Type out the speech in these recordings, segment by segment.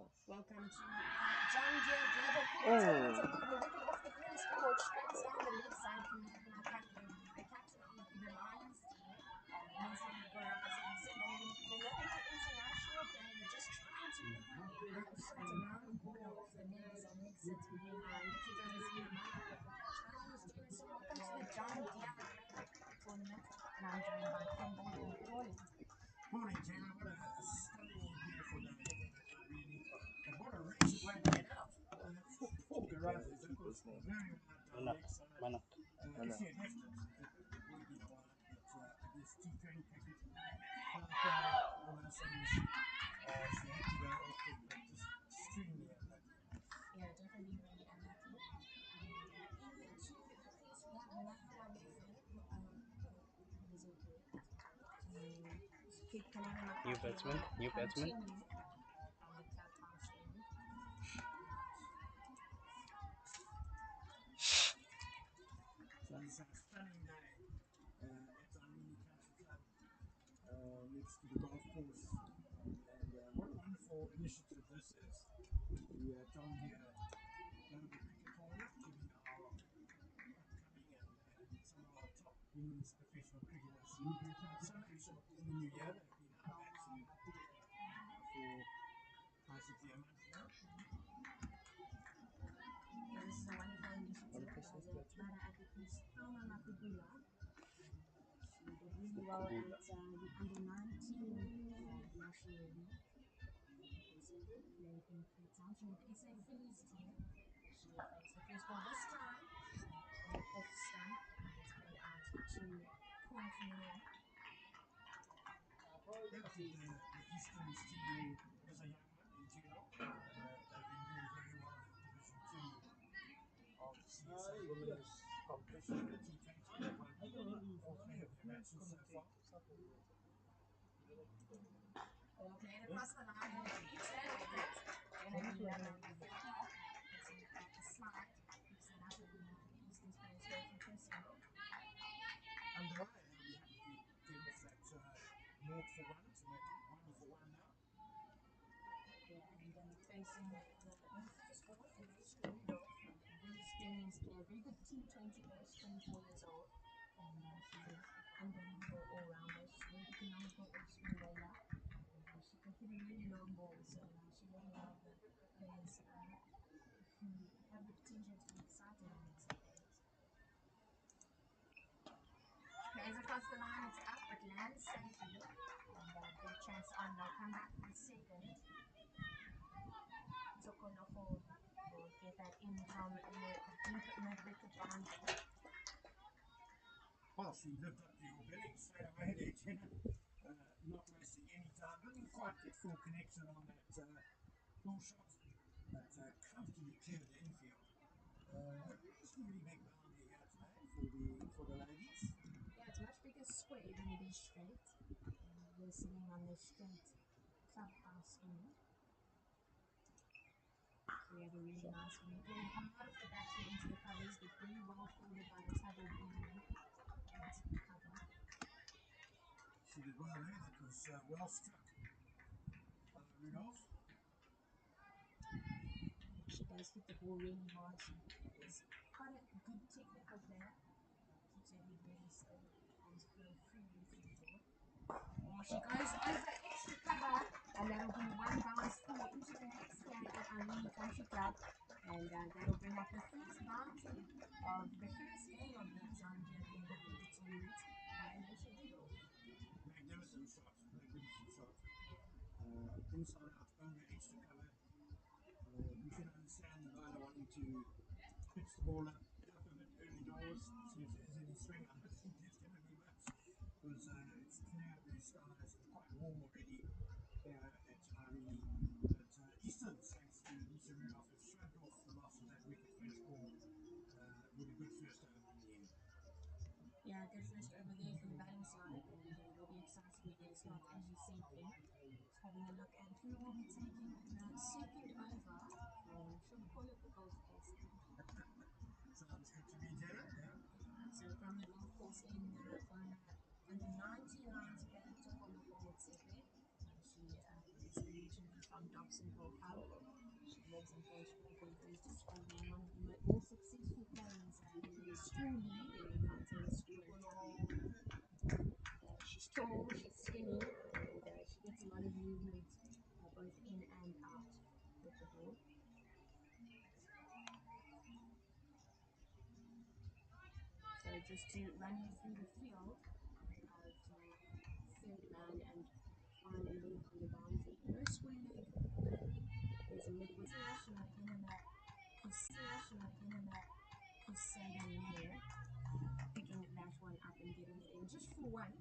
Welcome to John Deere Global Cricket Tournament. And we will wicket off the green scoreboard straight down the left side. Connecting our captain, the captain of the Lions team, Vincent Gorazes. And the Olympic international game, just trying to shut around the corner off the legs and exit behind. If you don't see him, Chinese James, welcome to the John Deere Global Cricket Tournament. And I'm joined by Ken Ball in Pretoria. Morning, Jenna. What a stunning, beautiful day. Really. And what a race way to get out. Four garages. That was very hard down the leg side. If you had left it, it would be wide. But this T20 cricket, all those things, she had to go off it, but just extremely unlucky. Yeah, definitely really unlucky. Into the first one, Nahla Method, is incorrect. New batsman. Continue on the clubhouse end. So it's a stunning day at Irene Country Club next to the golf course. And what a wonderful initiative this is. The John Deere Global Cricket Tournament, giving our upcoming and some of our top women's professional cricketers some action in the new year. They've been out of action for basically a month now. Yeah, this is a wonderful initiative by the Bada Advocates Thelma Mapugula. She did really well at the under-19 national league. Basically played in Cape Town. She was the SA Phillies team. She faced the first ball this time on the off stump and it's played out to point nil. Yeah, I think the Easterns team is a young one in general. They've been doing very well in Division 2 of the CSA Women's Competition, the T20. They've won all three of their matches so far. Ball played across the line and it keeps that wicket. Generally, it's a slide. Keeps it up and the Easterns players go for first single. Underway, they'll be happy to get off that 0 for 1 to make it 1 for 1 now. Yeah, and then facing the first ball, and they screwed off. A very experienced player, very good T20 player, 24 years old. And she's an unbelievable all-rounder. She's very economical off-spin bowler. And she can hit a really long ball, so she really one of the players who have the potential to be exciting in the next decade. Plays across the line, it's up, but lands safely. And good chance on, they'll come back for the second. Sokoloko will get that in from the deep mid-wicket boundary. Well, she lived up to your billing straight away there, Jenna. Not wasting any time. Didn't quite get full connection on that full shot, but comfortably cleared the infield. Reasonably big boundary here today for the ladies. Yeah, it's much bigger square than it is straight. We're sitting on the straight clubhouse end. We have a really nice wing. Playing hard off the batsman into the covers, but very well fielded by the Tabo beam into the cover. She did well there. That was well struck by Rudolph. She does hit the ball really hard. She is quite a good technical player. Keeps her head really steady and her freely through the ball. Oh, she goes over extra cover, and that'll be one bounce four into the next stand at Irene Country Club. And that'll bring up the first boundary of the first game of the John Deere Global Cricket Tournament by Alicia Eagle. Magnificent shot. Magnificent shot. Inside out over extra cover. You can understand the bowler wanting to pitch the ball up a bit early doors, see if there's any swing. I don't think there's going to be much because it's clear blue skies and quite warm already here at Irene. But Eastern, thanks to Lisa Rudolph, have shrugged off the loss of that wicket first ball with a good first over in the end. Yeah, good first over there from the batting side, and it'll be exciting with their slot, as you said there. Just having a look at who will be taking the second over for Shumpolo the golf course end. Sounds good to me, Jenna. Yeah. So from the golf course end, under 19 lines player Tokolo Motsepe. She is originally from Dobsonville Hub. one of the more successful players in the school league in the Gauteng school in Pretoria. She's tall, she's skinny, and she gets a lot of movement both in and out with the ball. So just to run you through the field of third man and final move on the boundary. No square leg. There's a midway national enema, picking that one up and getting it in just for one.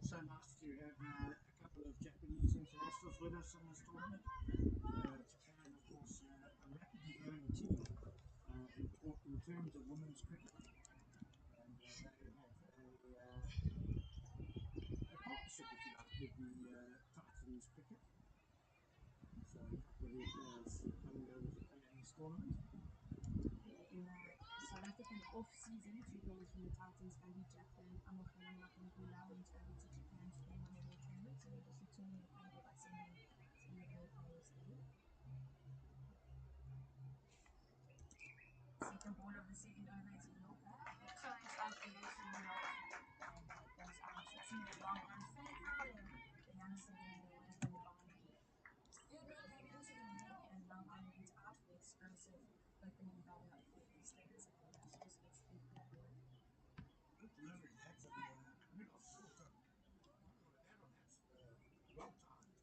So nice to have a couple of Japanese internationals with us in this tournament. Japan, of course, a rapidly growing team in terms of women's cricket. And they have a partnership, if you like, with the Titans cricket. So a couple of their players coming over to play in this tournament. In the South African off-season, two players from the Titans, Andy Jackman and Amokela Makambula, went over to Japan to play one of their tournaments, and they're just returning the favour by sending some of their players in. Second ball of the second over is Loka. It climbs out the left in the middle, and it goes out to the long on Faye Howling, the youngster there away from the boundary. Third man came into the league, and Loka went out for explosive opening batter for Eastlands, and she just gets through for that one. Good delivery, that's a bit off short. Well timed.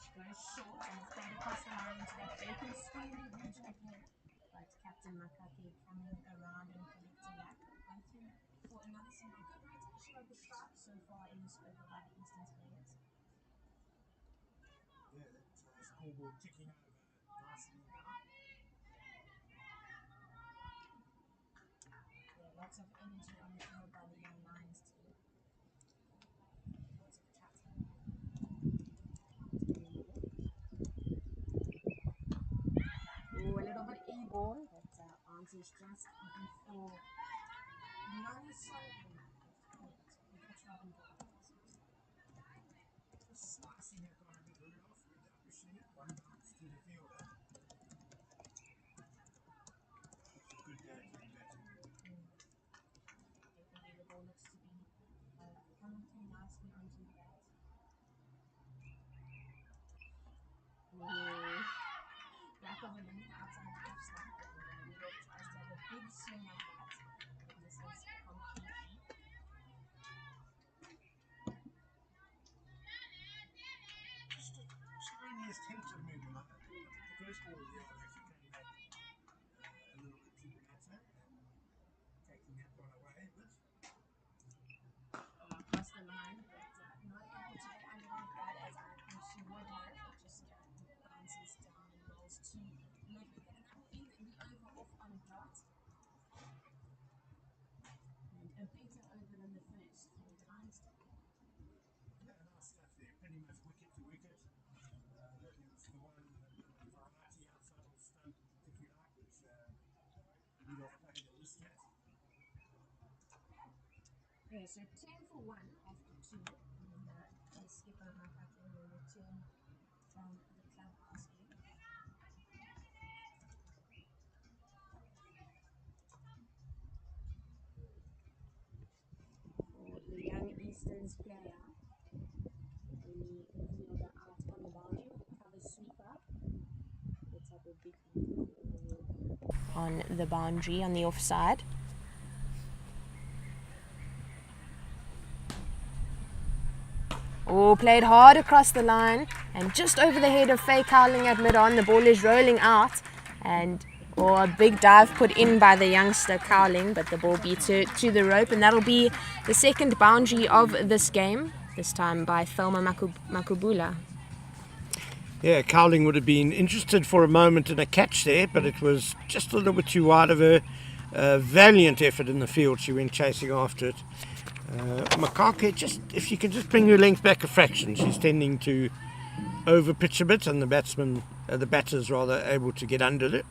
She goes short and it's played across the line into that vacant square region again. But Captain Makake coming around and collecting that. Going through for another single. Good rotation of the strike so far in this over by the Eastlands players. Yeah, that scoreboard ticking over nicely now. Yeah, lots of energy on the field by the young Lions team. Lots of chatting. Oh, a little bit airborne, but answers just before Nani Sullivan. That's Robin Gordon. Just slicing that one a bit right off. Good appreciate it. One bounce to the fielder. It's a good clean batting. Definitely the ball looks to be coming through nicely onto the bat. Back of a length outside the off stump, and Rudolph tries to have a big swing at that, but misses completely. Just the tiniest hint of movement. I think the first ball there actually came back a little bit to the batter and taking that one away a bit. Across the line, but not able to get under the bat as I think she would have. It just bounces down and rolls to mid-wicket, and that will end the over off on a dot. And a better over than the first for the Lions team. Yeah, nice stuff there. Pretty much wicket to wicket. It was the one variety outside off stump, if you like, which Rudolph played a list at. Yeah, so 10 for 1 after 2, and the skipper Makake will return from the clubhouse here. For the young Easterns player, the infielder out on the boundary, cover sweeper, puts up a big on the boundary on the offside. Oh, played hard across the line and just over the head of Faye Cowling at mid-on. The ball is rolling out and a big dive put in by the youngster Cowling, but the ball beats her to the rope, and that'll be the second boundary of this game, this time by Thelma Makubula. Yeah, Cowling would have been interested for a moment in a catch there, but it was just a little bit too wide of her. Valiant effort in the field. She went chasing after it. Makake, just if she can just bring her length back a fraction, she's tending to over pitch a bit, and the batters rather able to get under it.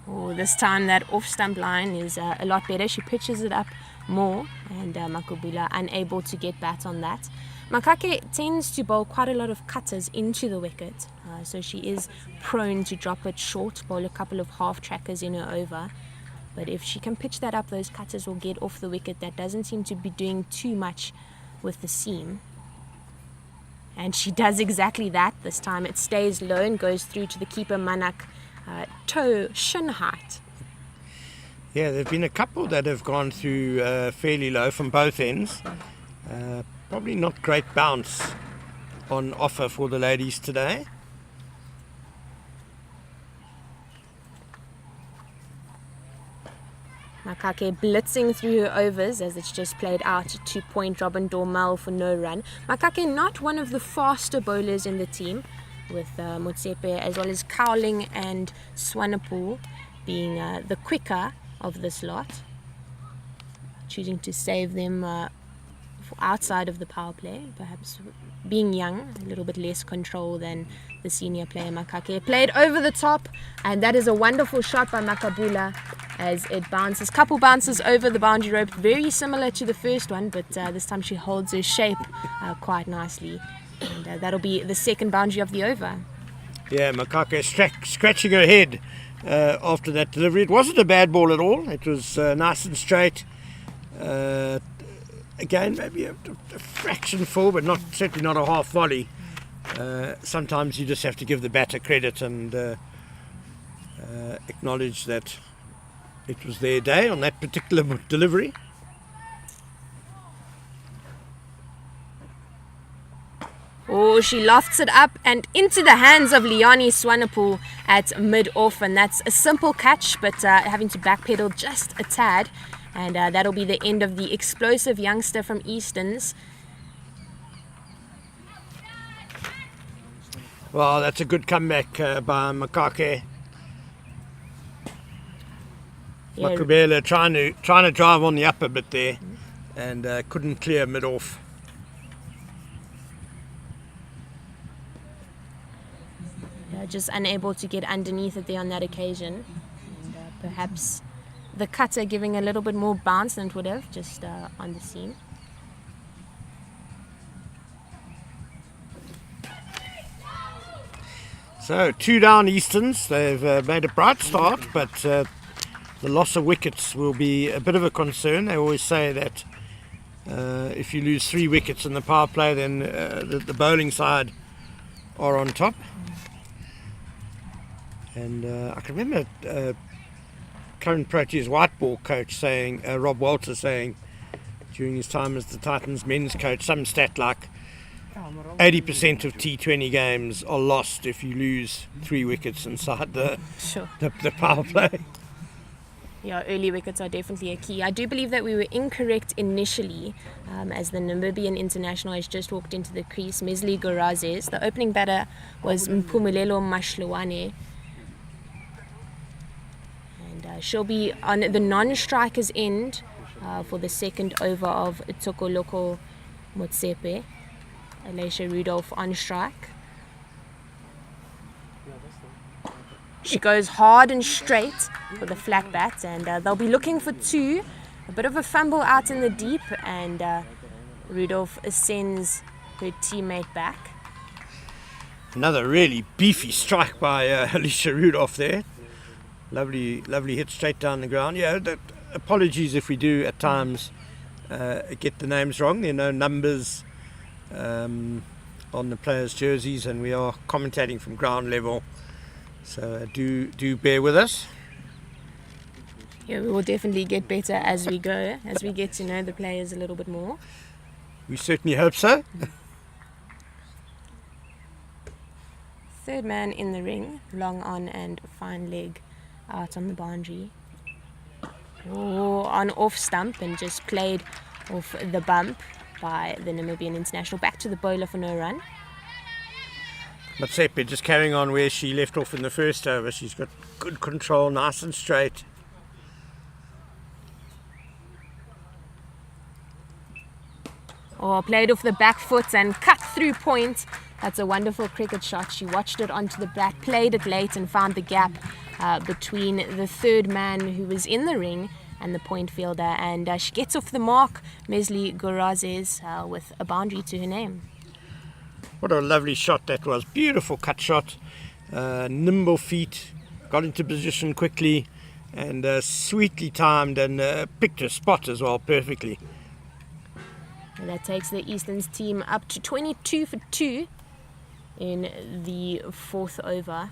Oh, this time that off stump line is a lot better. She pitches it up more, and Makubula unable to get bat on that. Makake tends to bowl quite a lot of cutters into the wicket, so she is prone to drop it short, bowl a couple of half trackers in her over. But if she can pitch that up, those cutters will get off the wicket. That doesn't seem to be doing too much with the seam. And she does exactly that this time. It stays low and goes through to the keeper Manak, toe shin height. Yeah, there have been a couple that have gone through fairly low from both ends. Probably not great bounce on offer for the ladies today. Makake blitzing through her overs as it's just played out to point Robin Dormel for no run. Makake not one of the faster bowlers in the team, with Motsepe as well as Cowling and Swanepoel being the quicker of this lot, choosing to save them outside of the power play, perhaps being young, a little bit less control than the senior player Makake. Played over the top, and that is a wonderful shot by Makabula as it bounces, couple bounces over the boundary rope, very similar to the first one, but this time she holds her shape quite nicely, and that'll be the second boundary of the over. Yeah, Makake scratching her head after that delivery. It wasn't a bad ball at all. It was nice and straight. Again, maybe a fraction full, but certainly not a half volley. Sometimes you just have to give the batter credit and acknowledge that it was their day on that particular delivery. Oh, she lofts it up and into the hands of Liani Swanepoel at mid-off, and that's a simple catch, but having to backpedal just a tad, and that'll be the end of the explosive youngster from Eastons. Well, that's a good comeback by Makake. Yeah. Makubela trying to drive on the upper bit there, and couldn't clear mid-off. Just unable to get underneath it there on that occasion, and perhaps the cutter giving a little bit more bounce than it would have just on the seam. So 2 down Easterns. They've made a bright start, but the loss of wickets will be a bit of a concern. They always say that if you lose 3 wickets in the power play, then the bowling side are on top. And I can remember current Proteas white ball coach saying, Rob Walter saying during his time as the Titans men's coach, some stat like 80% of T20 games are lost if you lose 3 wickets inside the power play. Yeah, early wickets are definitely a key. I do believe that we were incorrect initially as the Namibian international has just walked into the crease, Mesli Gorazes. The opening batter was Mpumelelo Mashluane. And she'll be on the non-striker's end for the second over of Tokoloko Motsepe. Alicia Rudolph on strike. She goes hard and straight for the flat bat, and they'll be looking for 2. A bit of a fumble out in the deep, and Rudolph sends her teammate back. Another really beefy strike by Alicia Rudolph there. Lovely hit straight down the ground. Yeah, apologies if we do at times get the names wrong. There are no numbers on the players' jerseys, and we are commentating from ground level. So do bear with us. Yeah, we will definitely get better as we go, as we get to know the players a little bit more. We certainly hope so. Third man in the ring, long on and fine leg out on the boundary. Oh, on off stump and just played off the bump by the Namibian international. Back to the bowler for no run. Motsepe just carrying on where she left off in the first over. She's got good control, nice and straight. Oh, played off the back foot and cut through point. That's a wonderful cricket shot. She watched it onto the bat, played it late and found the gap between the third man who was in the ring and the point fielder, and she gets off the mark, Mesli Gorazes, with a boundary to her name. What a lovely shot that was. Beautiful cut shot, nimble feet, got into position quickly, and sweetly timed, and picked her spot as well perfectly. And that takes the Easterns team up to 22 for 2 in the fourth over.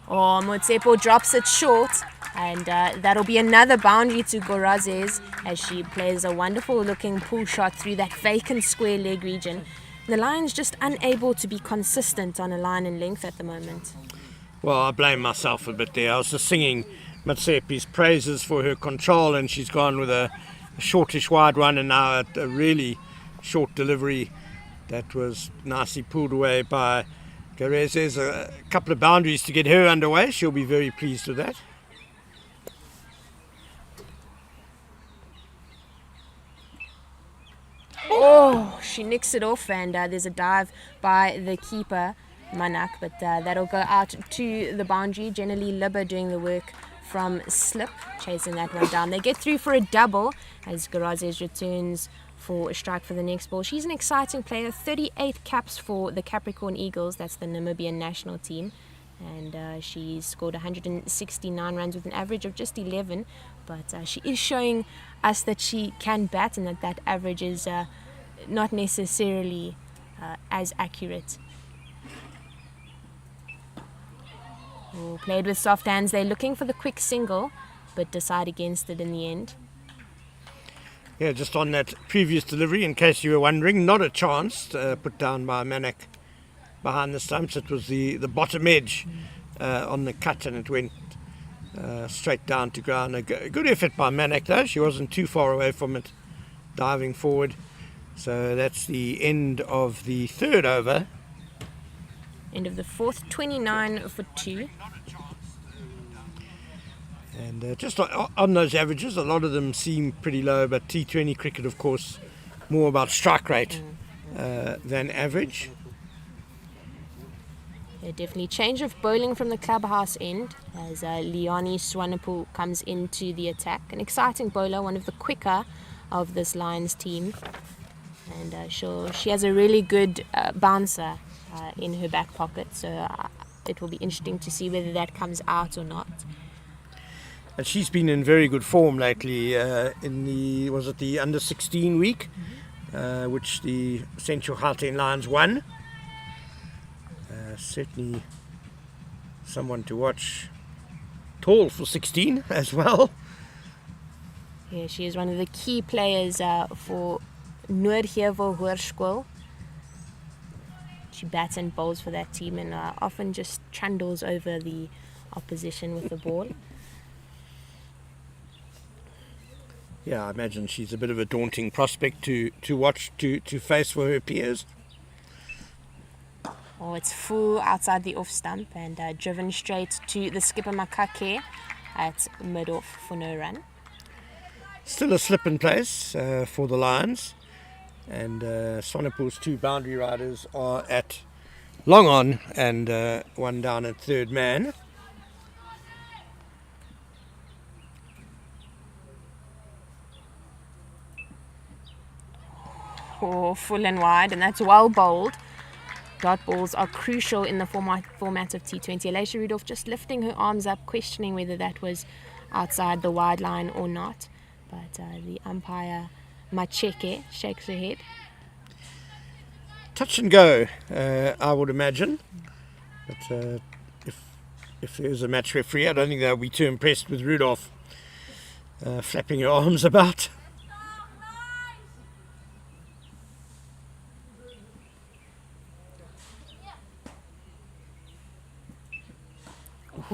Oh, Motsepo drops it short, and that'll be another boundary to Gorazes as she plays a wonderful looking pull shot through that vacant square leg region. The Lions just unable to be consistent on a line and length at the moment. Well, I blame myself a bit there. I was just singing Motsepi's praises for her control, and she's gone with a shortish wide one, and now a really short delivery that was nicely pulled away by Gorazes. A couple of boundaries to get her underway. She'll be very pleased with that. Oh, she nicks it off, and there's a dive by the keeper, Manak, but that'll go out to the boundary. Generally, Libba doing the work from slip, chasing that one down. They get through for a double as Gorazes returns for a strike for the next ball. She's an exciting player, 38 caps for the Capricorn Eagles, that's the Namibian national team, and she's scored 169 runs with an average of just 11, but she is showing us that she can bat and that average is not necessarily as accurate. Oh, played with soft hands. They're looking for the quick single, but decide against it in the end. Yeah, just on that previous delivery, in case you were wondering, not a chance put down by Manak behind the stumps. It was the bottom edge on the cut, and it went straight down to ground. A good effort by Manak though. She wasn't too far away from it, diving forward. So that's the end of the third over. End of the fourth, 29 for 2. And just on those averages, a lot of them seem pretty low, but T20 cricket, of course, more about strike rate than average. Yeah, definitely change of bowling from the clubhouse end as Liani Swanepoel comes into the attack. An exciting bowler, one of the quicker of this Lions team. And she has a really good bouncer in her back pocket, so it will be interesting to see whether that comes out or not. And she's been in very good form lately in the under 16 week, which the Central Gauteng Lions won. Certainly someone to watch. Tall for 16 as well. Yeah, she is one of the key players for Noordheuwel Hoërskool. She bats and bowls for that team and often just trundles over the opposition with the ball. Yeah, I imagine she's a bit of a daunting prospect to watch, to face for her peers. Oh, it's full outside the off stump and driven straight to the skipper Makake at mid-off for no run. Still a slip in place for the Lions, and Swanepoel's 2 boundary riders are at long on and one down at third man. Oh, full and wide, and that's well bowled. Dot balls are crucial in the format of T20. Alicia Rudolph just lifting her arms up, questioning whether that was outside the wide line or not. But the umpire, Macheke, shakes her head. Touch and go, I would imagine. But if there's a match referee, I don't think they'll be too impressed with Rudolph flapping her arms about.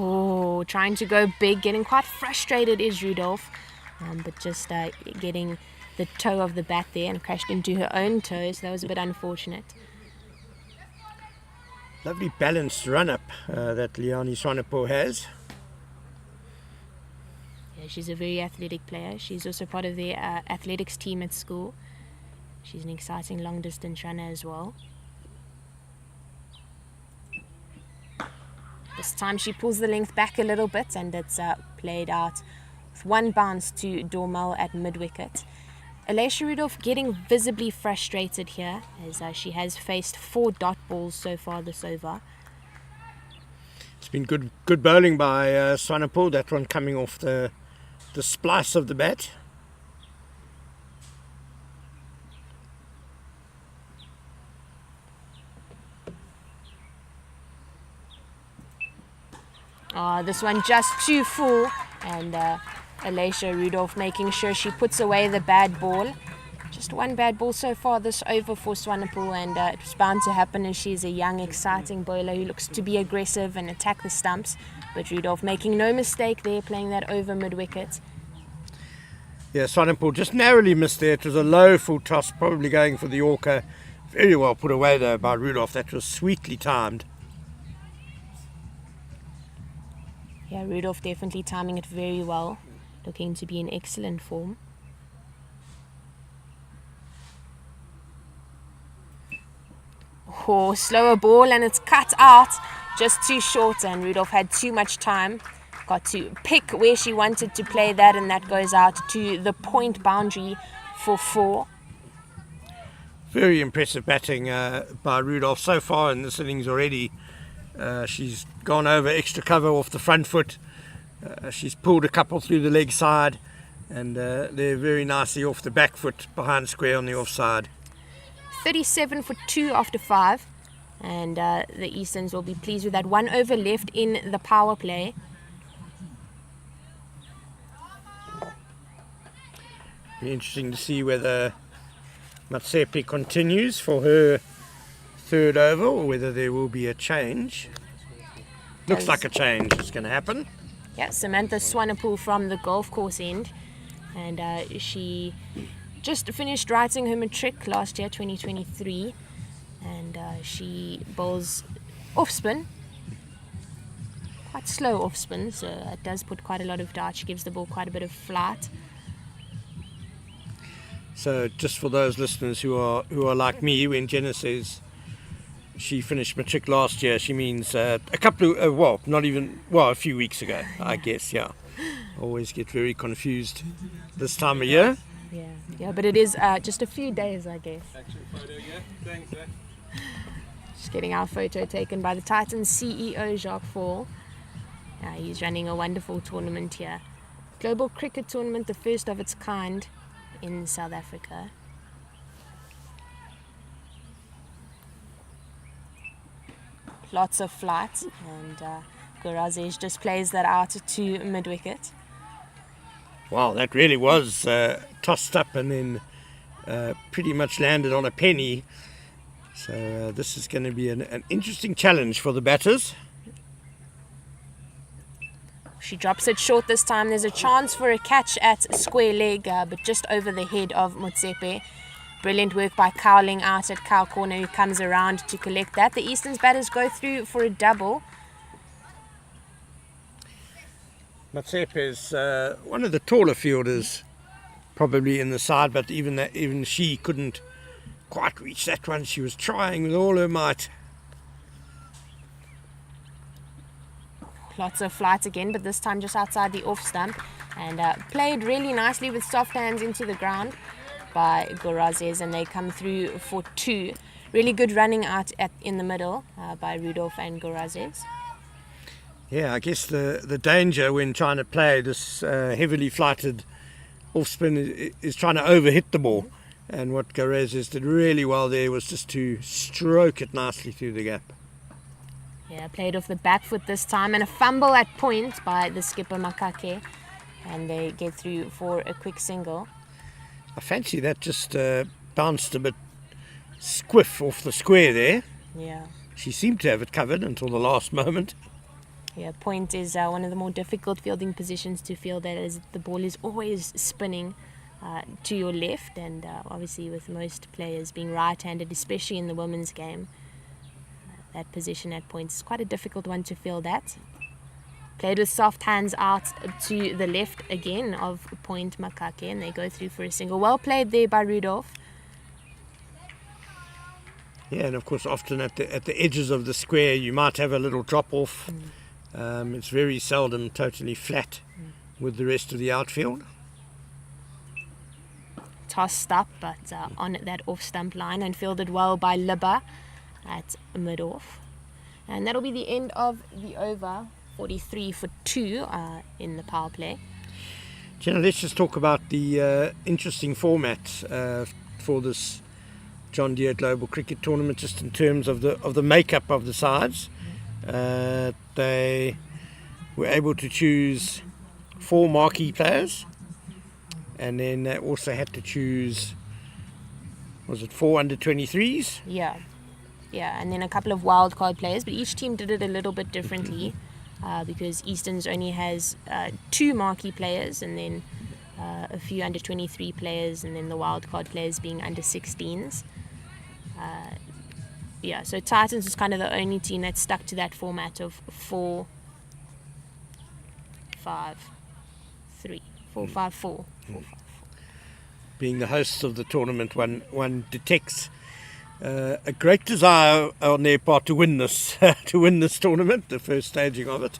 Oh, trying to go big, getting quite frustrated is Rudolph, but just getting the toe of the bat there and crashed into her own toes. That was a bit unfortunate. Lovely balanced run-up that Liani Swanepoel has. Yeah, she's a very athletic player. She's also part of the athletics team at school. She's an exciting long-distance runner as well. This time she pulls the length back a little bit, and it's played out with one bounce to Dormel at mid-wicket. Alicia Rudolph getting visibly frustrated here, as she has faced 4 dot balls so far this over. It's been good bowling by Swanepoel. That one coming off the splice of the bat. This one just too full, and Alicia Rudolph making sure she puts away the bad ball. Just one bad ball so far this over for Swanepoel, and it was bound to happen as she's a young, exciting bowler who looks to be aggressive and attack the stumps. But Rudolph making no mistake there, playing that over mid-wicket. Yeah, Swanepoel just narrowly missed there. It was a low full toss, probably going for the Yorker. Very well put away though by Rudolph. That was sweetly timed. Yeah, Rudolph definitely timing it very well, looking to be in excellent form. Oh, slower ball, and it's cut out, just too short, and Rudolph had too much time. Got to pick where she wanted to play that, and that goes out to the point boundary for 4. Very impressive batting by Rudolph so far in this innings already. She's gone over extra cover off the front foot. She's pulled a couple through the leg side, and they're very nicely off the back foot behind square on the offside. 37 for 2 after 5, and the Easterns will be pleased with that. 1 over left in the power play. Be interesting to see whether Matsepe continues for her 3rd over, or whether there will be a change. Looks like a change is going to happen. Yeah, Samantha Swanepoel from the golf course end, and she just finished writing her matric last year, 2023, and she bowls off spin, quite slow off spin, so it does put quite a lot of dart. She gives the ball quite a bit of flight. So just for those listeners who are like me, when Jenna says she finished matric last year, she means a couple of, a few weeks ago, I guess, yeah. Always get very confused this time of year. Yeah, but it is just a few days, I guess. Actual photo, yeah. Thanks, eh? Just getting our photo taken by the Titans CEO, Jacques Fall. He's running a wonderful tournament here. Global Cricket Tournament, the first of its kind in South Africa. Lots of flight, and Gorazes just plays that out to mid-wicket. Wow, that really was tossed up and then pretty much landed on a penny. So this is going to be an interesting challenge for the batters. She drops it short this time. There's a chance for a catch at square leg, but just over the head of Motsepe. Brilliant work by Cowling out at cow corner, who comes around to collect that. The Easterns batters go through for a double. Motsepe is one of the taller fielders probably in the side, but even she couldn't quite reach that one. She was trying with all her might. Lots of flight again, but this time just outside the off stump, and played really nicely with soft hands into the ground by Gorazes, and they come through for 2. Really good running out in the middle by Rudolph and Gorazes. Yeah, I guess the danger when trying to play this heavily flighted off spin is trying to overhit the ball, and what Gorazes did really well there was just to stroke it nicely through the gap. Yeah, played off the back foot this time, and a fumble at point by the skipper Makake, and they get through for a quick single. I fancy that just bounced a bit squiff off the square there. Yeah. She seemed to have it covered until the last moment. Yeah, point is one of the more difficult fielding positions to field, that is the ball is always spinning to your left, and obviously with most players being right-handed, especially in the women's game, that position at point is quite a difficult one to field at. Played with soft hands out to the left again of point Makake, and they go through for a single. Well played there by Rudolph. Yeah, and of course often at the edges of the square you might have a little drop off It's very seldom totally flat with the rest of the outfield. Tossed up, but on that off-stump line and fielded well by Libba at mid-off. And that'll be the end of the over, 43 for 2 in the power play. Jenna, let's just talk about the interesting format for this John Deere Global Cricket Tournament, just in terms of the makeup of the sides. They were able to choose 4 marquee players, and then they also had to choose, was it 4 under-23s? Yeah, and then a couple of wild card players, but each team did it a little bit differently because Eastern's only has 2 marquee players, and then a few under-23 players, and then the wild card players being under-16s. So Titans was kind of the only team that stuck to that format of 4-5-3, 4-5-4. Being the hosts of the tournament, one detects a great desire on their part to win this tournament, the first staging of it.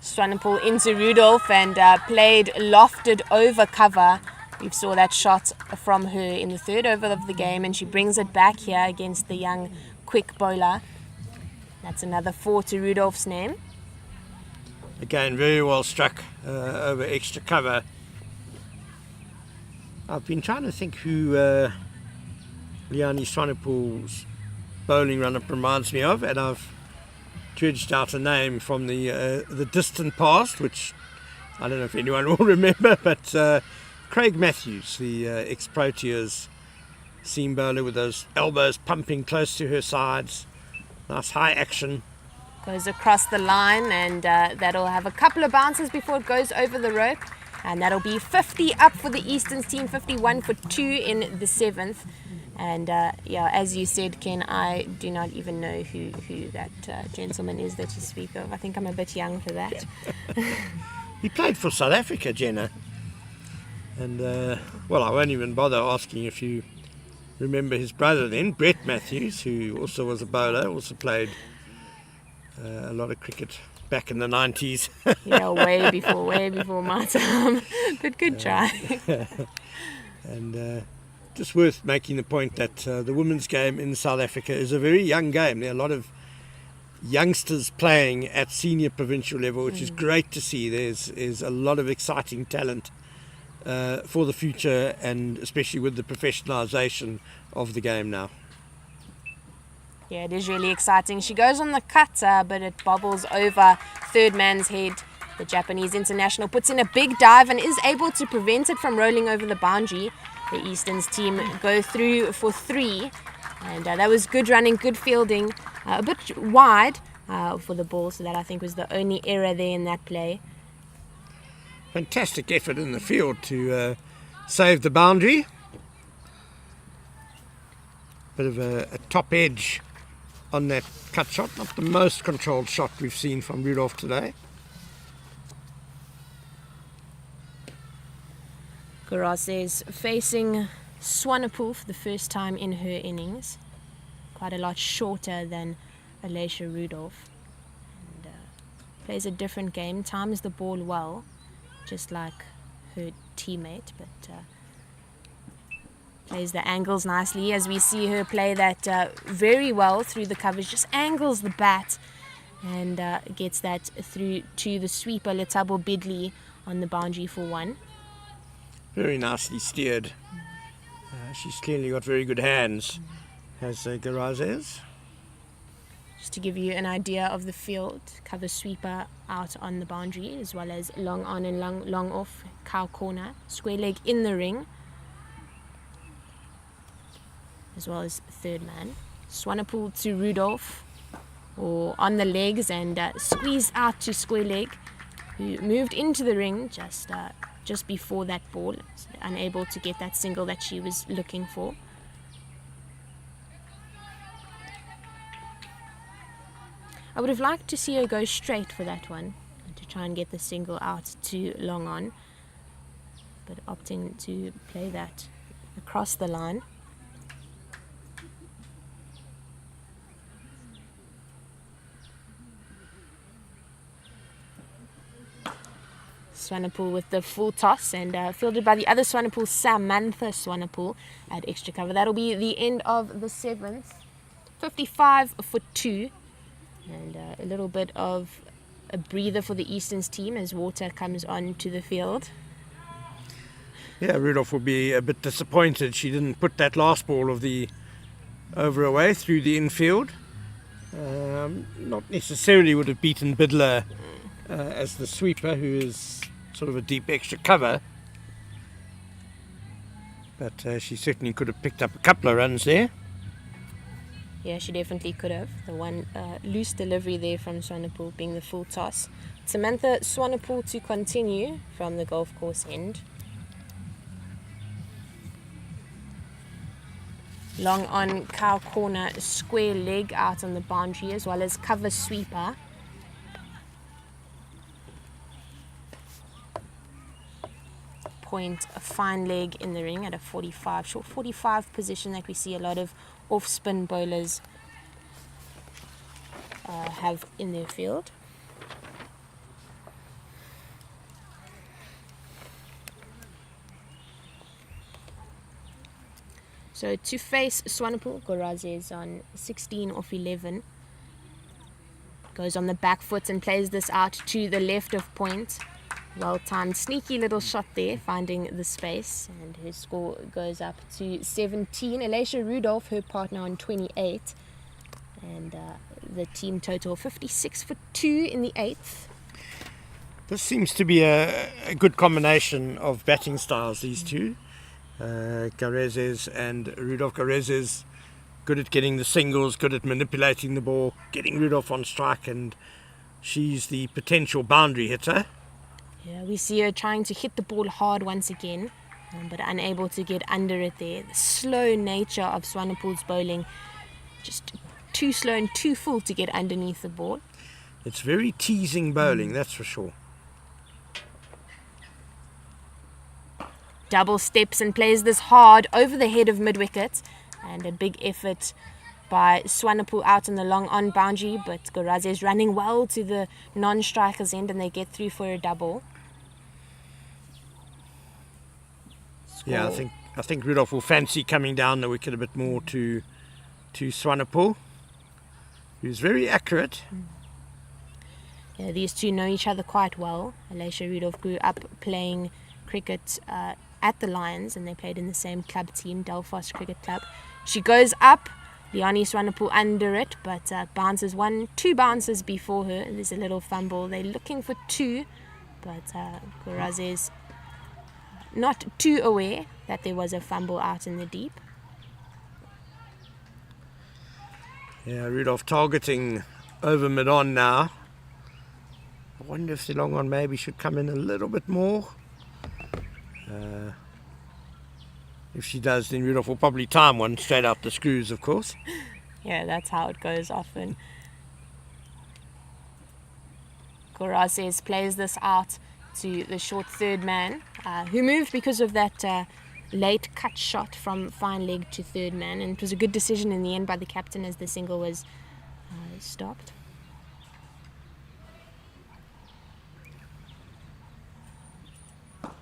Swanepoel into Rudolph and played lofted over cover. We saw that shot from her in the 3rd over of the game, and she brings it back here against the young quick bowler. That's another 4 to Rudolph's name. Again, very well struck over extra cover. I've been trying to think who Liani Swanepoel's bowling run-up reminds me of, and I've dredged out a name from the distant past, which I don't know if anyone will remember, but Craig Matthews, the ex-Proteas seam bowler with those elbows pumping close to her sides. Nice high action. Goes across the line, and that'll have a couple of bounces before it goes over the rope. And that'll be 50 up for the Eastern's team, 51 for 2 in the 7th. And as you said, Ken, I do not even know who that gentleman is that you speak of. I think I'm a bit young for that. He played for South Africa, Jenna. And, I won't even bother asking if you remember his brother then, Brett Matthews, who also was a bowler, also played a lot of cricket back in the 90s. way before my time. But good try. And just worth making the point that the women's game in South Africa is a very young game. There are a lot of youngsters playing at senior provincial level, which is great to see. There's a lot of exciting talent for the future, and especially with the professionalisation of the game now. Yeah, it is really exciting. She goes on the cut, but it bobbles over third man's head. The Japanese international puts in a big dive and is able to prevent it from rolling over the boundary. The Eastern's team go through for 3, and that was good running, good fielding, a bit wide for the ball, so that I think was the only error there in that play. Fantastic effort in the field to save the boundary. Bit of a top edge on that cut shot, not the most controlled shot we've seen from Rudolph today. Garases facing Swanepoel for the first time in her innings. Quite a lot shorter than Alicia Rudolph. And, plays a different game, times the ball well, just like her teammate, but plays the angles nicely, as we see her play that very well through the covers, just angles the bat and gets that through to the sweeper Letabo Bidley on the boundary for 1. Very nicely steered. She's clearly got very good hands, has Garazes. Just to give you an idea of the field, cover sweeper out on the boundary, as well as long on and long off, cow corner, square leg in the ring, as well as third man. Swanepoel to Rudolph, or on the legs, and squeezed out to square leg, who moved into the ring just before that ball, unable to get that single that she was looking for. I would have liked to see her go straight for that one, and to try and get the single out to long on, but opting to play that across the line. Swanepoel with the full toss and fielded by the other Swanepoel, Samantha Swanepoel, at extra cover. That'll be the end of the 7th. 55 for 2. And a little bit of a breather for the Easterns team as water comes on to the field. Yeah, Rudolph will be a bit disappointed she didn't put that last ball of the over away through the infield. Not necessarily would have beaten Bidler as the sweeper, who is sort of a deep extra cover. But she certainly could have picked up a couple of runs there. Yeah, she definitely could have. The one loose delivery there from Swanepoel being the full toss. Samantha Swanepoel to continue from the golf course end. Long on cow corner, square leg out on the boundary, as well as cover sweeper. Point, a fine leg in the ring at a 45, short 45 position that we see a lot of off-spin bowlers have in their field. So to face Swanepoel, Goraze is on 16 off 11. Goes on the back foot and plays this out to the left of point. Well timed, sneaky little shot there, finding the space, and her score goes up to 17. Elisha Rudolph, her partner, on 28, and the team total 56 for 2 in the 8th. This seems to be a good combination of batting styles, these two. Garezes and Rudolph. Garezes good at getting the singles, good at manipulating the ball, getting Rudolph on strike, and she's the potential boundary hitter. Yeah, we see her trying to hit the ball hard once again, but unable to get under it there. The slow nature of Swanepoel's bowling, just too slow and too full to get underneath the ball. It's very teasing bowling, that's for sure. Double steps and plays this hard over the head of mid-wicket, and a big effort by Swanepoel out on the long on boundary, but Goraze is running well to the non-striker's end and they get through for a double. Yeah, I think Rudolph will fancy coming down the wicket a bit more to Swanepoel, who's very accurate. Yeah, these two know each other quite well. Elisha Rudolph grew up playing cricket at the Lions, and they played in the same club team, Delphos Cricket Club. She goes up, Liani Swanepoel under it, but bounces two bounces before her. There's a little fumble. They're looking for 2, but Goraze is not too aware that there was a fumble out in the deep. Yeah, Rudolph targeting over mid-on now. I wonder if the long on maybe should come in a little bit more. If she does, then Rudolph will probably time one straight out the screws, of course. Yeah, that's how it goes often. Goraze plays this out to the short third man, who moved because of that late cut shot from fine leg to third man, and it was a good decision in the end by the captain as the single was stopped.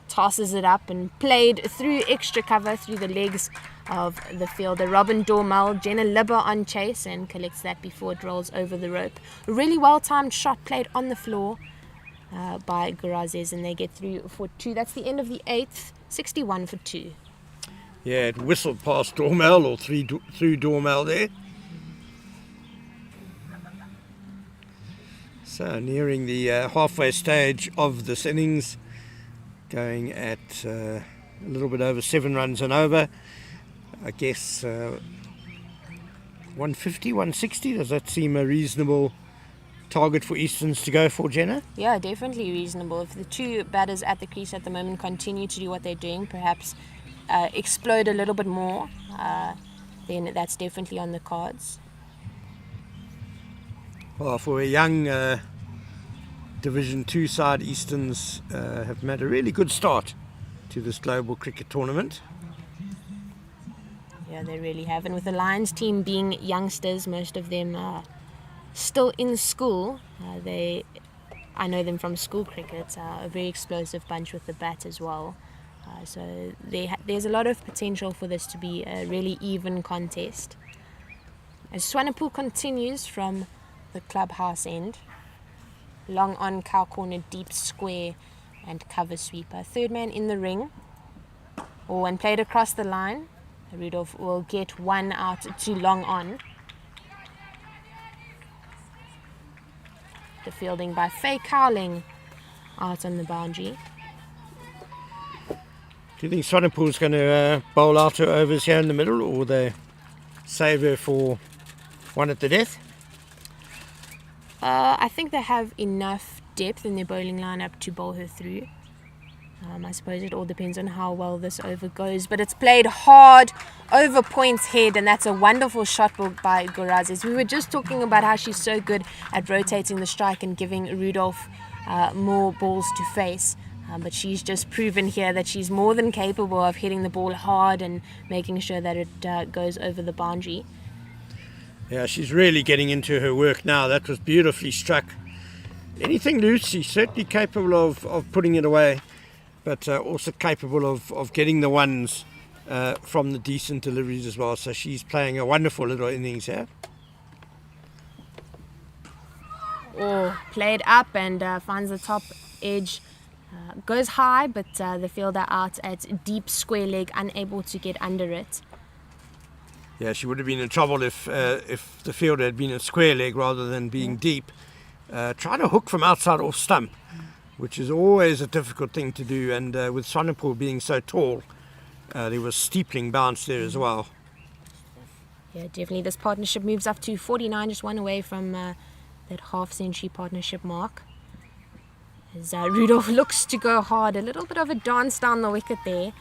Tosses it up and played through extra cover through the legs of the fielder. Robin Dormel, Jenna Libber on chase and collects that before it rolls over the rope. A really well-timed shot played on the floor by Gorazes, and they get through for 2. That's the end of the 8th, 61 for 2. Yeah, it whistled past Dormel, or through Dormel there. So nearing the halfway stage of this innings, going at a little bit over 7 runs and over. I guess 150, 160, does that seem a reasonable target for Easterns to go for, Jenna? Yeah, definitely reasonable. If the two batters at the crease at the moment continue to do what they're doing, perhaps explode a little bit more, then that's definitely on the cards. Well, for a young Division 2 side, Easterns have made a really good start to this global cricket tournament. Yeah, they really have. And with the Lions team being youngsters, most of them are still in school, they I know them from school cricket, a very explosive bunch with the bat as well. So there's a lot of potential for this to be a really even contest. As Swanepoel continues from the clubhouse end, long on, cow corner, deep square and cover sweeper. Third man in the ring, or when played across the line, Rudolph will get one out to long on. The fielding by Faye Cowling out on the boundary. Do you think Swanepoel's going to bowl out her overs here in the middle, or they save her for one at the death? I think they have enough depth in their bowling lineup to bowl her through. I suppose it all depends on how well this over goes, but it's played hard over point's head, and that's a wonderful shot by Gorazes. We were just talking about how she's so good at rotating the strike and giving Rudolph more balls to face, but she's just proven here that she's more than capable of hitting the ball hard and making sure that it goes over the boundary. Yeah, she's really getting into her work now. That was beautifully struck. Anything loose, she's certainly capable of putting it away, but also capable of getting the ones from the decent deliveries as well. So she's playing a wonderful little innings here. Played up and finds the top edge. Goes high, but the fielder out at deep square leg, unable to get under it. Yeah, she would have been in trouble if the fielder had been a square leg rather than being deep. Trying to hook from outside off stump, which is always a difficult thing to do, and with Swanepoel being so tall, there was steepling bounce there as well. Yeah, definitely this partnership moves up to 49, just one away from that half-century partnership mark. As Rudolph looks to go hard, a little bit of a dance down the wicket there,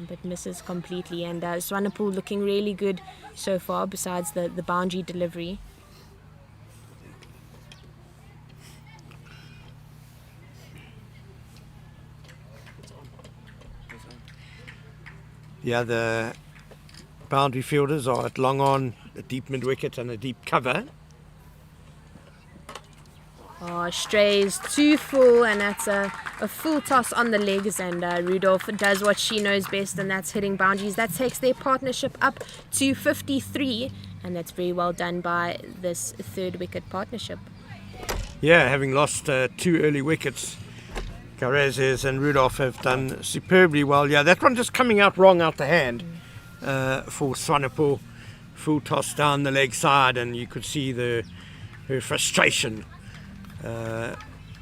but misses completely, and Swanepoel looking really good so far besides the boundary delivery. Yeah, the boundary fielders are at long on, a deep mid wicket and a deep cover. Strays too full, and that's a full toss on the legs, and Rudolph does what she knows best, and that's hitting boundaries. That takes their partnership up to 53, and that's very well done by this third wicket partnership. Yeah, having lost 2 early wickets, Gorazes and Rudolph have done superbly well. Yeah, that one just coming out wrong out the hand for Swanepoel. Full toss down the leg side, and you could see her frustration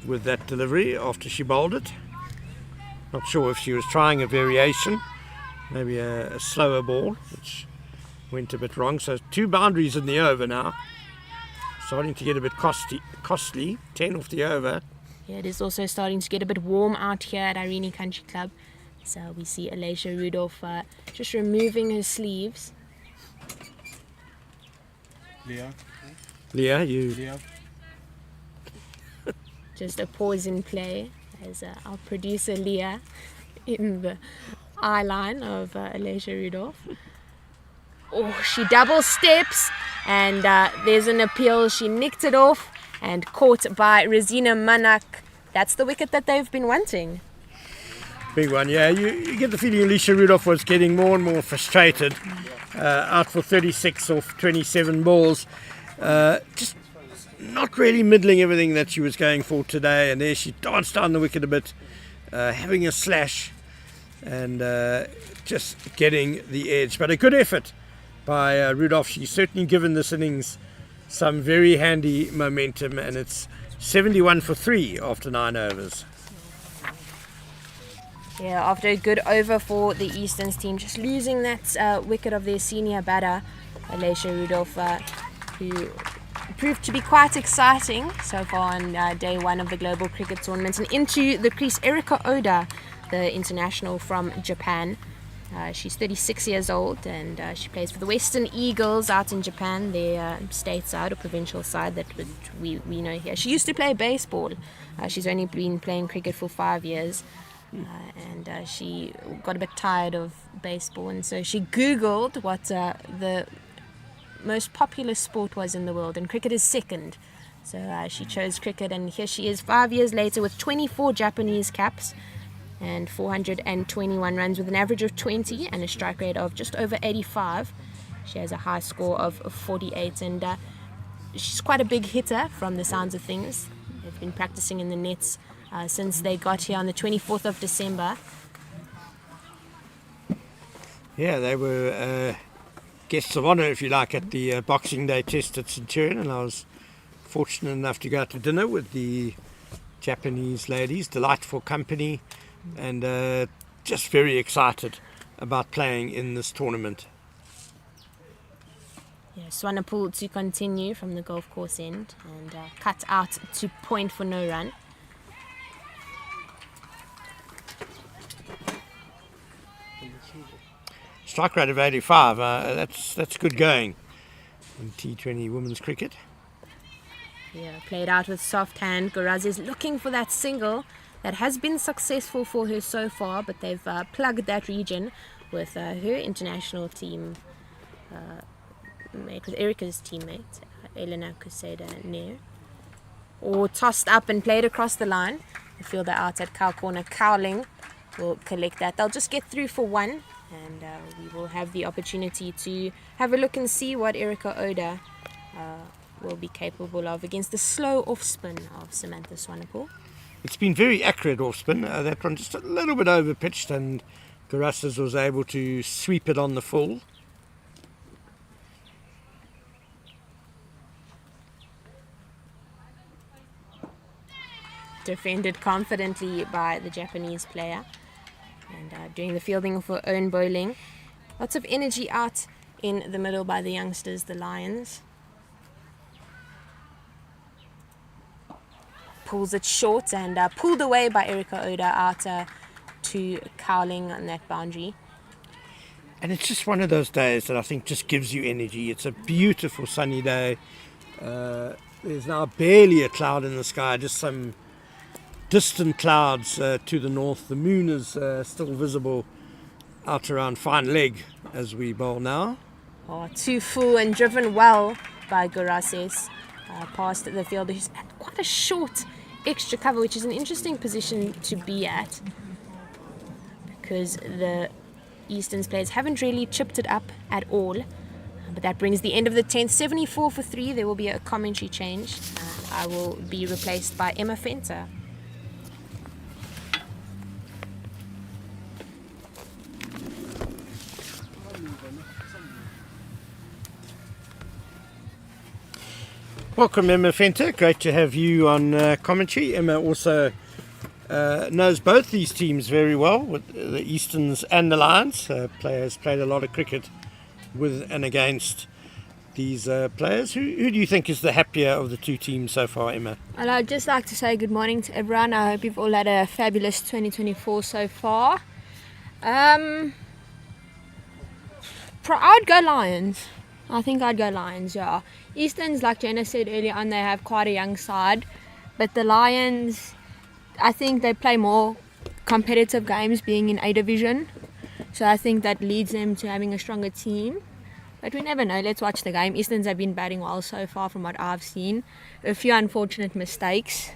with that delivery after she bowled it. Not sure if she was trying a variation, maybe a slower ball, which went a bit wrong. So 2 boundaries in the over now, starting to get a bit costly. 10 off the over. Yeah, it is also starting to get a bit warm out here at Irene Country Club. So we see Alicia Rudolph just removing her sleeves. Leah, you... Leah. Just a pause in play as our producer Leah in the eye line of Alicia Rudolph. She double steps, and there's an appeal. She nicked it off and caught by Rosina Manak. That's the wicket that they've been wanting. Big one, yeah. You get the feeling Alicia Rudolph was getting more and more frustrated. Out for 36 off 27 balls. Just not really middling everything that she was going for today, and there she danced down the wicket a bit, having a slash and just getting the edge. But a good effort by Rudolph. She's certainly given this innings some very handy momentum, and it's 71 for 3 after 9 overs. Yeah, after a good over for the Easterns team, just losing that wicket of their senior batter, Alicia Rudolph, who proved to be quite exciting so far on day 1 of the Global Cricket Tournament. And into the crease, Erika Oda, the international from Japan. She's 36 years old, and she plays for the Western Eagles out in Japan, their state side or provincial side that we know here. She used to play baseball. She's only been playing cricket for 5 years, and she got a bit tired of baseball, and so she Googled what the most popular sport was in the world, and cricket is second. So she chose cricket, and here she is 5 years later with 24 Japanese caps and 421 runs with an average of 20 and a strike rate of just over 85. She has a high score of 48, and she's quite a big hitter from the sounds of things. They've been practicing in the nets since they got here on the 24th of December. Yeah, they were guests of honour, if you like, at the Boxing Day test at Centurion, and I was fortunate enough to go out to dinner with the Japanese ladies. Delightful company, and just very excited about playing in this tournament. Yeah, Swanepoel to continue from the golf course end and cut out to point for no run. Strike rate of 85, that's good going in T20 women's cricket. Yeah, played out with soft hand. Goraz is looking for that single that has been successful for her so far, but they've plugged that region with her international team mate, with Erica's teammate, Elena Kuseda-Nair. Or tossed up and played across the line. The fielder out at cow corner. Cowling will collect that. They'll just get through for one, and we will have the opportunity to have a look and see what Erica Oda will be capable of against the slow off spin of Samantha Swanepoel. It's been very accurate off spin. That one just a little bit over pitched, and Garasas was able to sweep it on the full. Defended confidently by the Japanese player, and doing the fielding for own bowling. Lots of energy out in the middle by the youngsters, the Lions. Pulls it short and pulled away by Erica Oda out to Cowling on that boundary. And it's just one of those days that I think just gives you energy. It's a beautiful sunny day. There's now barely a cloud in the sky, just some distant clouds to the north. The moon is still visible out around Fine Leg as we bowl now. Oh, too full and driven well by Gorases past the fielder, who's at quite a short extra cover, which is an interesting position to be at because the Easterns players haven't really chipped it up at all. But that brings the end of the 10th. 74 for 3. There will be a commentary change. I will be replaced by Emma Fenter. Welcome, Emma Fenter. Great to have you on commentary. Emma also knows both these teams very well, with the Easterns and the Lions. Players played a lot of cricket with and against these players. Who do you think is the happier of the two teams so far, Emma? And I'd just like to say good morning to everyone. I hope you've all had a fabulous 2024 so far. I'd go Lions. I think I'd go Lions, yeah. Easterns, like Jenna said earlier on, they have quite a young side. But the Lions, I think they play more competitive games being in A Division. So I think that leads them to having a stronger team. But we never know. Let's watch the game. Easterns have been batting well so far from what I've seen. A few unfortunate mistakes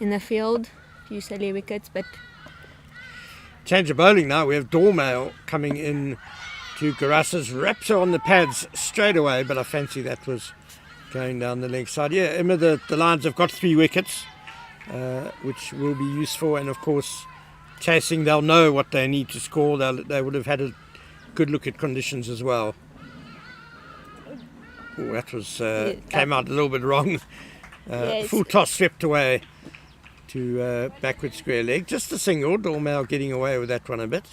in the field. A few silly wickets, but... Change of bowling now. We have Dormail coming in to Garasas. Wraps her on the pads straight away, but I fancy that was going down the leg side. Yeah, Emma, the Lions have got 3 wickets, which will be useful. And, of course, chasing, they'll know what they need to score. They would have had a good look at conditions as well. Ooh, that was came out a little bit wrong. Full toss swept away to backward square leg. Just a single. Dormail getting away with that one a bit.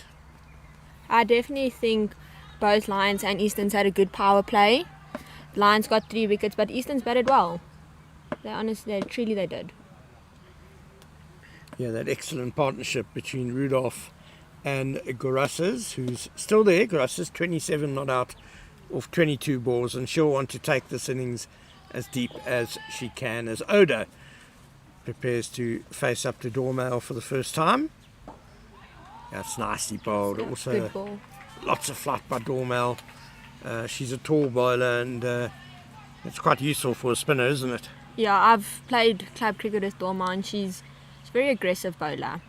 I definitely think both Lions and Easterns had a good power play. Lions got 3 wickets, but Easterns batted well. Truly they did. Yeah, that excellent partnership between Rudolph and Garasas, who's still there. Garasas 27 not out of 22 balls, and she'll want to take this innings as deep as she can as Oda prepares to face up to Dormail for the first time. That's nicely bowled. Also, good ball. Lots of flight by Dormail. She's a tall bowler, and it's quite useful for a spinner, isn't it? Yeah, I've played club cricket with Dorma and she's a very aggressive bowler.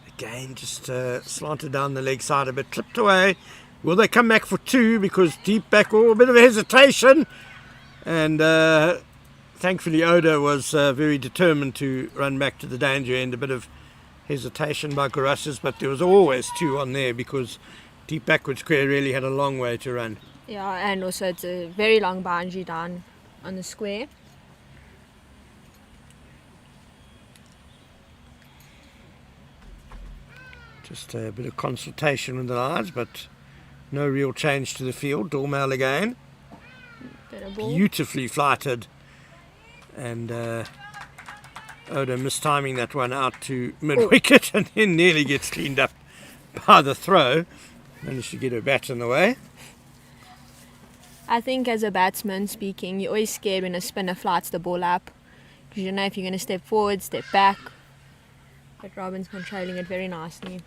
Again, just slanted down the leg side a bit, clipped away. Will they come back for 2? Because deep back, a bit of a hesitation. And thankfully Oda was very determined to run back to the danger end. A bit of hesitation by Garasas, but there was always 2 on there because deep backward square really had a long way to run. Yeah, and also it's a very long boundary down on the square. Just a bit of consultation with the lines, but no real change to the field. Dormail again. Beautifully flighted. And Oda mistiming that one out to mid-wicket and then nearly gets cleaned up by the throw. Managed to get her bat in the way. I think as a batsman speaking, you're always scared when a spinner flights the ball up because you don't know if you're going to step forward, step back. But Robin's controlling it very nicely.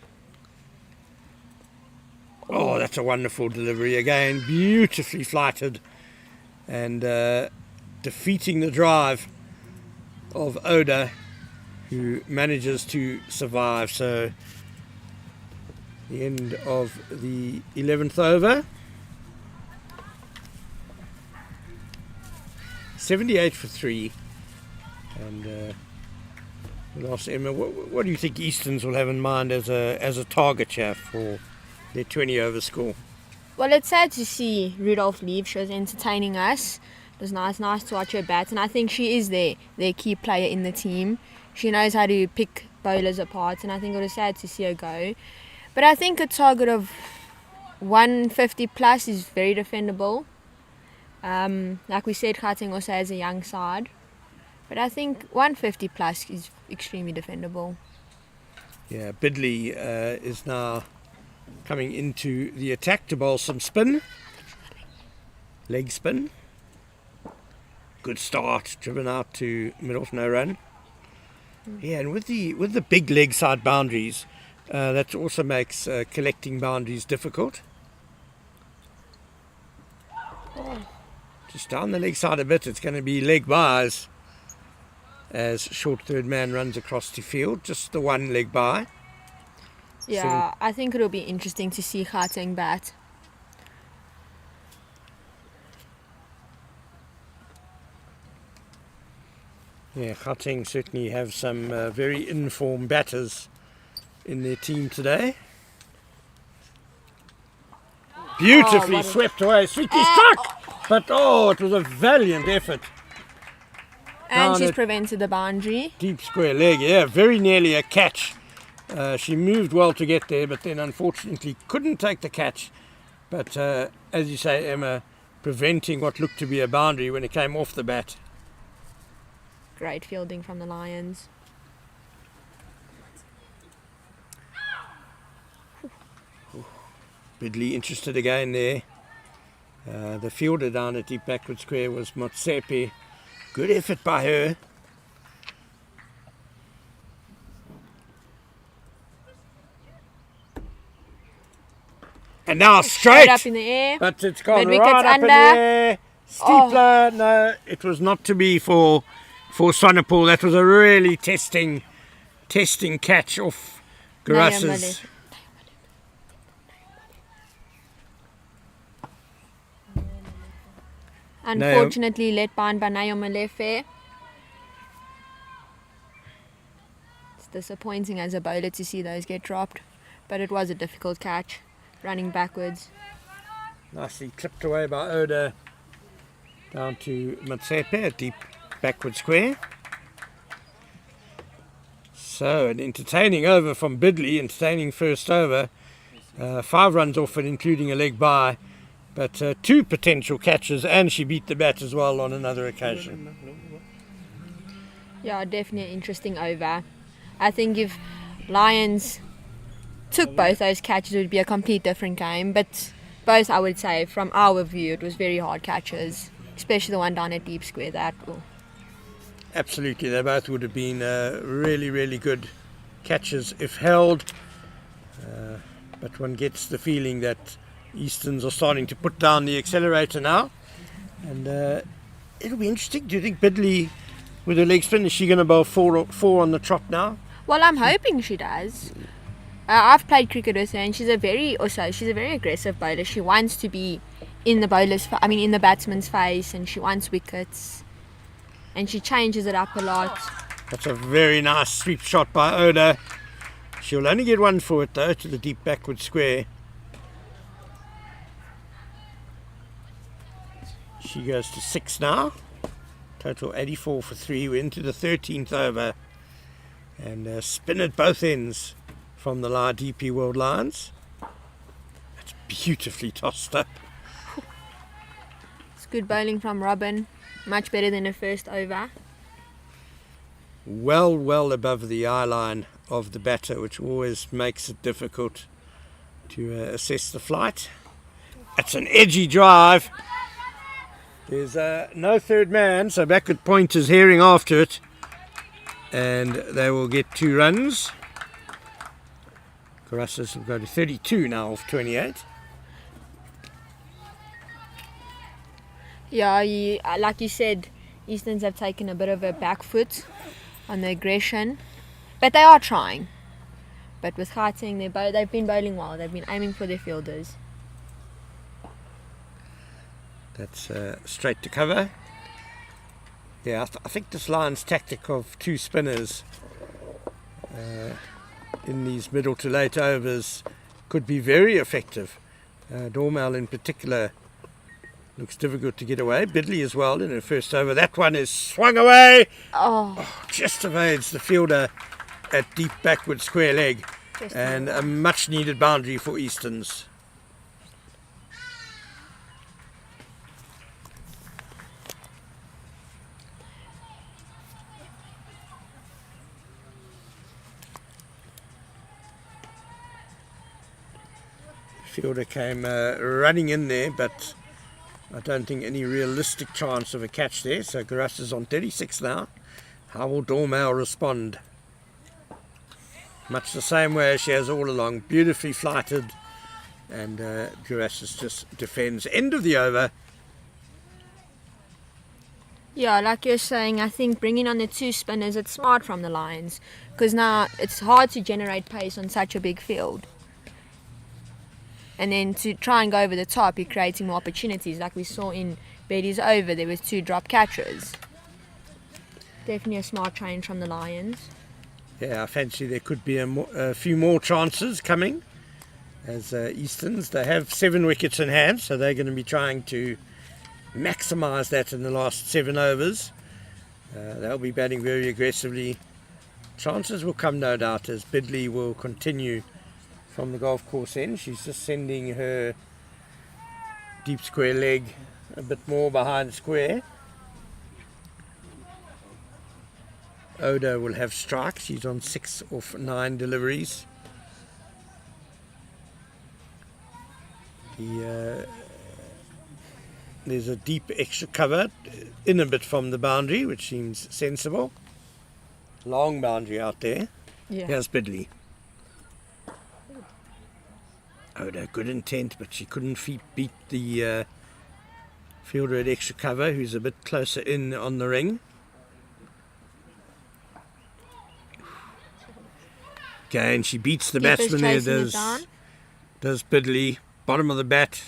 Oh, that's a wonderful delivery again. Beautifully flighted and defeating the drive of Oda, who manages to survive. So the end of the 11th over. 78 for 3. And we'll ask Emma, what do you think Easterns will have in mind as a target here for their 20 over score? Well, it's sad to see Rudolph leave. She was entertaining us. It was nice to watch her bat, and I think she is their key player in the team. She knows how to pick bowlers apart, and I think it was sad to see her go. But I think a target of 150 plus is very defendable. Like we said, Gauteng also has a young side, but I think 150 plus is extremely defendable. Yeah, Bidley is now coming into the attack to bowl some spin. Leg spin. Good start, driven out to mid-off, no run. Yeah, and with the big leg side boundaries, that also makes collecting boundaries difficult. Just down the leg side a bit, it's going to be leg byes as short third man runs across the field, just the one leg by. Yeah, I think it'll be interesting to see Gauteng bat. Yeah, Gauteng certainly have some very informed batters in their team today. Beautifully swept away, sweetly struck! But it was a valiant effort. And she's prevented the boundary. Deep square leg, yeah, very nearly a catch. She moved well to get there, but then unfortunately couldn't take the catch. But as you say, Emma, preventing what looked to be a boundary when it came off the bat. Great fielding from the Lions. Bidley interested again there. The fielder down at deep backward square was Motsepe. Good effort by her. And now straight up in the air. But it's gone Mid-wicket's right up in the under. air. Steepler. No, it was not to be for Swanepoel. That was a really testing catch off Garasas. Unfortunately, let behind by Nayo Malefe. It's disappointing as a bowler to see those get dropped, but it was a difficult catch, running backwards. Nicely clipped away by Oda down to Matsepe at deep backward square. So an entertaining over from Bidley, entertaining first over. 5 runs off it, including a leg by. But 2 potential catches, and she beat the bat as well on another occasion. Yeah, definitely an interesting over. I think if Lions took both those catches, it would be a complete different game. But both, I would say, from our view, it was very hard catches, especially the one down at deep square. Absolutely, they both would have been really, really good catches if held. But one gets the feeling that Easterns are starting to put down the accelerator now, and It'll be interesting. Do you think Bidley, with her leg spin, is she going to bowl four on the trot now? Well, I'm hoping she does. I've played cricket with her, and she's a very aggressive bowler. She wants to be in the batsman's face, and she wants wickets, and she changes it up a lot. That's a very nice sweep shot by Oda. She'll only get one for it though, to the deep backward square. She goes to 6 now. Total 84 for 3. We're into the 13th over. And spin at both ends from the DP World Lions. That's beautifully tossed up. It's good bowling from Robin. Much better than her first over. Well above the eye line of the batter, which always makes it difficult to assess the flight. That's an edgy drive. There's no third man, so backward point is herring after it, and they will get 2 runs. Carassus will go to 32 now off 28. Yeah, like you said, Easterns have taken a bit of a back foot on the aggression, but they are trying. But with Gauteng, they've been bowling well. They've been aiming for their fielders. That's straight to cover. Yeah, I think this Lions tactic of 2 spinners in these middle to late overs could be very effective. Dormel in particular looks difficult to get away. Bidley as well in her first over. That one is swung away. Just evades the fielder at deep backward square leg. And a much needed boundary for Easterns. Fielder came running in there, but I don't think any realistic chance of a catch there. So Garas is on 36 now. How will Dormel respond? Much the same way as she has all along. Beautifully flighted, and Garas just defends. End of the over. Yeah, like you're saying, I think bringing on the 2 spinners, it's smart from the Lions, because now it's hard to generate pace on such a big field. And then to try and go over the top, you're creating more opportunities. Like we saw in Betty's over, there was 2 drop catches. Definitely a smart change from the Lions. Yeah, I fancy there could be a few more chances coming. As Easterns, they have 7 wickets in hand, so they're going to be trying to maximise that in the last 7 overs. They'll be batting very aggressively. Chances will come, no doubt, as Bidley will continue from the golf course end. She's just sending her deep square leg a bit more behind square. Oda will have strikes. She's on 6 off 9 deliveries. There's a deep extra cover in a bit from the boundary, which seems sensible. Long boundary out there. Yeah. Here's Bidley. Oda, good intent, but she couldn't beat the fielder at extra cover, who's a bit closer in on the ring. Okay, and she beats the Keeper's batsman there, chasing it down. does Bidley. Bottom of the bat.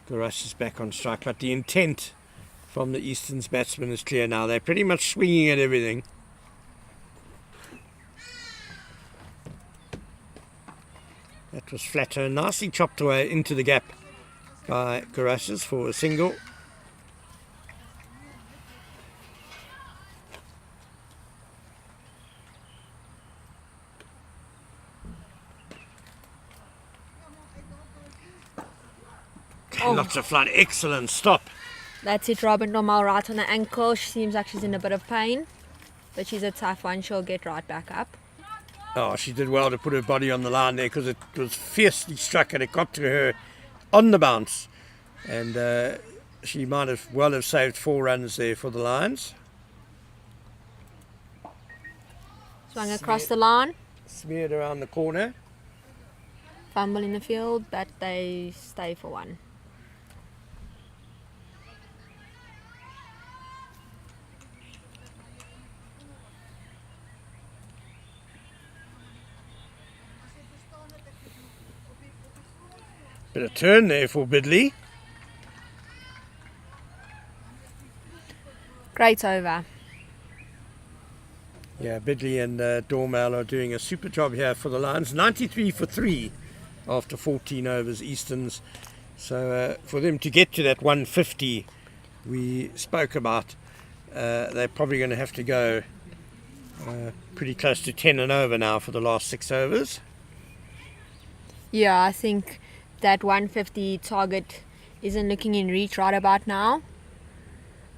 Garas is back on strike, but the intent from the Easterns batsmen is clear now. They're pretty much swinging at everything. That was flatter, nicely chopped away into the gap by Garas for a single. Lots of flight, excellent stop. That's it, Robin Normal right on the ankle. She seems like she's in a bit of pain, but she's a tough one. She'll get right back up. Oh, she did well to put her body on the line there, because it was fiercely struck and it got to her on the bounce. And she might have saved 4 runs there for the Lions. Swung across the line. smeared around the corner. Fumble in the field, but they stay for one. Bit of turn there for Bidley. Great over. Yeah, Bidley and Dormal are doing a super job here for the Lions. 93 for 3 after 14 overs, Easterns. So for them to get to that 150 we spoke about, they're probably going to have to go pretty close to 10 and over now for the last 6 overs. Yeah, I think that 150 target isn't looking in reach right about now.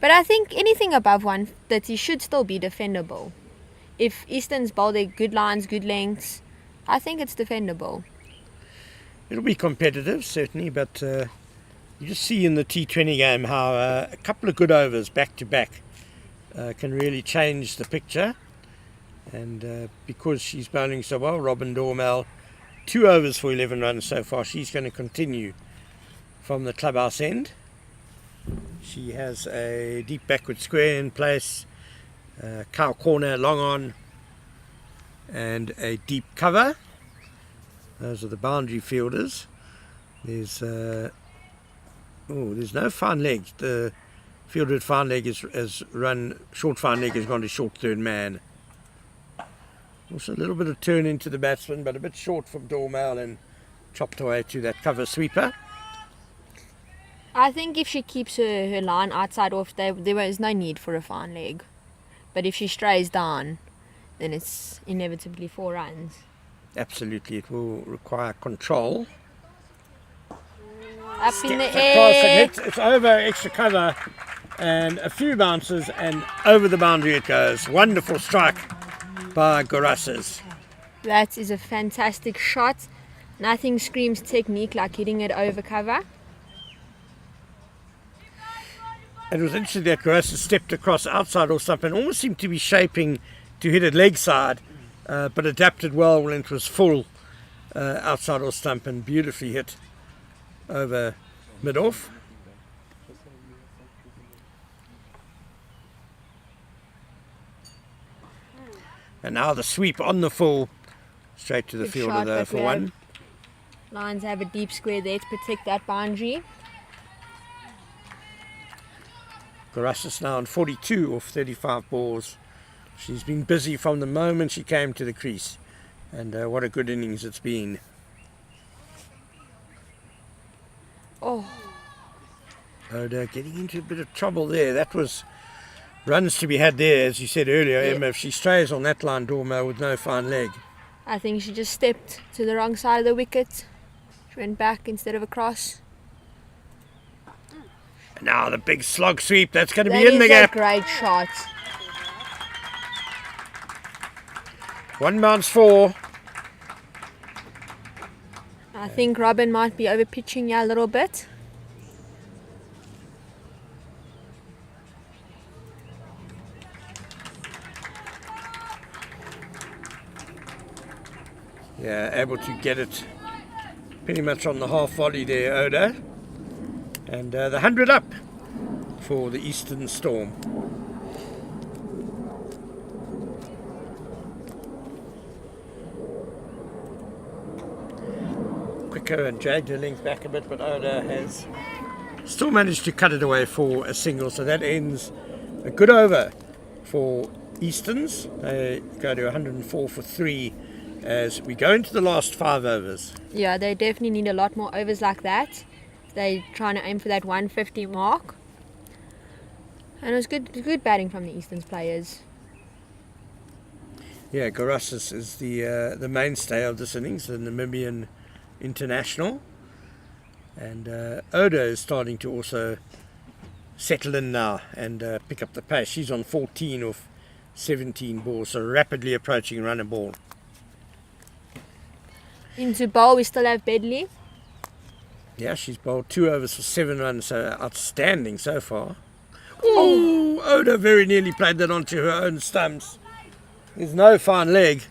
But I think anything above 130 should still be defendable. If Easterns bowl their good lines, good lengths, I think it's defendable. It'll be competitive, certainly, but you just see in the T20 game how a couple of good overs back to back can really change the picture. And because she's bowling so well, Robin Dormal, 2 overs for 11 runs so far. She's going to continue from the clubhouse end. She has a deep backward square in place, cow corner long on, and a deep cover. Those are the boundary fielders. There's no fine leg. The fielded fine leg has run, short fine leg has gone to short third man. Also a little bit of turn into the batsman, but a bit short from Dormal and chopped away to that cover sweeper. I think if she keeps her line outside off, there is no need for a fine leg. But if she strays down, then it's inevitably 4 runs. Absolutely, it will require control. Up in the Across air. and hits. It's over extra cover and a few bounces and over the boundary it goes. Wonderful strike by Gorasas. That is a fantastic shot. Nothing screams technique like hitting it over cover. It was interesting that Gorasas stepped across outside or something, almost seemed to be shaping to hit it leg side, but adapted well when it was full outside or stump and beautifully hit over mid-off. And now the sweep on the full, straight to the Good fielder shot, there but for we one. Lions have a deep square there to protect that boundary. Gorasas now on 42 off 35 balls. She's been busy from the moment she came to the crease. And what a good innings it's been. Oh, Oda getting into a bit of trouble there. That was runs to be had there, as you said earlier, Yeah. Emma. If she strays on that line, Dormo, with no fine leg. I think she just stepped to the wrong side of the wicket. She went back instead of across. And now the big slog sweep. That's going to That be in is the a gap. great shot. 1 bounce 4. I think Robin might be over pitching here a little bit. Yeah, able to get it pretty much on the half volley there, Oda. And the 100 up for the Eastern Storm. Quicker and dragged her length back a bit, but Oda has still managed to cut it away for a single. So that ends a good over for Easterns. They go to 104 for 3 as we go into the last 5 overs. Yeah, they definitely need a lot more overs like that. They're trying to aim for that 150 mark. And it was good batting from the Easterns players. Yeah, Gorasas is the mainstay of this innings, the Namibian international. And Oda is starting to also settle in now and pick up the pace. She's on 14 of 17 balls, so rapidly approaching run a ball. Into bowl, we still have Bedley. Yeah, she's bowled 2 overs for 7 runs, so outstanding so far. Oh, Oda very nearly played that onto her own stumps. There's no fine leg.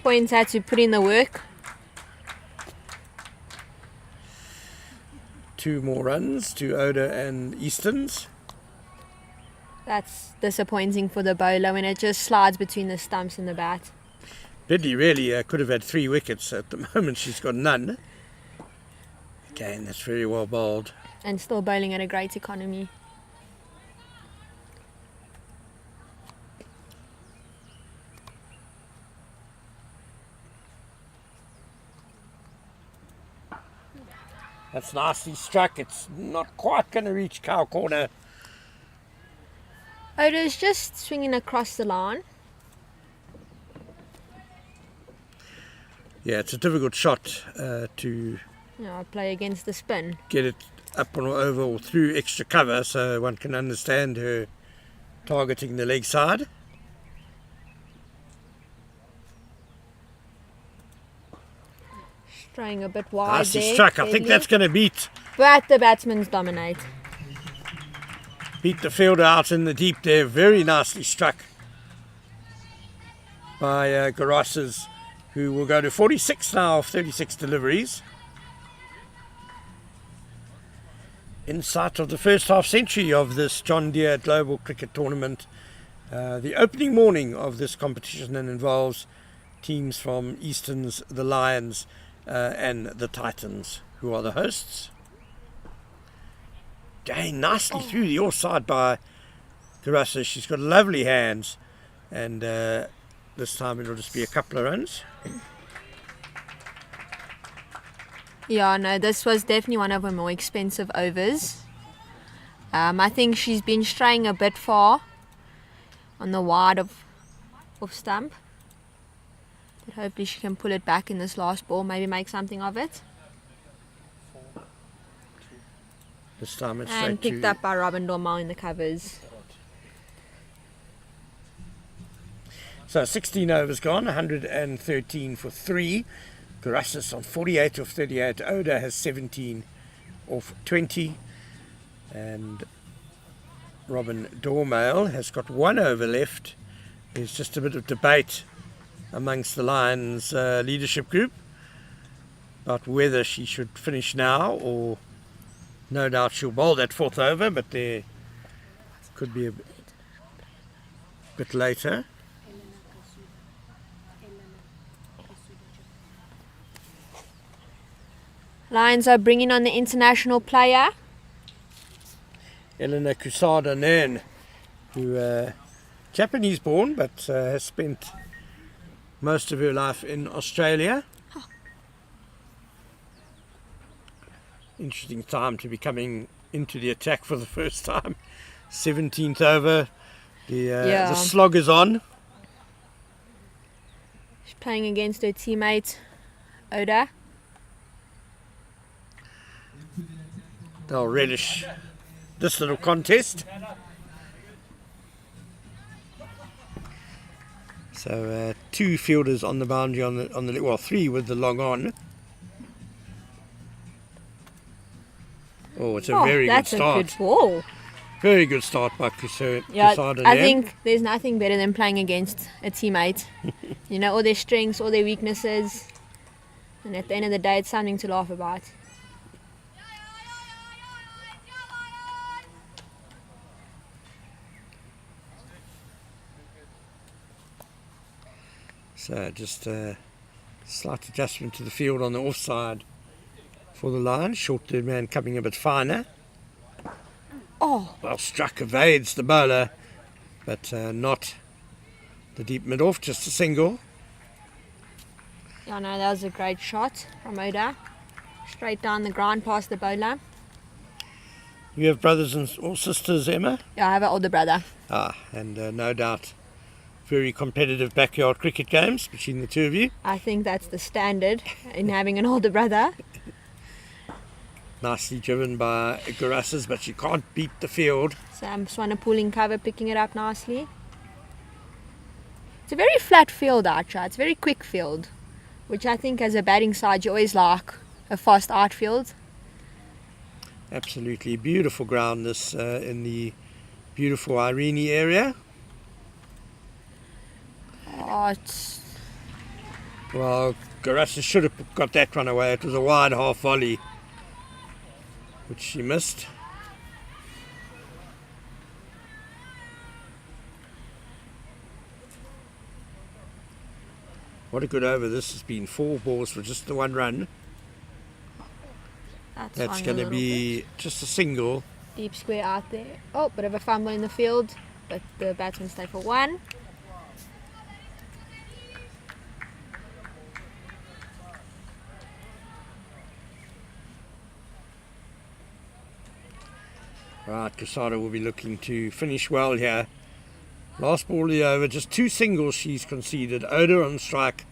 Points had to put in the work. 2 more runs to Oda and Easterns. That's disappointing for the bowler when it just slides between the stumps and the bat. Bidley really could have had 3 wickets. At the moment she's got none. Again, that's very well bowled. And still bowling at a great economy. That's nicely struck. It's not quite going to reach cow corner. Oda's just swinging across the line. Yeah, it's a difficult shot to Play against the spin. get it up and over or through extra cover, so one can understand her targeting the leg side. Straying a bit wide Nicely there. struck. I think Deadly. that's going to beat But the batsmen's dominate. the fielder out in the deep there. Very nicely struck by Garosses, who will go to 46 now of 36 deliveries. In sight of the first half century of this John Deere Global Cricket Tournament. The opening morning of this competition and involves teams from Easterns, the Lions and the Titans, who are the hosts. Again, nicely through the offside by Garosses. She's got lovely hands, and this time it'll just be a couple of runs. Yeah, no, this was definitely one of her more expensive overs. I think she's been straying a bit far on the wide of stump. But hopefully she can pull it back in this last ball, maybe make something of it. This time it's And straight picked to up by Robin Dormal in the covers. So 16 overs gone, 113 for 3. Garosses on 48 of 38. Oda has 17 of 20. And Robin Dormail has got 1 over left. There's just a bit of debate amongst the Lions leadership group about whether she should finish now, or no doubt she'll bowl that 4th over, but there could be a bit later. Lions are bringing on the international player. Elena Kusada Nairn, who Japanese born but has spent most of her life in Australia. Interesting time to be coming into the attack for the first time. 17th over, the slog is on. She's playing against her teammate Oda. They'll relish this little contest. So 2 fielders on the boundary on the well, 3 with the long on. Oh, it's a very good that's start. a good ball. Very good start by Kusada. Yeah, I think there's nothing better than playing against a teammate. You know all their strengths, all their weaknesses, and at the end of the day, it's something to laugh about. So just a slight adjustment to the field on the offside for the Lions. Short third man coming a bit finer. Oh, Well struck, evades the bowler, but not the deep mid-off, just a single. yeah, no, that was a great shot from Oda. Straight down the ground past the bowler. You have brothers or sisters, Emma? Yeah, I have an older brother. And no doubt very competitive backyard cricket games between the two of you. I think that's the standard in having an older brother. Nicely driven by Garosses, but she can't beat the field. Sam Swanner pulling cover, picking it up nicely. It's a very flat field, Archer. It's a very quick field, which I think as a batting side you always like a fast outfield. Absolutely beautiful ground this in the beautiful Irene area. Oh, it's Well, Garassis should have got that one away. It was a wide half volley, which she missed. What a good over this has been. 4 balls for just the 1 run. That's going to be just a single. Deep square out there. Oh, bit of a fumble in the field, but the batsman stay for 1. Right, Casado will be looking to finish well here. Last ball of the over, just 2 singles she's conceded. Oda on strike.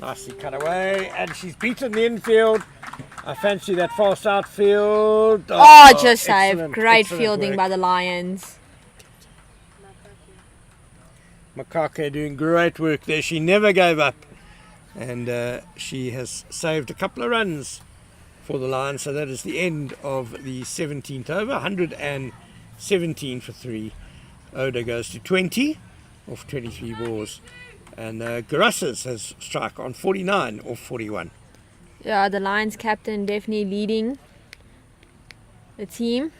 Nicely cut away, and she's beaten the infield. I fancy that fast outfield. Oh, just saved. Excellent, Great excellent fielding work by the Lions. Makake doing great work there. She never gave up, and she has saved a couple of runs for the Lions. So that is the end of the 17th over. 117 for 3. Oda goes to 20 off 23 balls, and Garassis has struck on 49 off 41. Yeah, the Lions captain definitely leading the team.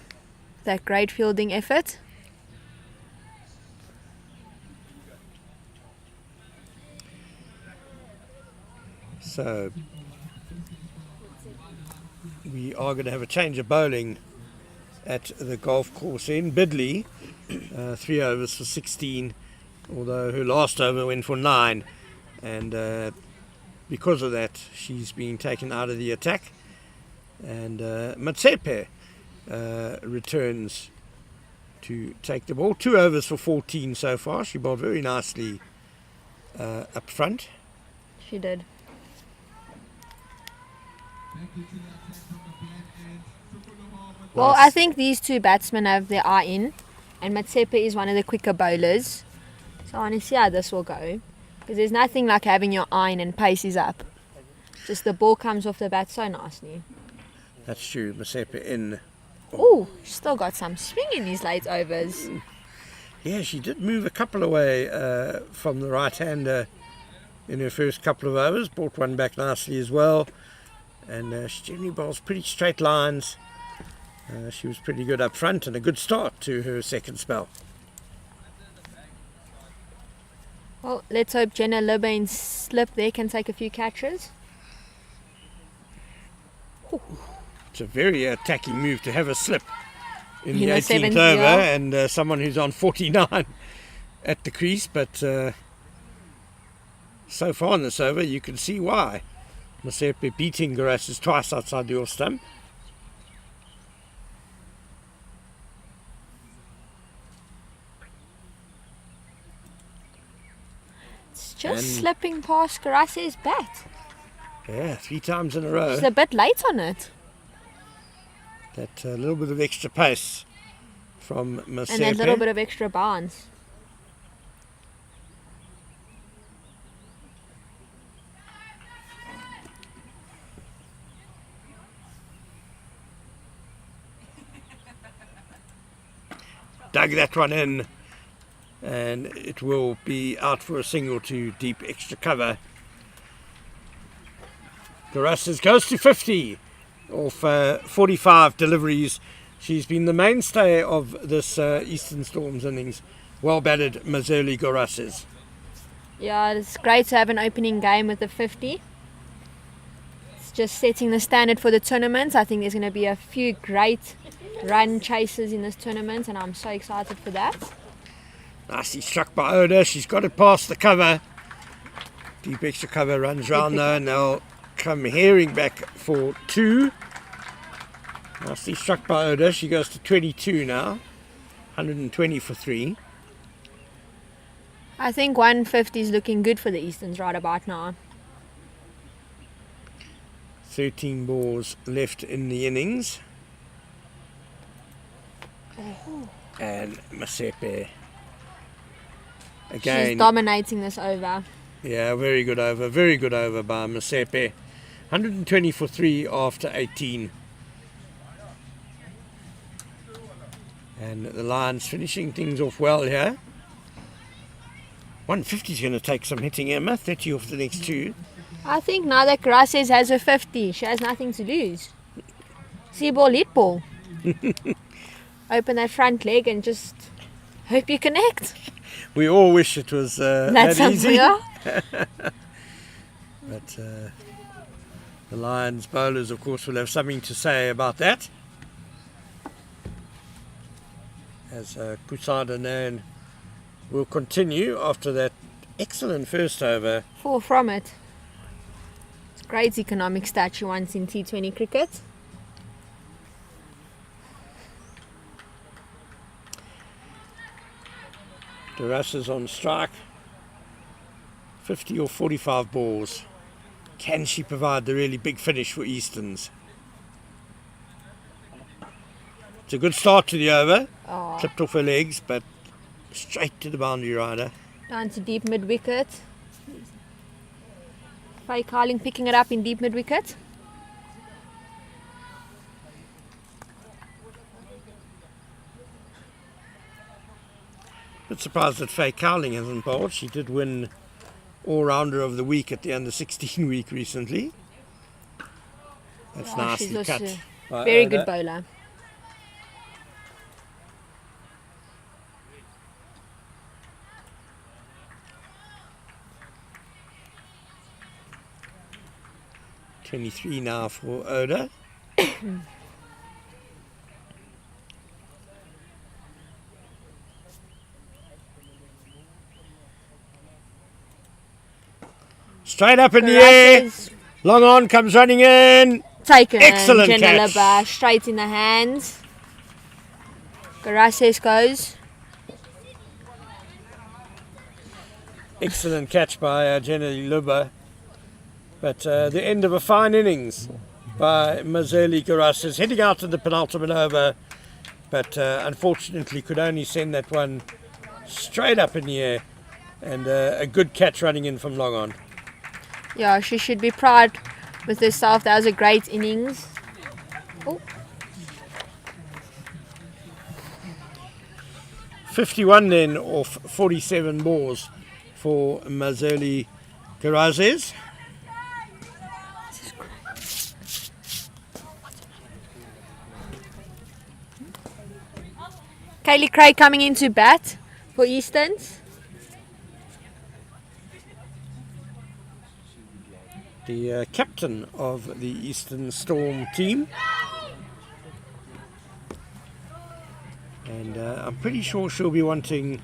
That great fielding effort. So we are going to have a change of bowling at the golf course in Bidley. 3 overs for 16, although her last over went for 9, and because of that she's been taken out of the attack, and Matsepe returns to take the ball. 2 overs for 14 so far. She bowled very nicely up front. She did. Well, I think these 2 batsmen have their eye in, and Matsepe is one of the quicker bowlers. So I want to see how this will go, because there's nothing like having your eye in and pace is up. Just the ball comes off the bat so nicely. That's true. Matsepe in. Oh, still got some swing in these late overs. Yeah, she did move a couple away from the right-hander in her first couple of overs. Brought one back nicely as well. And she generally bowls pretty straight lines. She was pretty good up front, and a good start to her second spell. Well, let's hope Jenna Libbane's slip there can take a few catches. It's a very attacking move to have a slip in the the 18th seventh, over, yeah. and someone who's on 49 at the crease. But so far in this over, you can see why. Matsepe beating Garassis twice outside the off stump. It's just And- slipping past Garassis' bat. Yeah, 3 times in a row. She's a bit late on it. That little bit of extra pace from Matsepe. And that little bit of extra bounce. Dug that one in, and it will be out for a single to deep extra cover. Garassis goes to 50 off 45 deliveries. She's been the mainstay of this Eastern Storms innings. Well batted, Mazerli Garassis. Yeah, it's great to have an opening game with the 50. It's just setting the standard for the tournament. I think there's going to be a few great run chases in this tournament, and I'm so excited for that. Nicely struck by Oda. She's got it past the cover. Deep extra cover runs round though, and they'll come herring back for 2. Nicely struck by Oda. She goes to 22 now. 120 for 3. I think 150 is looking good for the Easterns right about now. 13 balls left in the innings. And Matsepe again. She's dominating this over. Yeah, very good over by Matsepe. 120 for 3 after 18. And the Lions finishing things off well here. 150 is going to take some hitting, Emma. 30 off the next two. I think now that Graces has a 50, she has nothing to lose. See ball, hit ball. Open that front leg and just hope you connect. We all wish it was That's that easy. yeah. But the Lions bowlers, of course, will have something to say about that. As Kusada Nan will continue after that excellent first over. 4 from it. It's great economic stat she wants in T20 cricket. Duras is on strike. 50 or 45 balls. Can she provide the really big finish for Easterns? It's a good start to the over. Oh, Clipped off her legs, but straight to the boundary rider. down to deep mid wicket. Faye Carling picking it up in deep mid wicket. Bit surprised that Faye Cowling hasn't bowled. She did win all-rounder of the week at the under-16 week recently. That's Oh, nicely she's also cut. by very Oda. good bowler. .23 now for Oda. Straight up in the air. Graces Long on comes running in. taken. Excellent Jenna catch. Lubba straight in the hands. Graces goes. Excellent catch by Jenna Luba. But the end of a fine innings by Mazeli Garasis, heading out to the penultimate over, but unfortunately could only send that one straight up in the air, and a good catch running in from long on. Yeah, she should be proud with herself. That was a great innings. Oh, 51 then off 47 balls for Mazeli Garasis. Kaylee Craig coming into bat for Easterns. The captain of the Eastern Storm team. And I'm pretty sure she'll be wanting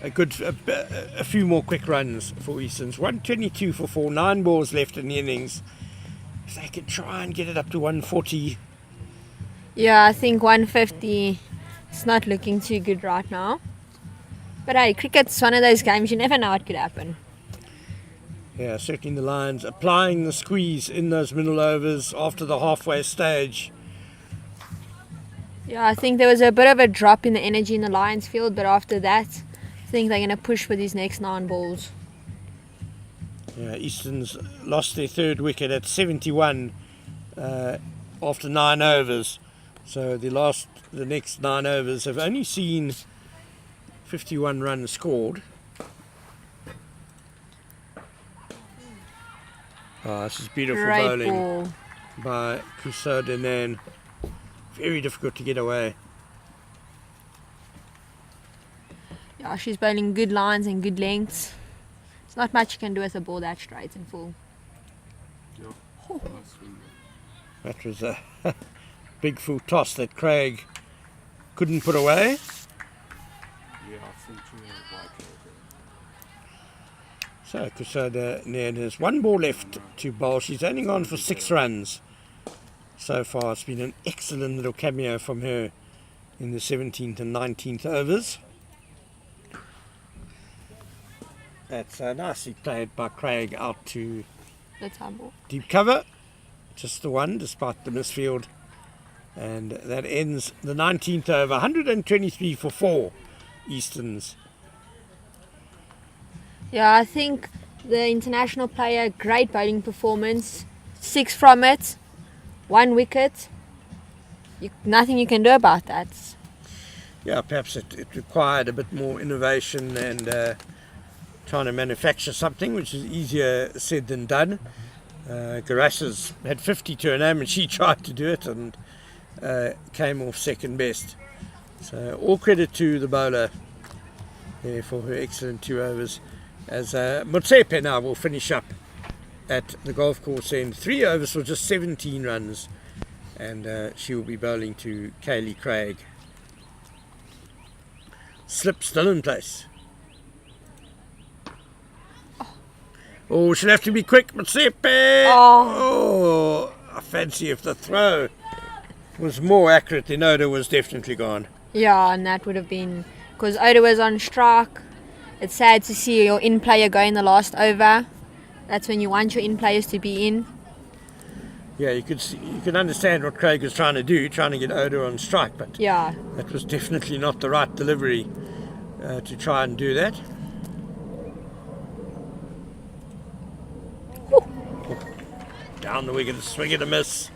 a few more quick runs for Easterns. 122 for 4, 9 balls left in the innings. If they could try and get it up to 140. Yeah, I think 150 is not looking too good right now. But hey, cricket's one of those games you never know what could happen. Yeah, certainly the Lions applying the squeeze in those middle overs after the halfway stage. Yeah, I think there was a bit of a drop in the energy in the Lions field, but after that, I think they're going to push for these next 9 balls. Yeah, Easton's lost their third wicket at 71 after 9 overs. So the next 9 overs have only seen 51 runs scored. Oh, this is beautiful Great bowling ball. by Kusadenan. Very difficult to get away. Yeah, she's bowling good lines and good lengths. There's not much you can do with a ball that straight and full. That was a big full toss that Craig couldn't put away. So Kusada Nairn has 1 ball left to bowl. She's only gone for 6 runs so far. It's been an excellent little cameo from her in the 17th and 19th overs. That's nicely played by Craig out to That's our ball. deep cover. Just the one despite the misfield. And that ends the 19th over. 123 for 4 Easterns. Yeah, I think the international player, great bowling performance. 6 from it, 1 wicket. Nothing you can do about that. yeah, perhaps it required a bit more innovation and trying to manufacture something, which is easier said than done. Garasses had 50 to her name and she tried to do it and came off second best. So all credit to the bowler there for her excellent 2 overs. As Motsepe now will finish up at the golf course end. 3 overs for just 17 runs, and she will be bowling to Kaylee Craig. Slip still in place. Oh, she'll have to be quick, Motsepe! Oh, I fancy if the throw was more accurate, then Oda was definitely gone. Yeah, and that would have been because Oda was on strike. It's sad to see your in player go in the last over. That's when you want your in players to be in. Yeah, you could understand what Craig was trying to do, trying to get Oda on strike, but Yeah. that was definitely not the right delivery to try and do that. Down the wicket, swing and a miss.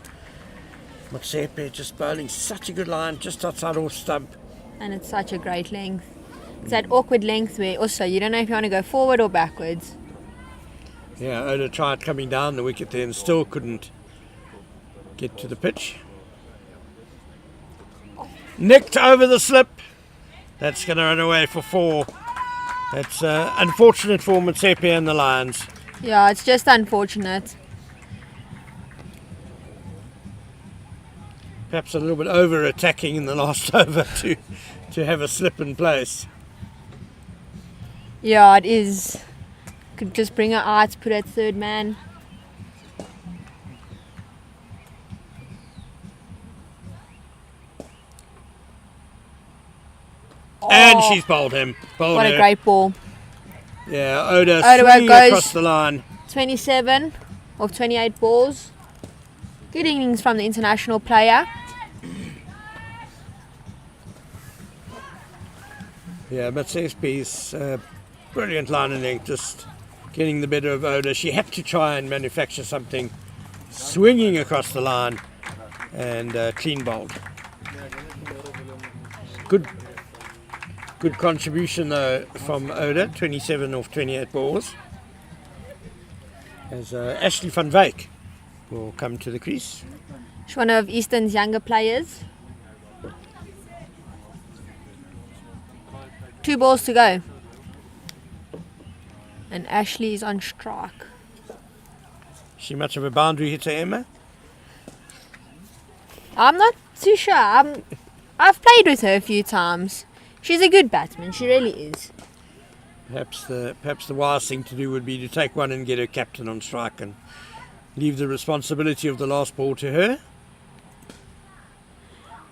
Motsepe just bowling such a good line, just outside off stump. And it's such a great length. It's that awkward length where also you don't know if you want to go forward or backwards. Yeah, Oda tried coming down the wicket there and still couldn't get to the pitch. Nicked over the slip. That's going to run away for 4. That's unfortunate for Motsepe and the Lions. Yeah, it's just unfortunate. Perhaps a little bit over attacking in the last over to have a slip in place. Yeah, it is. Could just bring her out, put her third man. And she's bowled him. Bowled What her. a great ball. Yeah, Oda goes swinging across the line. 27 of 28 balls. Good innings from the international player. Yeah, but Motsepe's brilliant line and length, just getting the better of Oda. She had to try and manufacture something, swinging across the line and clean bowled. Good contribution though from Oda, 27 off 28 balls. As Ashley van Wyk will come to the crease. She's one of Eastern's younger players. 2 balls to go. And Ashley is on strike. She much of a boundary hitter, Emma? I'm not too sure. I've played with her a few times. She's a good batsman. She really is. Perhaps the wise thing to do would be to take one and get her captain on strike and leave the responsibility of the last ball to her.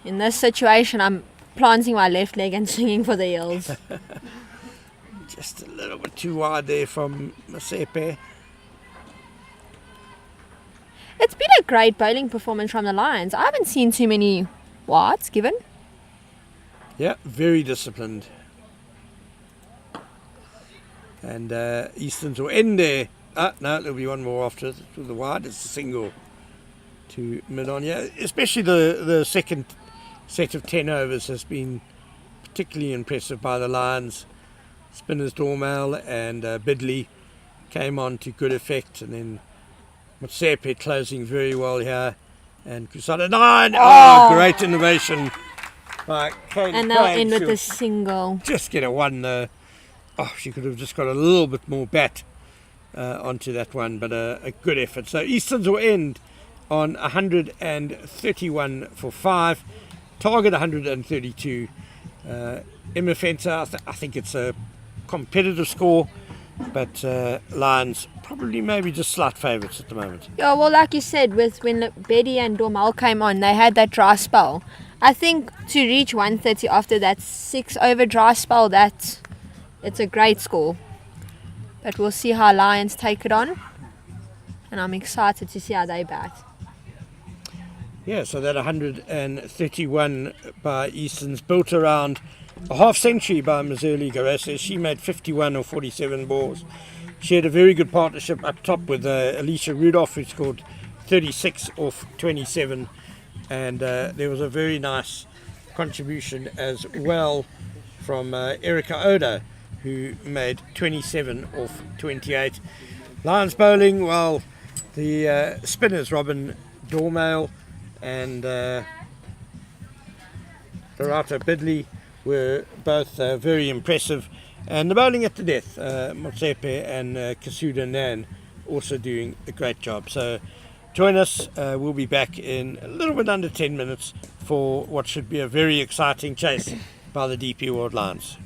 In this situation, I'm planting my left leg and swinging for the heels. Just a little bit too wide there from Motsepe. It's been a great bowling performance from the Lions. I haven't seen too many wides given. Yeah, very disciplined. And Easterns will end there. No, there'll be one more after the wide. It's a single to mid-on. Yeah, especially the second set of 10 overs has been particularly impressive by the Lions. Spinners Dormal and Bidley came on to good effect, and then Motsepe closing very well here, and Crusada 9. Oh, great innovation by Kaylee And they'll Craig. end with She'll a single. just get a 1 though. Oh, she could have just got a little bit more bat onto that one, but a good effort. So Easterns will end on 131 for 5, target 132. Emma Fenter, I think it's a competitive score, but Lions probably maybe just slight favourites at the moment. Yeah, well, like you said, when Betty and Dormal came on, they had that dry spell. I think to reach 130 after that 6 over dry spell, it's a great score. But we'll see how Lions take it on, and I'm excited to see how they bat. Yeah, so that 131 by Easton's built around a half century by Mazurli Garasses. She made 51 or 47 balls. She had a very good partnership up top with Alicia Rudolph, who scored 36 off 27. And there was a very nice contribution as well from Erica Oda, who made 27 off 28. Lions bowling, well, the spinners Robin Dormail and Dorata Bidley were both very impressive, and the bowling at the death, Motsepe and Kasuda Nan also doing a great job. So join us, we'll be back in a little bit under 10 minutes for what should be a very exciting chase by the DP World Lions.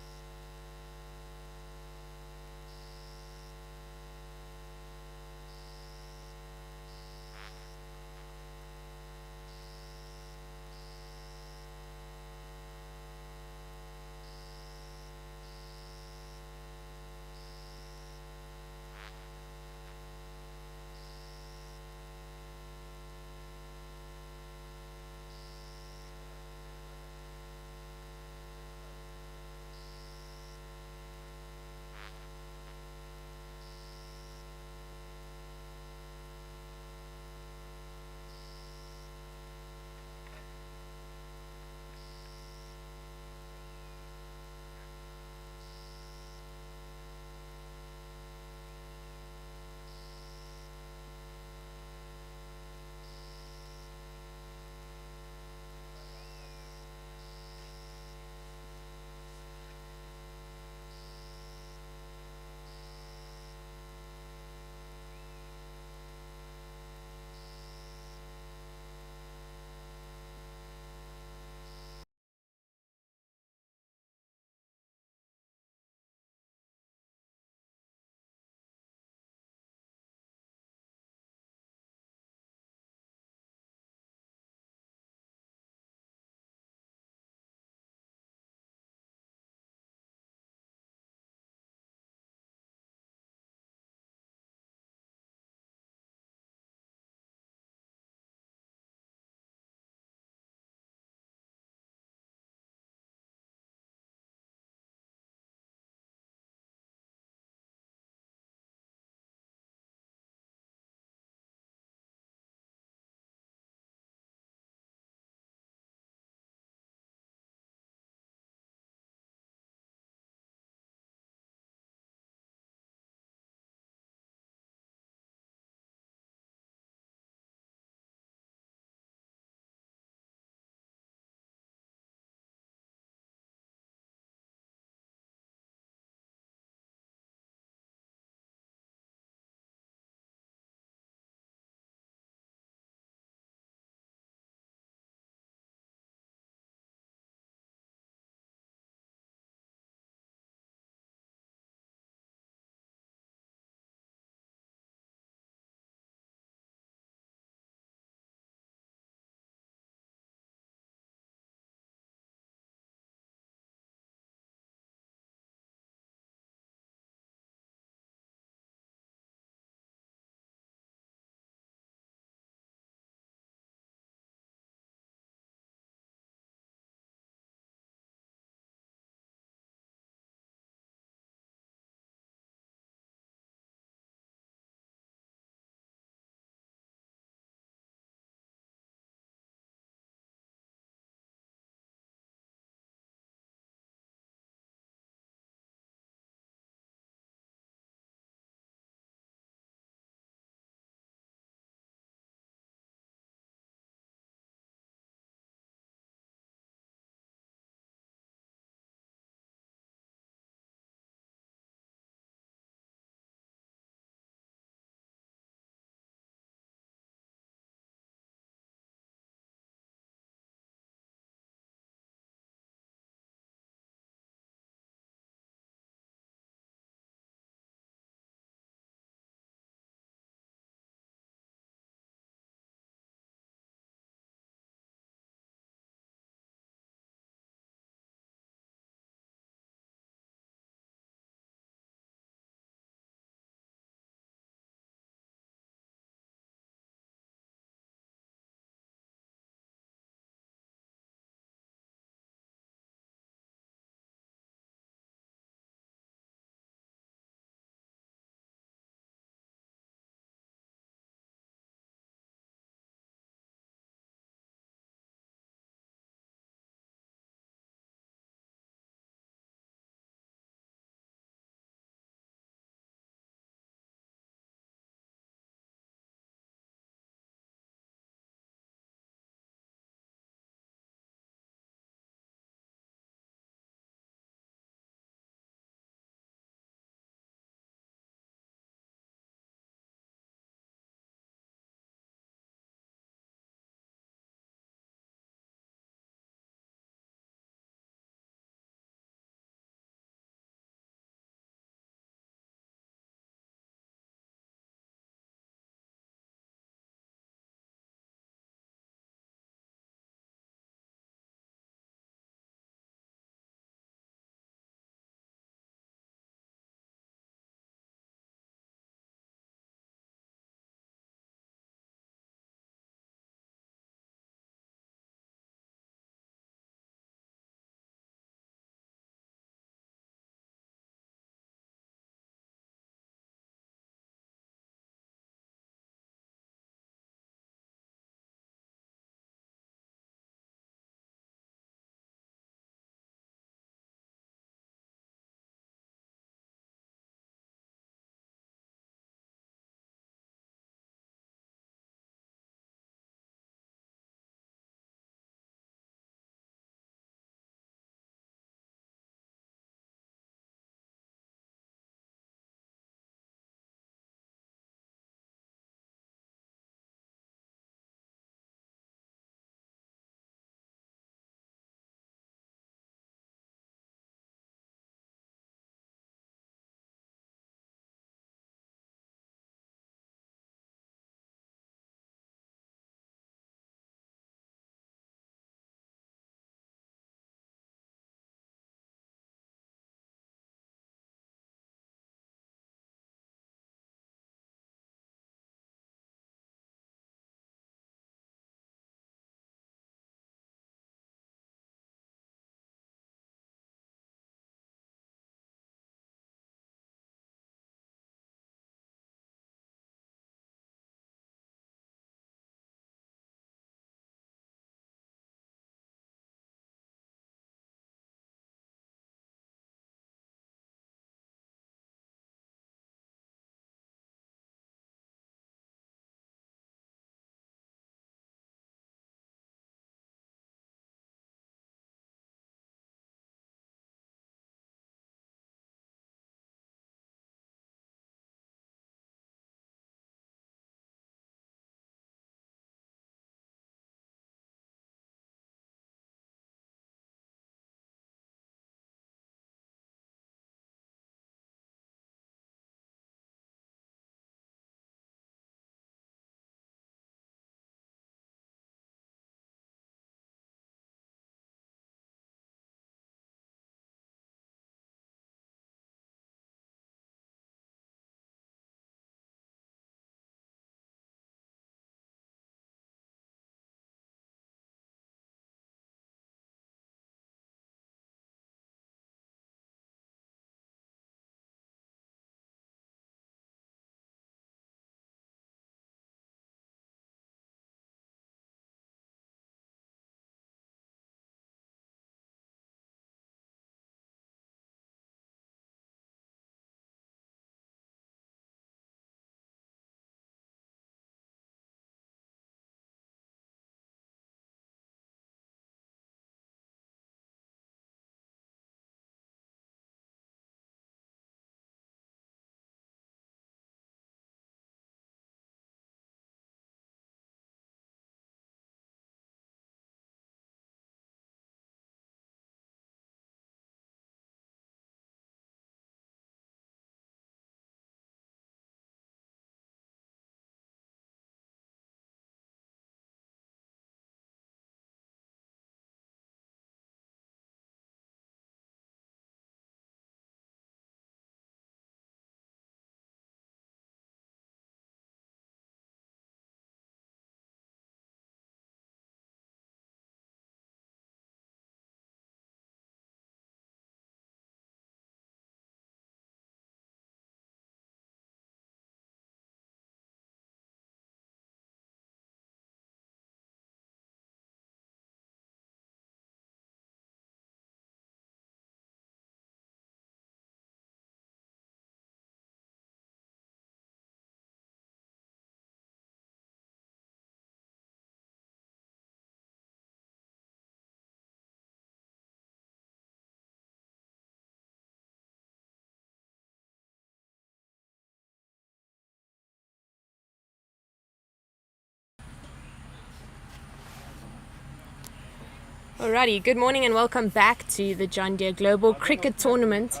Alrighty, good morning and welcome back to the John Deere Global Cricket Tournament,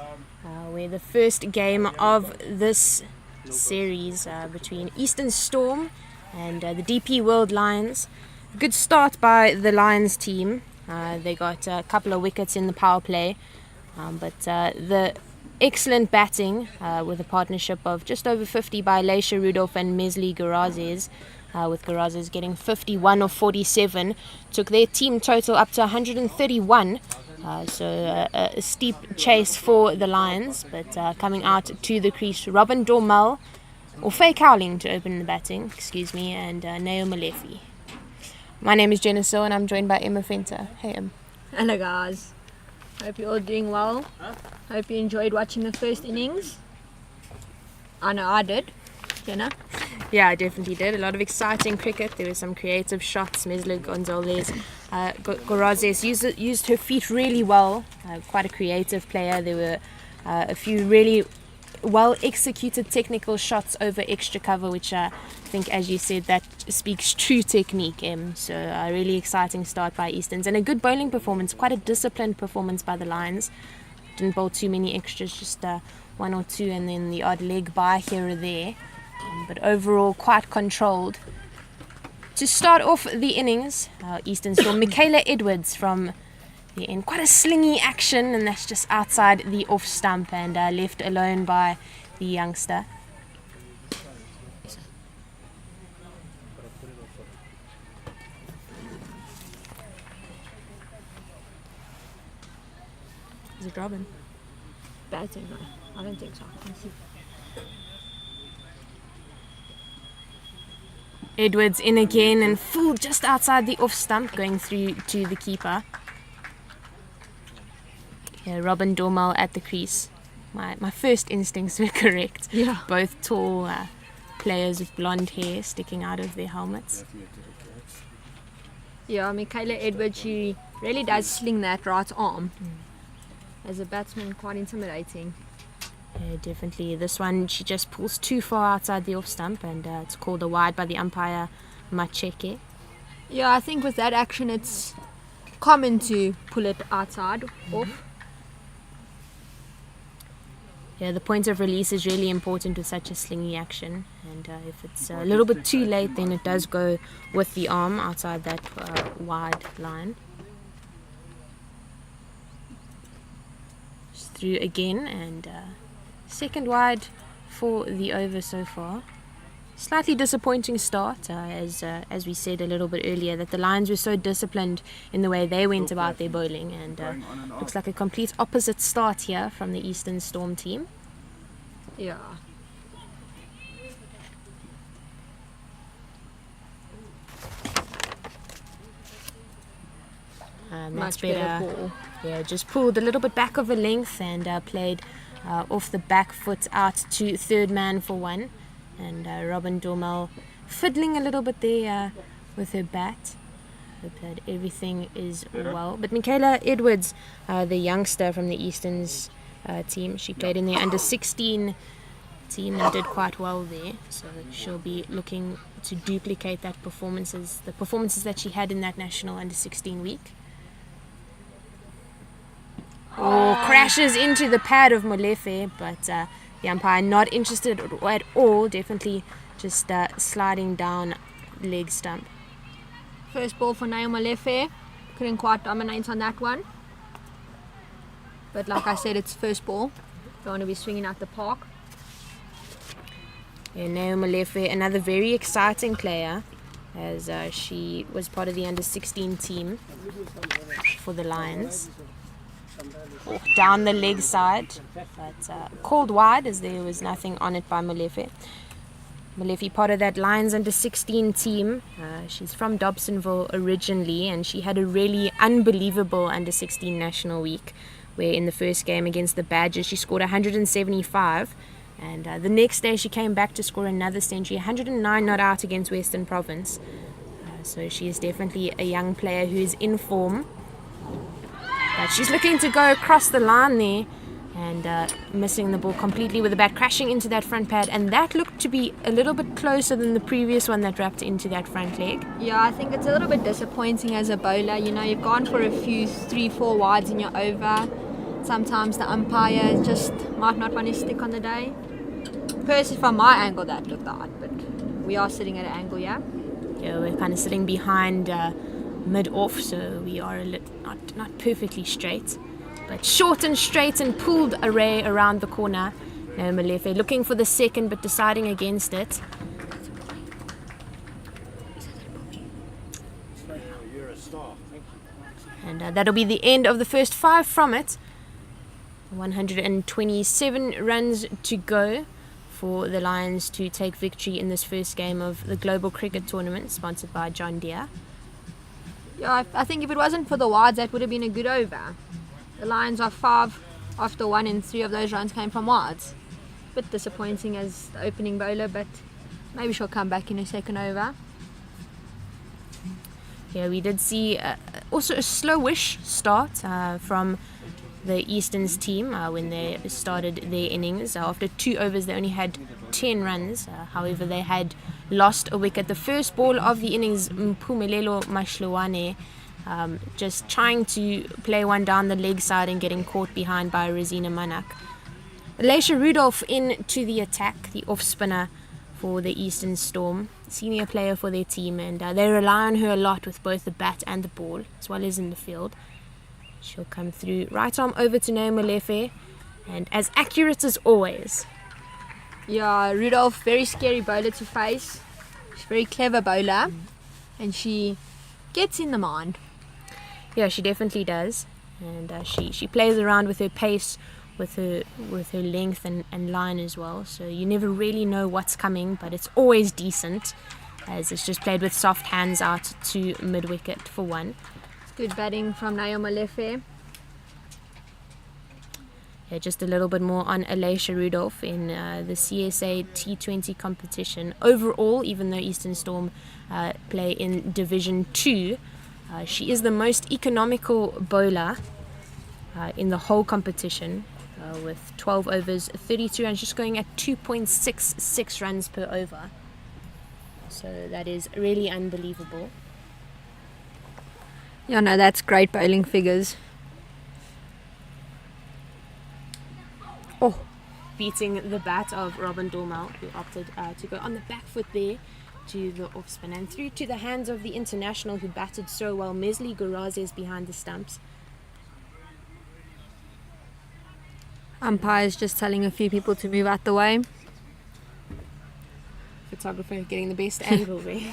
where the first game of this series between Eastern Storm and the DP World Lions. Good start by the Lions team. They got a couple of wickets in the power play, but the excellent batting with a partnership of just over 50 by Leisha Rudolph and Mesli Garazes, with Garazes getting 51 of 47, took their team total up to 131. So a steep chase for the Lions, but coming out to the crease, Robin Dormel, or Faye Cowling to open the batting, and Neo Malefi. My name is Jenna So and I'm joined by Emma Fenter. Hey Em. Hello guys. Hope you're all doing well. Hope you enjoyed watching the first innings. I know I did. Jenna? Yeah, I definitely did. A lot of exciting cricket. There were some creative shots. Mesli Gonzalez, Garazes used her feet really well. Quite a creative player. There were a few really well executed technical shots over extra cover, which I think, as you said, that speaks true technique. So a really exciting start by Easterns and a good bowling performance. Quite a disciplined performance by the Lions. Didn't bowl too many extras, just one or two, and then the odd leg by here or there. But overall quite controlled. To start off the innings, Eastern Storm, Michaela Edwards from the end. Quite a slingy action, and that's just outside the off stump and left alone by the youngster. Is it Robin? Batting, no. I don't think so. Let's see. Edwards in again and full just outside the off stump, going through to the keeper. Yeah, Robin Dormel at the crease. My first instincts were correct. Yeah. Both tall players with blonde hair sticking out of their helmets. Yeah, Michaela Edwards, she really does sling that right arm. As a batsman, quite intimidating. Yeah, definitely. This one, she just pulls too far outside the off stump, and it's called a wide by the umpire, Macheke. Yeah, I think with that action, it's common to pull it outside, off. Yeah, the point of release is really important with such a slingy action, and if it's a little bit too late, then it does go with the arm outside that wide line. Just through again, and second wide for the over so far. Slightly disappointing start, as we said a little bit earlier, that the Lions were so disciplined in the way they went about their bowling, and looks like a complete opposite start here from the Eastern Storm team. Yeah. Much better ball. Yeah, just pulled a little bit back of a length and played off the back foot out to third man for one. And Robin Dormel fiddling a little bit there with her bat. Hope that everything is well. But Michaela Edwards, the youngster from the Easterns team, she played in the under-16 team and did quite well there. So she'll be looking to duplicate the performances that she had in that national under-16 week. Oh, crashes into the pad of Molefe, but the umpire not interested at all, definitely just sliding down leg stump. First ball for Naomi Lefe. Couldn't quite dominate on that one. But like I said, it's first ball. Don't want to be swinging out the park. Yeah, Naomi Lefe, another very exciting player, as she was part of the under-16 team for the Lions. Oh, down the leg side, but called wide as there was nothing on it by Molefe. Molefe, part of that Lions under-16 team. She's from Dobsonville originally, and she had a really unbelievable under-16 national week, where in the first game against the Badgers she scored 175, and the next day she came back to score another century, 109 not out against Western Province. So she is definitely a young player who is in form. But she's looking to go across the line there. and missing the ball completely with the bat, crashing into that front pad, and that looked to be a little bit closer than the previous one that wrapped into that front leg. Yeah, I think it's a little bit disappointing as a bowler. You know, you've gone for a few 3-4 wides in your over. Sometimes the umpire just might not want to stick on the day. Personally, from my angle, that looked odd, but we are sitting at an angle, yeah? Yeah, we're kind of sitting behind mid-off, so we are not perfectly straight, but short and straight and pulled array around the corner. No Malefe looking for the second, but deciding against it. You're a star. Thank you. And that'll be the end of the first 5 from it. 127 runs to go for the Lions to take victory in this first game of the Global Cricket Tournament, sponsored by John Deere. Yeah, I think if it wasn't for the wides, that would have been a good over. The Lions are 5 after 1 and 3 of those runs came from wides. Bit disappointing as the opening bowler, but maybe she'll come back in a second over. Yeah, we did see also a slowish start from the Easterns team when they started their innings. After 2 overs, they only had 10 runs. However, they had lost a wicket. The first ball of the innings, Mpumelelo Mashluwane, just trying to play one down the leg side and getting caught behind by Rosina Manak. Leisha Rudolph into the attack, the off-spinner for the Eastern Storm, senior player for their team, and they rely on her a lot with both the bat and the ball, as well as in the field. She'll come through, right arm over to Naomi Lefe, and as accurate as always. Yeah, Rudolph, very scary bowler to face. She's a very clever bowler, and she gets in the mind. Yeah, she definitely does, and she plays around with her pace, with her length and line as well. So you never really know what's coming, but it's always decent, as it's just played with soft hands out to mid wicket for 1. Good batting from Naomi Lefe. Yeah, just a little bit more on Alicia Rudolph in the CSA T20 competition. Overall, even though Eastern Storm play in Division 2, she is the most economical bowler in the whole competition, with 12 overs, 32 runs, just going at 2.66 runs per over. So that is really unbelievable. Yeah, no, that's great bowling figures. Oh, beating the bat of Robin Dormal, who opted to go on the back foot there to the off spin and through to the hands of the international who batted so well. Mesli Gurazes behind the stumps. Umpire's just telling a few people to move out the way. Photographer getting the best angle there.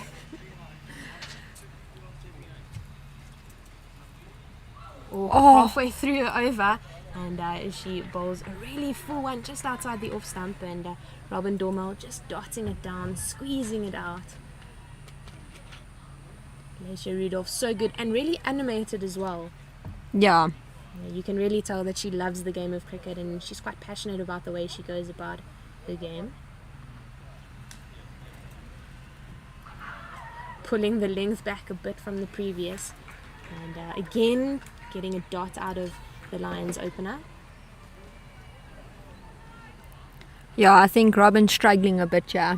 Halfway through over, and she bowls a really full one just outside the off stump, and Robin Dormal just dotting it down, squeezing it out. Leisha Rudolph, so good and really animated as well. Yeah. You can really tell that she loves the game of cricket, and she's quite passionate about the way she goes about her game. Pulling the length back a bit from the previous, and again getting a dot out of the Lions opener. Yeah, I think Robin's struggling a bit, yeah.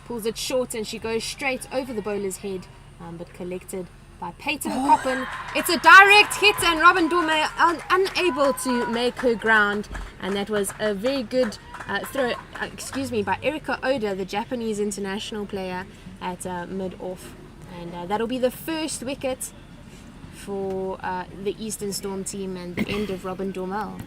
Pulls it short and she goes straight over the bowler's head, but collected by Peyton Coppin. It's a direct hit, and Robin Dorme unable to make her ground, and that was a very good throw, by Erika Oda, the Japanese international player, at mid-off, and that'll be the first wicket for the Eastern Storm team and the end of Robin Dormel.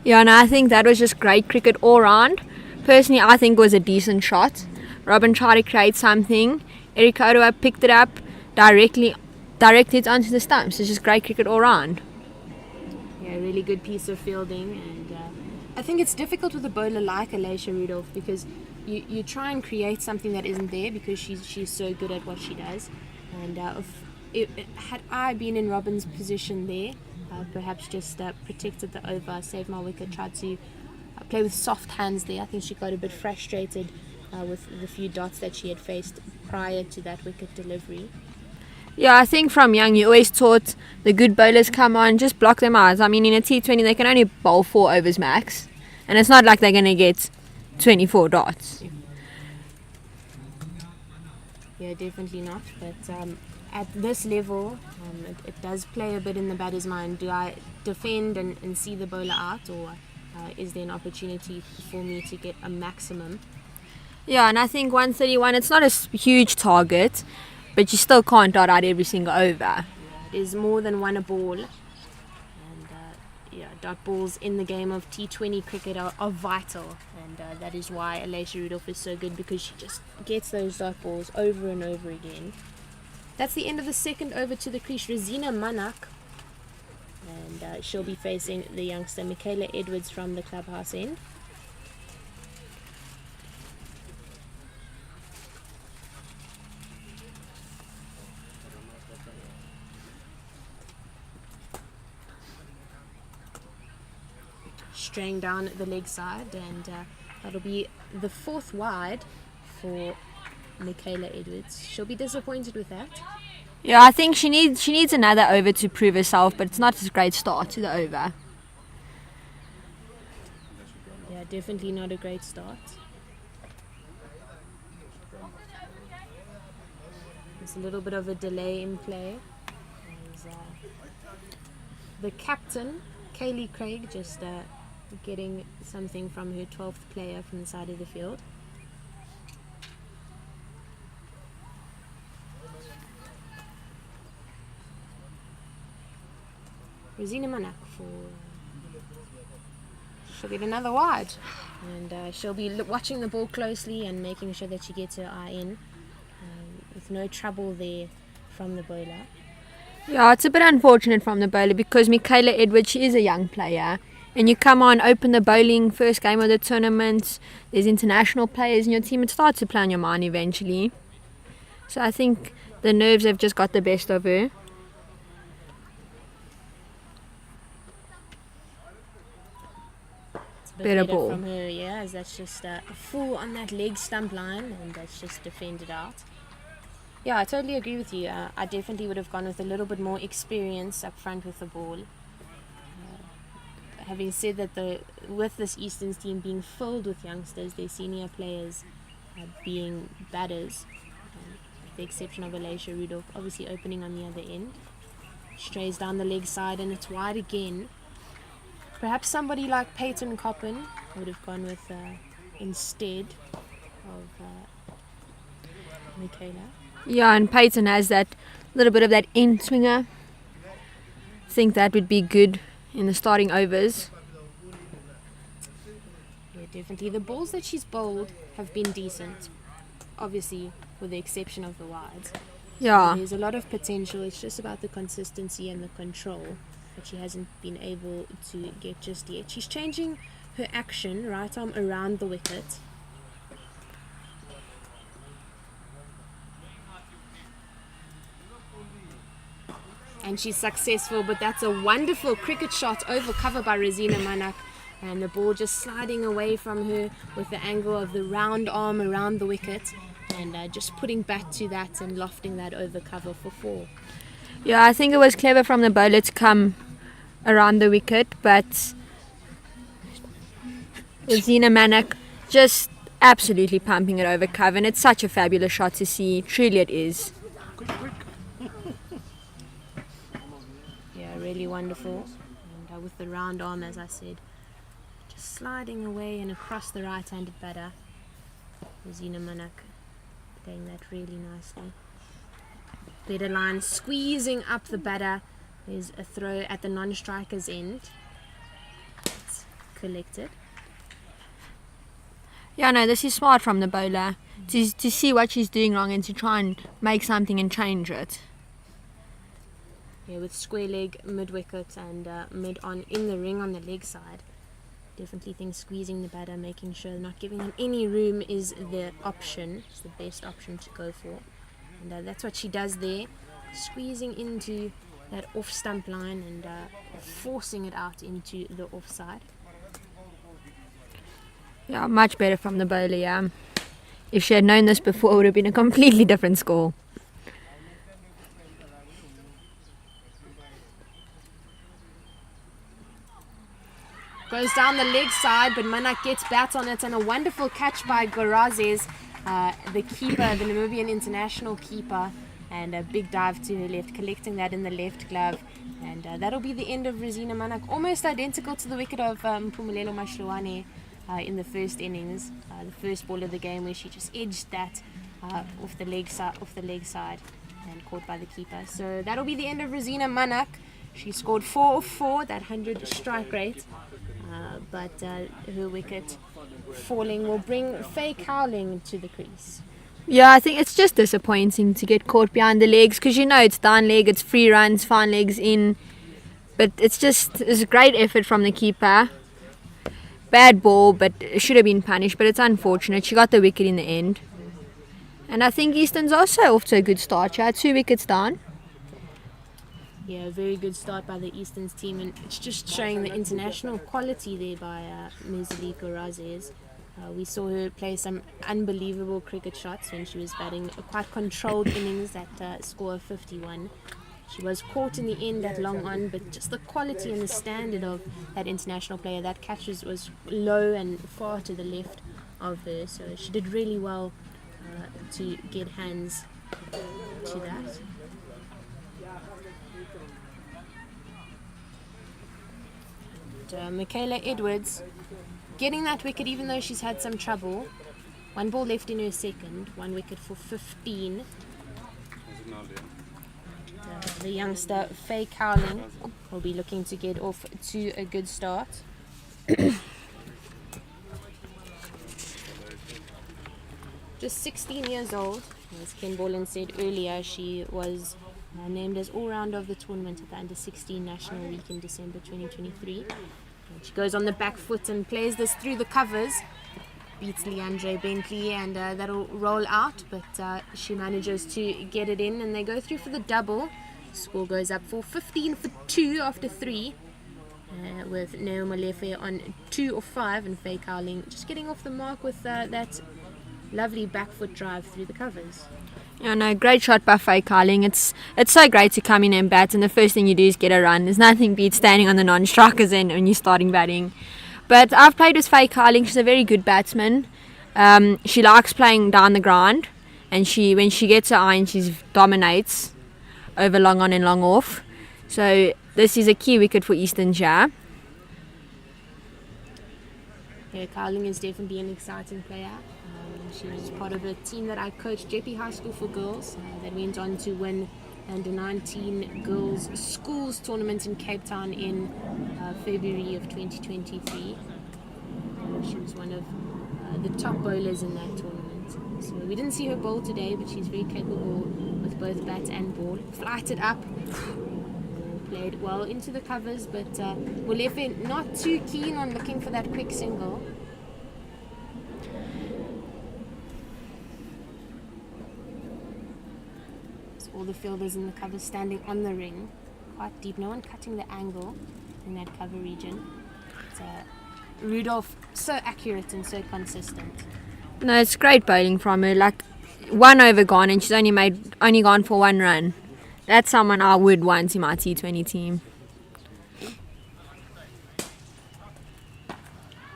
Yeah, and I think that was just great cricket all round. Personally, I think it was a decent shot. Robin tried to create something. Erika Oda picked it up, directed it onto the stumps. It's just great cricket all round. Yeah, really good piece of fielding, and I think it's difficult with a bowler like Alicia Rudolph, because you try and create something that isn't there, because she's so good at what she does. And had I been in Robin's position there, perhaps just protected the over, saved my wicket, tried to play with soft hands there. I think she got a bit frustrated with the few dots that she had faced prior to that wicket delivery. Yeah, I think from young you always taught the good bowlers come on, just block them out. I mean, in a T20 they can only bowl 4 overs max, and it's not like they're going to get 24 dots. Yeah, definitely not. But at this level, it does play a bit in the batter's mind. Do I defend and see the bowler out, or is there an opportunity for me to get a maximum? Yeah, and I think 131, it's not a huge target, but you still can't dot out every single over. It is more than one a ball. And dot balls in the game of T20 cricket are vital. And that is why Alicia Rudolph is so good, because she just gets those dot balls over and over again. That's the end of the second over to the crease. Rosina Manak. And she'll be facing the youngster Michaela Edwards from the clubhouse end. Straying down the leg side, and that'll be the 4th wide for Michaela Edwards. She'll be disappointed with that. Yeah, I think she needs another over to prove herself, but it's not a great start to the over. Yeah, definitely not a great start. There's a little bit of a delay in play. The captain, Kaylee Craig, just getting something from her 12th player from the side of the field. Rosina Manak she'll get another wide, and she'll be watching the ball closely and making sure that she gets her eye in, with no trouble there from the bowler. Yeah, it's a bit unfortunate from the bowler, because Michaela Edwards, she is a young player, and you come on, open the bowling first game of the tournament, there's international players in your team, it starts to play on your mind eventually. So I think the nerves have just got the best of her. Better ball from her, yeah, as that's just a full on that leg stump line, and that's just defended out. Yeah, I totally agree with you. I definitely would have gone with a little bit more experience up front with the ball. Having said that, with this Easterns team being filled with youngsters, their senior players being batters, with the exception of Alicia Rudolph, obviously opening on the other end. Strays down the leg side, and it's wide again. Perhaps somebody like Peyton Coppin would have gone with instead of Michaela. Yeah, and Peyton has that little bit of that in swinger. I think that would be good in the starting overs. Yeah, definitely. The balls that she's bowled have been decent, obviously, with the exception of the wides. Yeah. There's a lot of potential. It's just about the consistency and the control that she hasn't been able to get just yet. She's changing her action, right arm around the wicket. And she's successful, but that's a wonderful cricket shot over cover by Rosina Manak, and the ball just sliding away from her with the angle of the round arm around the wicket, and just putting back to that and lofting that over cover for 4. Yeah, I think it was clever from the bowler to come around the wicket, but Rosina Manak just absolutely pumping it over cover, and it's such a fabulous shot to see. Truly it is. Yeah, really wonderful. And with the round arm, as I said, just sliding away and across the right-handed batter. Rosina Manak playing that really nicely. Better line, squeezing up the batter. There's a throw at the non-striker's end. It's collected. Yeah, no, this is smart from the bowler to see what she's doing wrong and to try and make something and change it. Yeah, with square leg, mid-wicket and mid-on in the ring on the leg side. Definitely think squeezing the batter, making sure not giving them any room is the option. It's the best option to go for. And that's what she does there. Squeezing into that off-stump line and forcing it out into the offside. Yeah, much better from the bowler, yeah. If she had known this before, it would have been a completely different score. Goes down the leg side, but Manak gets bat on it, and a wonderful catch by Gorazes, the keeper, the Namibian international keeper, and a big dive to her left, collecting that in the left glove. And that'll be the end of Rosina Manak, almost identical to the wicket of Mpumelelo Mashluane in the first innings, the first ball of the game, where she just edged that off the leg side and caught by the keeper. So that'll be the end of Rosina Manak. She scored 4 of 4, that 100 strike rate, but her wicket falling will bring Faye Cowling to the crease. Yeah, I think it's just disappointing to get caught behind the legs, because you know it's down leg, it's free runs, fine legs in, but it's a great effort from the keeper. Bad ball, but it should have been punished, but it's unfortunate. She got the wicket in the end. And I think Easton's also off to a good start. She had 2 wickets down. Yeah, a very good start by the Easton's team, and it's just showing the international quality there by Mezali Gorazes. We saw her play some unbelievable cricket shots when she was batting a quite controlled innings at score of 51. She was caught in the end at long on, but just the quality and the standard of that international player, that catch was low and far to the left of her, so she did really well to get hands to that. Michaela Edwards getting that wicket even though she's had some trouble. 1 ball left in her second, 1 wicket for 15. The youngster Faye Cowling will be looking to get off to a good start. Just 16 years old. As Ken Borland said earlier, she was named as all-rounder of the tournament at the Under-16 National Week in December 2023. And she goes on the back foot and plays this through the covers. Beats Leandre Bentley, and that'll roll out, but she manages to get it in, and they go through for the double. Score goes up for 15 for 2 after 3, with Neo Molefe on 2 of 5, and Faye Cowling just getting off the mark with that lovely back foot drive through the covers. Yeah, no, great shot by Faye Cowling. It's so great to come in and bat, and the first thing you do is get a run. There's nothing beats standing on the non-strikers end when you're starting batting. But I've played with Faye Cowling. She's a very good batsman. She likes playing down the ground, and when she gets her iron, she dominates over long on and long off. So this is a key wicket for Eastern Shire. Yeah, Cowling is definitely an exciting player. She was part of a team that I coached, JP High School for Girls, that went on to win Under 19 Girls Schools Tournament in Cape Town in February of 2023. She was one of the top bowlers in that tournament. So we didn't see her bowl today, but she's very capable with both bat and ball. Flighted up, played well into the covers, but Molefe not too keen on looking for that quick single. All the fielders in the cover standing on the ring, quite deep, no one cutting the angle in that cover region. But, Rudolph, so accurate and so consistent. No, it's great bowling from her. Like 1 over gone, and she's only gone for 1 run. That's someone I would want in my T20 team.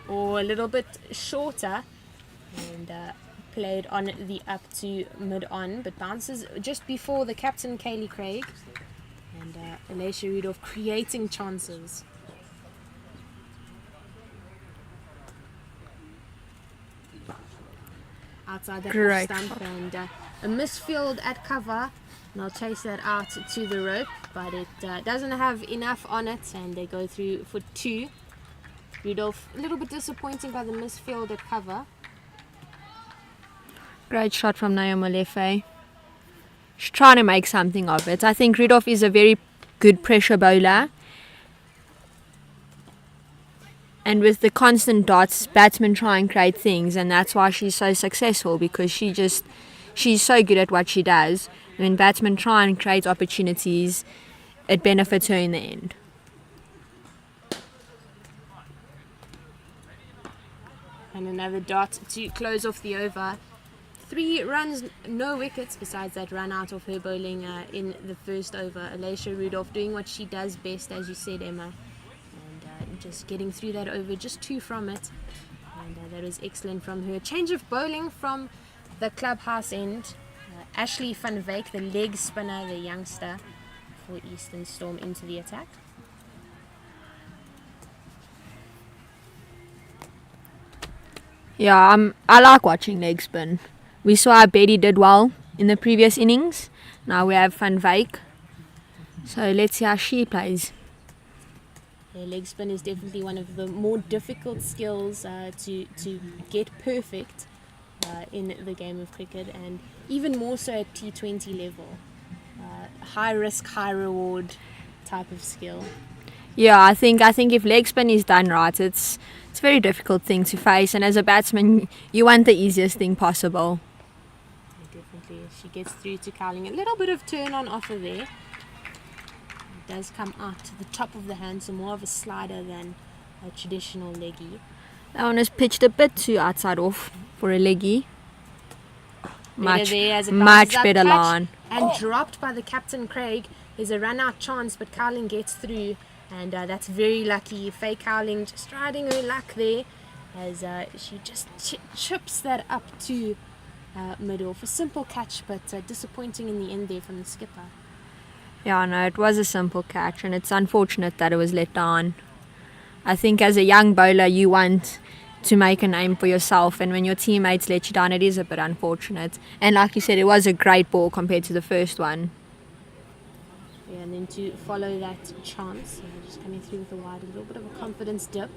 Or a little bit shorter, and played on the up to mid-on, but bounces just before the captain, Kaylee Craig, and Alicia Rudolph creating chances. Outside that Great off stump, and a misfield at cover, and I'll chase that out to the rope, but it doesn't have enough on it, and they go through for 2. Rudolph a little bit disappointing by the misfield at cover. Great shot from Naomi Molefe. She's trying to make something of it. I think Rudolph is a very good pressure bowler. And with the constant dots, batsmen try and create things, and that's why she's so successful, because she's so good at what she does. When batsmen try and create opportunities, it benefits her in the end. And another dot to close off the over. 3 runs, no wickets, besides that run out of her bowling in the first over. Alicia Rudolph doing what she does best, as you said, Emma, and just getting through that over, just 2 from it. And that was excellent from her. Change of bowling from the clubhouse end. Ashley van Wyk, the leg spinner, the youngster for Eastern Storm, into the attack. Yeah, I like watching leg spin. We saw how Betty did well in the previous innings. Now we have Van Wyk. So let's see how she plays. Yeah, leg spin is definitely one of the more difficult skills to get perfect in the game of cricket, and even more so at T20 level. High risk, high reward type of skill. Yeah, I think if leg spin is done right, it's a very difficult thing to face, and as a batsman, you want the easiest thing possible. Yeah, definitely. She gets through to Cowling. A little bit of turn on offer there. It does come out to the top of the hand, so more of a slider than a traditional leggy. That one is pitched a bit too outside off for a leggy. Much better line. And dropped by the captain, Craig. There's a run out chance, but Cowling gets through, and that's very lucky. Faye Cowling just riding her luck there as she just chips that up to mid-off. A simple catch, but disappointing in the end there from the skipper. Yeah, no, it was a simple catch, and it's unfortunate that it was let down. I think as a young bowler, you want to make a name for yourself, and when your teammates let you down, it is a bit unfortunate. And like you said, it was a great ball compared to the first one. Yeah, and then to follow that chance, just coming through with a wide, a little bit of a confidence dip.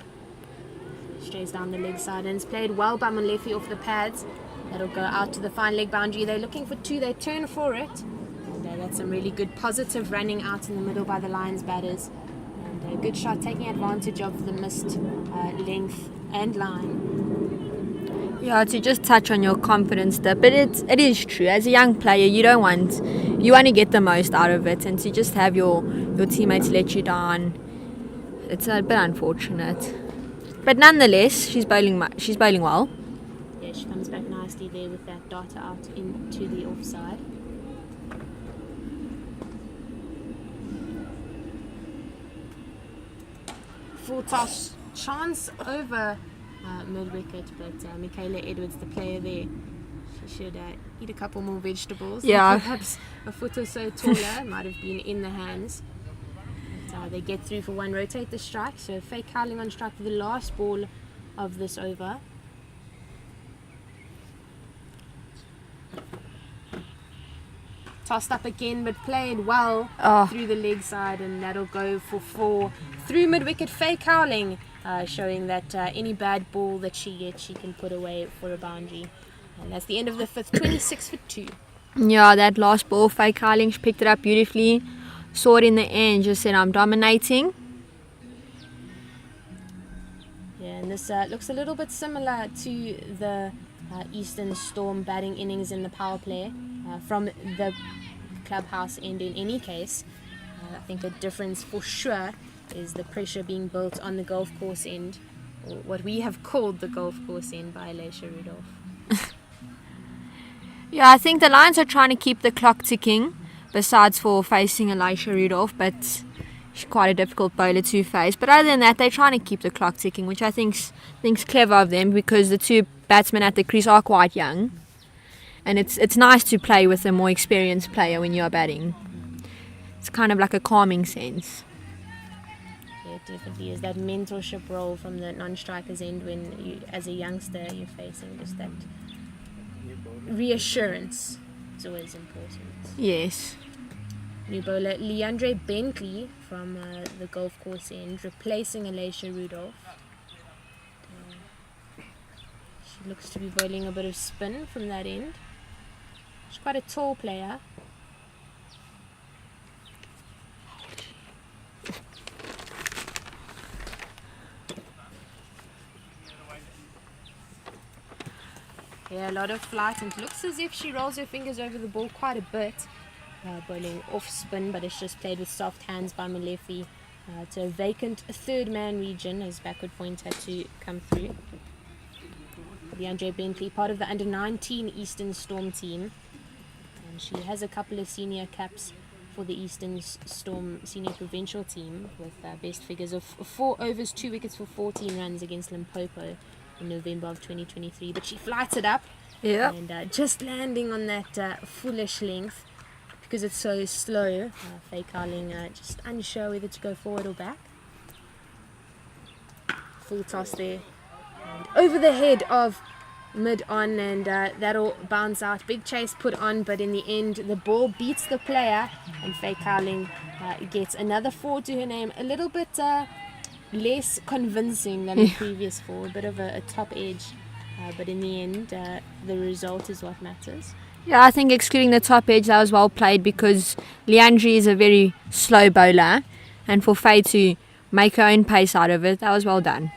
Strays down the leg side, and it's played well by Molefe off the pads. That'll go out to the fine leg boundary. They're looking for 2, they turn for it. And that's some really good positive running out in the middle by the Lions batters. And a good shot taking advantage of the missed length and line. Yeah, to just touch on your confidence dip, but it is true. As a young player, you want to get the most out of it, and to just have your teammates let you down, it's a bit unfortunate. But nonetheless, she's bowling well. Yeah, she comes back nicely there with that dart out into the offside. Full toss chance over mid-wicket, but Michaela Edwards, the player there, she should eat a couple more vegetables. Yeah. Perhaps a foot or so taller, might have been in the hands. But, they get through for 1, rotate the strike. So Faye Cowling on strike for the last ball of this over. Tossed up again, but played well through the leg side, and that'll go for 4 through mid-wicket. Faye Cowling showing that any bad ball that she gets, she can put away for a boundary. And that's the end of the 5th, 26 for 2. Yeah, that last ball, Faye Cowling, she picked it up beautifully. Saw it in the end, just said, I'm dominating. Yeah, and this looks a little bit similar to the Eastern Storm batting innings in the power play from the clubhouse end in any case. I think the difference for sure is the pressure being built on the golf course end, or what we have called the golf course end, by Alicia Rudolph. Yeah, I think the Lions are trying to keep the clock ticking, besides for facing Alicia Rudolph, but she's quite a difficult bowler to face. But other than that, they're trying to keep the clock ticking, which I think's clever of them, because the 2 batsmen at the crease are quite young, and it's nice to play with a more experienced player when you're batting. It's kind of like a calming sense. Yeah, it definitely is that mentorship role from the non-strikers end when you, as a youngster, you're facing just that reassurance. It's always important. Yes. New bowler Leandre Bentley from the golf course end, replacing Alicia Rudolph. She looks to be bowling a bit of spin from that end. She's quite a tall player. Yeah, a lot of flight, and it looks as if she rolls her fingers over the ball quite a bit. Bowling off spin, but it's just played with soft hands by Molefe to a vacant 3rd man region as backward point had to come through. Leandre Bentley, part of the under-19 Eastern Storm team, and she has a couple of senior caps for the Eastern Storm senior provincial team with best figures of 4 overs, 2 wickets for 14 runs against Limpopo in November of 2023. But she flights it up and just landing on that foolish length because it's so slow. Faye Cowling just unsure whether to go forward or back. Full toss there. And over the head of mid-on, and that'll bounce out. Big chase put on, but in the end the ball beats the player and Faye Cowling gets another 4 to her name. A little bit less convincing than the previous 4, a bit of a top edge, but in the end the result is what matters. Yeah, I think excluding the top edge, that was well played because Leandri is a very slow bowler, and for Faye to make her own pace out of it, that was well done.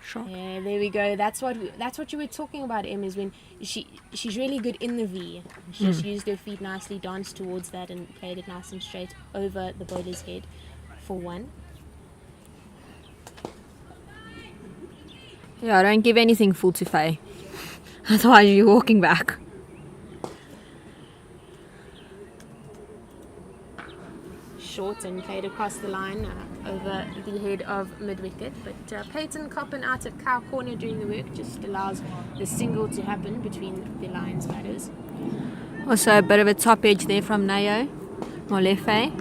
Sure. Yeah, there we go. That's what you were talking about, Em, is when she's really good in the V. She just used her feet nicely, danced towards that and played it nice and straight over the bowler's head for 1. Yeah, don't give anything full to Faye. Otherwise you're walking back. Short and played across the line over the head of mid-wicket, but Peyton Coppin out at cow corner doing the work just allows the single to happen between the Lions batters. Also a bit of a top edge there from Nayo Molefe.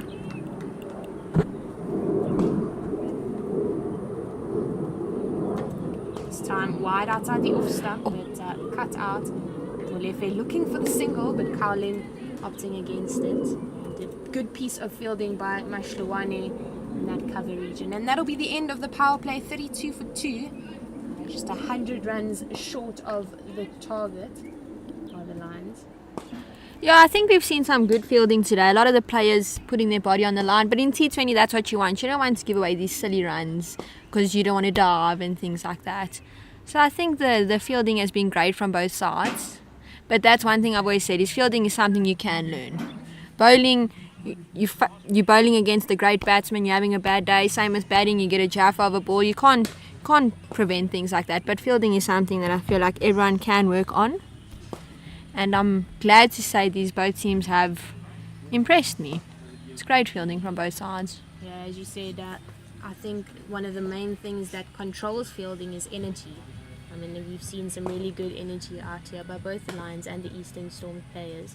This time wide outside the off stump, but cut out. Molefe looking for the single, but Cowling opting against it. A good piece of fielding by Mashluwane in that cover region, and that'll be the end of the power play. 32 for 2, just 100 runs short of the target by the Lions. Yeah, I think we've seen some good fielding today. A lot of the players putting their body on the line, but in T20 that's what you want. You don't want to give away these silly runs because you don't want to dive and things like that. So I think the fielding has been great from both sides, but that's one thing I've always said, is fielding is something you can learn. Bowling, you're bowling against a great batsman, you're having a bad day. Same as batting, you get a jaffa of a ball. You can't prevent things like that. But fielding is something that I feel like everyone can work on. And I'm glad to say these both teams have impressed me. It's great fielding from both sides. Yeah, as you said, I think one of the main things that controls fielding is energy. I mean, we've seen some really good energy out here by both the Lions and the Eastern Storm players.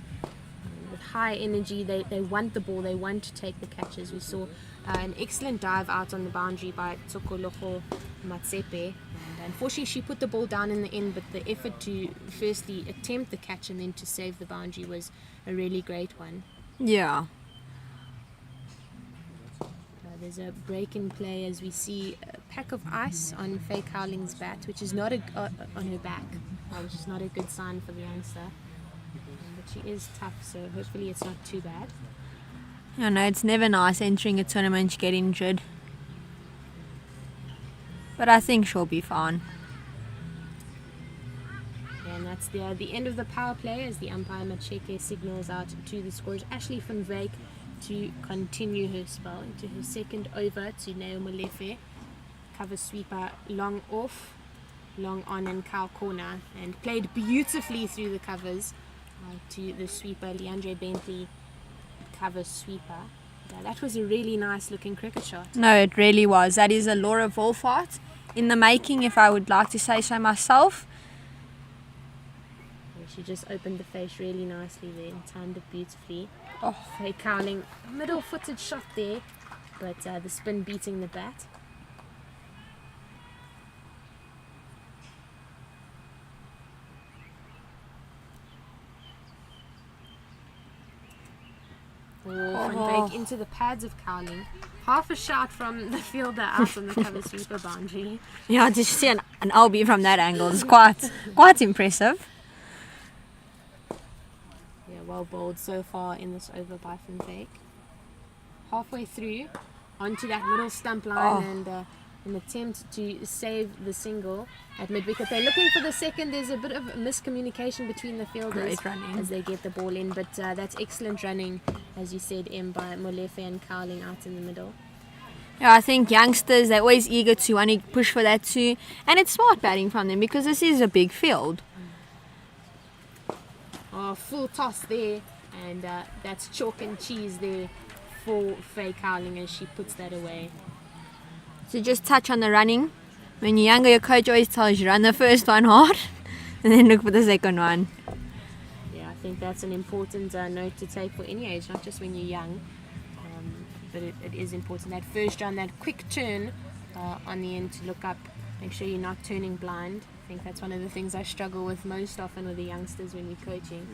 With high energy, they want the ball, they want to take the catches. We saw an excellent dive out on the boundary by Tsokoloko Matsepe, and unfortunately she put the ball down in the end, but the effort to firstly attempt the catch and then to save the boundary was a really great one. Yeah. There's a break in play as we see a pack of ice on Faye Cowling's bat, which is not on her back, which is not a good sign for the youngster. But she is tough, so hopefully it's not too bad. I know it's never nice entering a tournament to get injured, but I think she'll be fine. Yeah, and that's the end of the power play as the umpire Macheke signals out to the scorers Ashley van Wyk to continue her spell into her second over to Neo Molefe. Cover sweeper long off, long on and cow corner, and played beautifully through the covers to the sweeper Leandre Bentley, cover sweeper. That was a really nice looking cricket shot. No, it really was. That is a Laura Wolfart in the making, if I would like to say so myself. She just opened the face really nicely there and timed it beautifully. Oh. Faye Cowling, middle footed shot there, but the spin beating the bat. Van Wyk into the pads of Cowling. Half a shot from the fielder out on the cover sweeper boundary. Yeah, to see an LB from that angle is quite impressive. Yeah, well bowled so far in this over by Van Wyk. Halfway through, onto that middle stump line and an attempt to save the single at mid-wicket. They're looking for the second. There's a bit of miscommunication between the fielders as they get the ball in, but that's excellent running, as you said, by Molefe and Cowling out in the middle. Yeah, I think youngsters, they're always eager to want to push for that too, and it's smart batting from them because this is a big field. Oh, full toss there, and that's chalk and cheese there for Faye Cowling as she puts that away. So just touch on the running. When you're younger, your coach always tells you run the first one hard and then look for the second one. Yeah, I think that's an important note to take for any age, not just when you're young, but it is important. That first run, that quick turn on the end to look up, make sure you're not turning blind. I think that's one of the things I struggle with most often with the youngsters when we're coaching.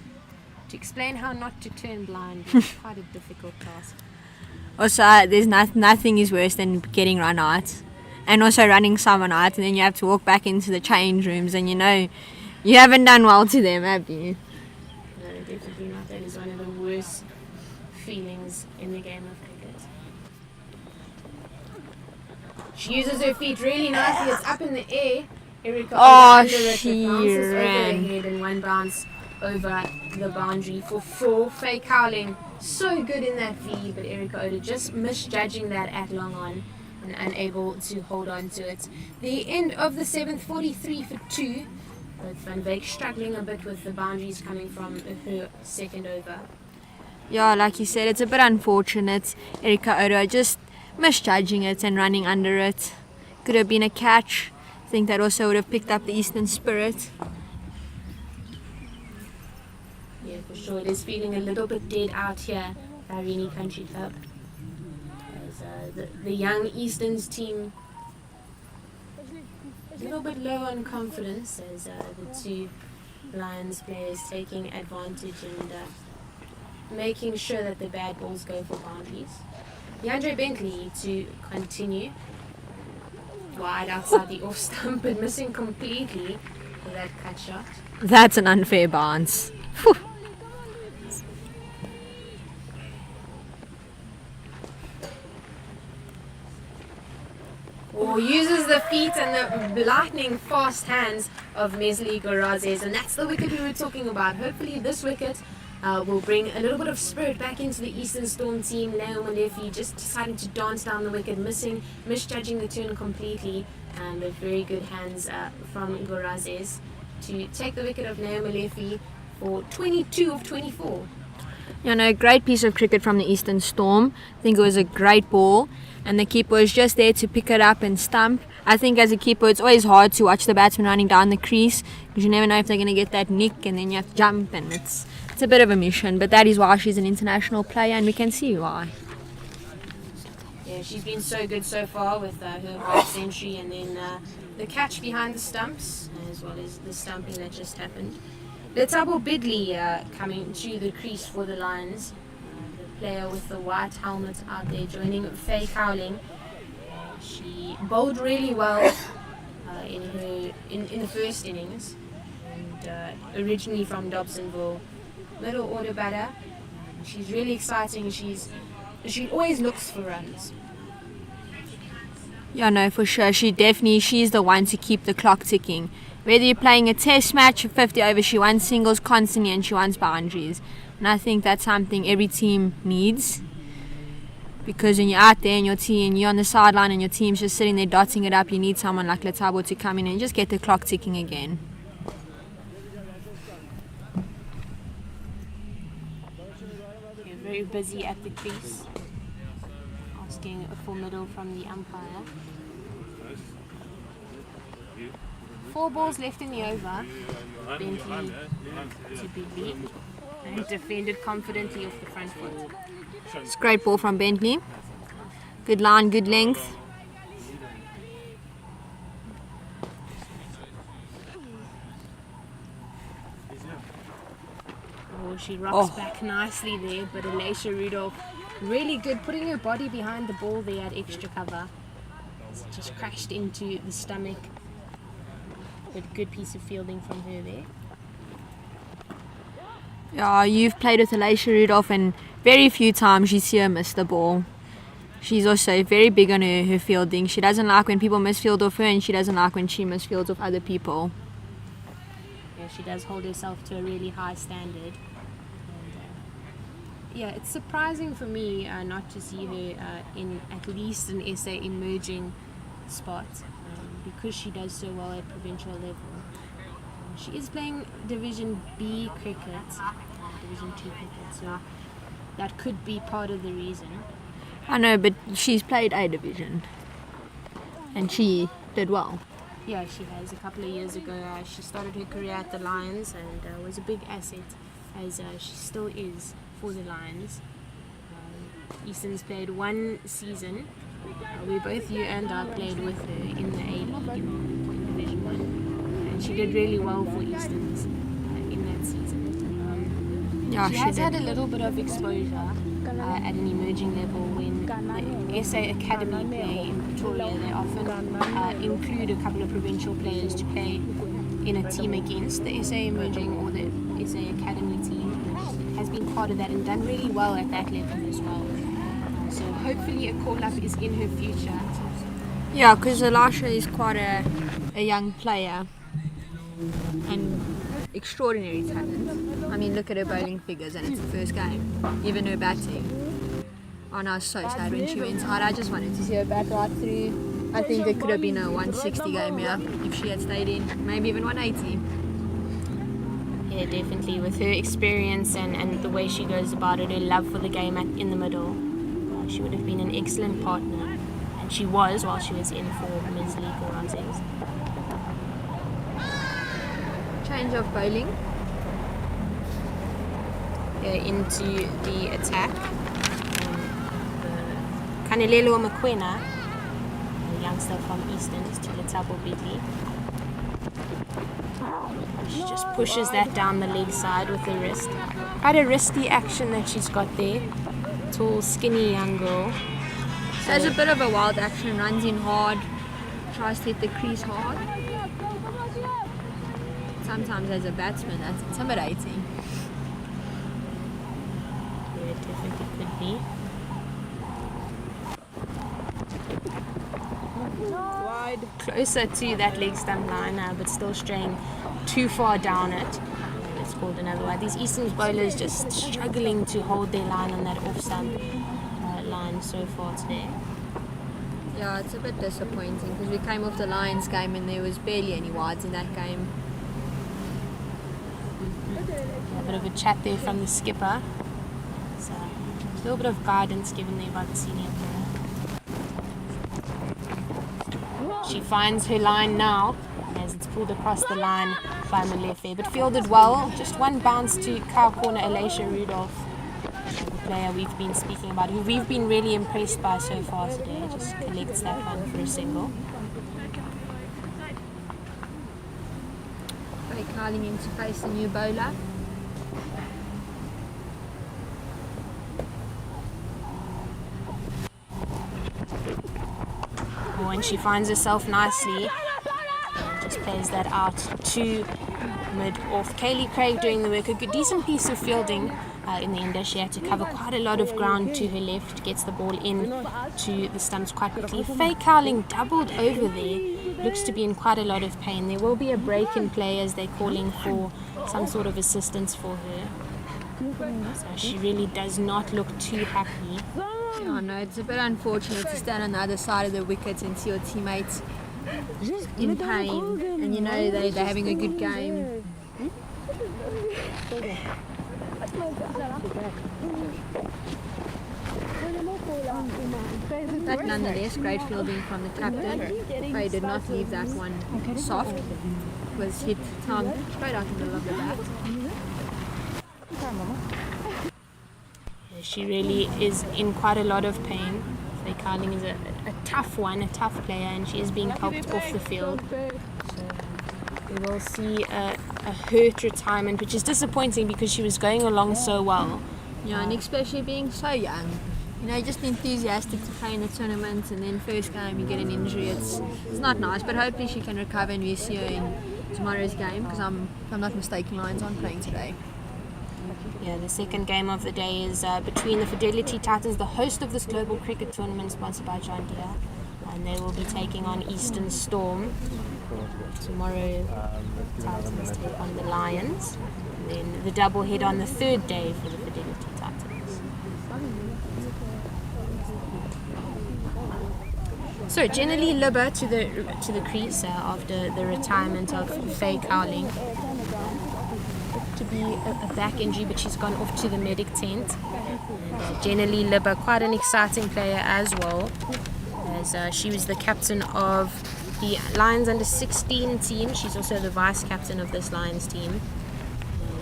To explain how not to turn blind is quite a difficult task. Also, there's nothing is worse than getting run out. And also running someone out, and then you have to walk back into the change rooms, and you know you haven't done well to them, have you? No, definitely not. That is one of the worst feelings in the game of cricket. She uses her feet really nicely. It's up in the air. Erica under it. She It bounces ran. over her head, and one bounce over the boundary for 4. Faye Cowling so good in that V, but Erica Oda just misjudging that at long on and unable to hold on to it. The end of the 7th, 43 for 2. With Van Beek struggling a bit with the boundaries coming from her second over. Yeah, like you said, it's a bit unfortunate. Erika Oda just misjudging it and running under it. Could have been a catch. I think that also would have picked up the Eastern spirit. Yeah, for sure. It is feeling a little bit dead out here at Irene Country Club. As the young Easterns team a little bit low on confidence as the two Lions players taking advantage and making sure that the bad balls go for boundaries. DeAndre Bentley to continue wide outside the off stump but missing completely for that cut shot. That's an unfair bounce. Whew. Or uses the feet and the lightning fast hands of Mesli Gorazes, and that's the wicket we were talking about. Hopefully this wicket will bring a little bit of spirit back into the Eastern Storm team. Leo Malefi just deciding to dance down the wicket, misjudging the turn completely, and with very good hands from Gorazes to take the wicket of Leo Malefi for 22 of 24. You know, great piece of cricket from the Eastern Storm. I think it was a great ball, and the keeper was just there to pick it up and stump. I think as a keeper it's always hard to watch the batsman running down the crease because you never know if they're going to get that nick, and then you have to jump, and it's a bit of a mission, but that is why she's an international player, and we can see why. Yeah, she's been so good so far with her half century and then the catch behind the stumps as well as the stumping that just happened. Letabo Bidley coming to the crease for the Lions. The player with the white helmet out there joining Faye Cowling. She bowled really well in the first innings, and originally from Dobsonville, middle order batter. She's really exciting. She always looks for runs. Yeah, no, for sure. She's the one to keep the clock ticking. Whether you're playing a test match or 50 overs, she wants singles constantly and she wants boundaries. And I think that's something every team needs. Because when you're out there and you're on the sideline and your team's just sitting there dotting it up, you need someone like Letabo to come in and just get the clock ticking again. You're very busy at the crease. Asking for middle from the umpire. 4 balls left in the over. Bentley to Bidley and defended confidently off the front foot. It's a great ball from Bentley. Good line, good length. Oh, she rocks back nicely there, but Alicia Rudolph really good, putting her body behind the ball there at extra cover. It's just crashed into the stomach. But good piece of fielding from her there. Yeah, you've played with Alicia Rudolph and very few times you see her miss the ball. She's also very big on her fielding. She doesn't like when people misfield off her, and she doesn't like when she misfields off other people. Yeah, she does hold herself to a really high standard. And, yeah, it's surprising for me not to see her in at least an SA emerging spot because she does so well at provincial level. She is playing Division B cricket, Division 2 cricket, so that could be part of the reason. I know, but she's played A division, and she did well. Yeah, she has. A couple of years ago, she started her career at the Lions and was a big asset, as she still is for the Lions. Easton's played one season. We both, you and I, played with her in the A League in Division 1. And she did really well for Easton's in that season. Yeah, she has had a little bit of exposure at an emerging level when the SA Academy play in Pretoria. They often include a couple of provincial players to play in a team against the SA Emerging or the SA Academy team. Has been part of that and done really well at that level as well. So hopefully a call-up is in her future. Yeah, because Elisha is quite a young player and extraordinary talent. I mean, look at her bowling figures and it's the first game. Even her batting. Oh no, I was so sad when she went out. I just wanted to see her bat right through. I think it could have been a 160 game here if she had stayed in. Maybe even 180. Yeah, definitely. With her experience and the way she goes about it, her love for the game in the middle, she would have been an excellent partner. And she was while she was in for Men's League or Aussies. Change of bowling. Into the attack. Kanelelo Mokoena, a youngster from Easton's, to the Tabo Bidley. She just pushes that down the leg side with her wrist. Quite a risky action that she's got there. Tall, skinny young girl. So there's a bit of a wild action, runs in hard, tries to hit the crease hard. Sometimes as a batsman that's intimidating. Yeah, it definitely could be. Wide. Closer to that leg stump line, but still straying too far down it. It's called another wide. These Easton's bowlers just struggling to hold their line on that off stump line so far today. Yeah, it's a bit disappointing because we came off the Lions game and there was barely any wides in that game. A bit of a chat there from the skipper. So, a little bit of guidance given there by the senior player. She finds her line now as it's pulled across the line by Malefe, but fielded well. Just one bounce to cow corner Elisha Rudolph, the player we've been speaking about, who we've been really impressed by so far today. Just collects that one for a single. Ray Carling in to face the new bowler. And she finds herself nicely. Just plays that out to mid-off. Kaylee Craig doing the work. A good, decent piece of fielding in the end. She had to cover quite a lot of ground to her left. Gets the ball in to the stumps quite quickly. Faye Cowling doubled over there. Looks to be in quite a lot of pain. There will be a break in play as they're calling for some sort of assistance for her. So she really does not look too happy. I know, it's a bit unfortunate to stand on the other side of the wicket and see your teammates in pain and you know they're having a good game. But nonetheless, great fielding from the captain. Faye did not leave that one soft. It was hit straight out in the middle of the bat. She really is in quite a lot of pain. Faye Cowling is a tough one, a tough player, and she is being helped off the field. So we will see a hurt retirement, which is disappointing because she was going along so well. Yeah, and especially being so young. You know, just enthusiastic to play in the tournament, and then first game you get an injury. It's not nice, but hopefully she can recover and we see her in tomorrow's game, because if I'm not mistaken, Lions aren't playing today. Yeah, the second game of the day is between the Fidelity Titans, the host of this global cricket tournament sponsored by John Deere, and they will be taking on Eastern Storm. Tomorrow, Titans take on the Lions, and then the double head on the third day for the Fidelity Titans. So generally Libba to the crease after the retirement of Faye Cowling. To be a back injury, but she's gone off to the medic tent. Generally Libba, quite an exciting player as well, as she was the captain of the Lions under 16 team. She's also the vice captain of this Lions team,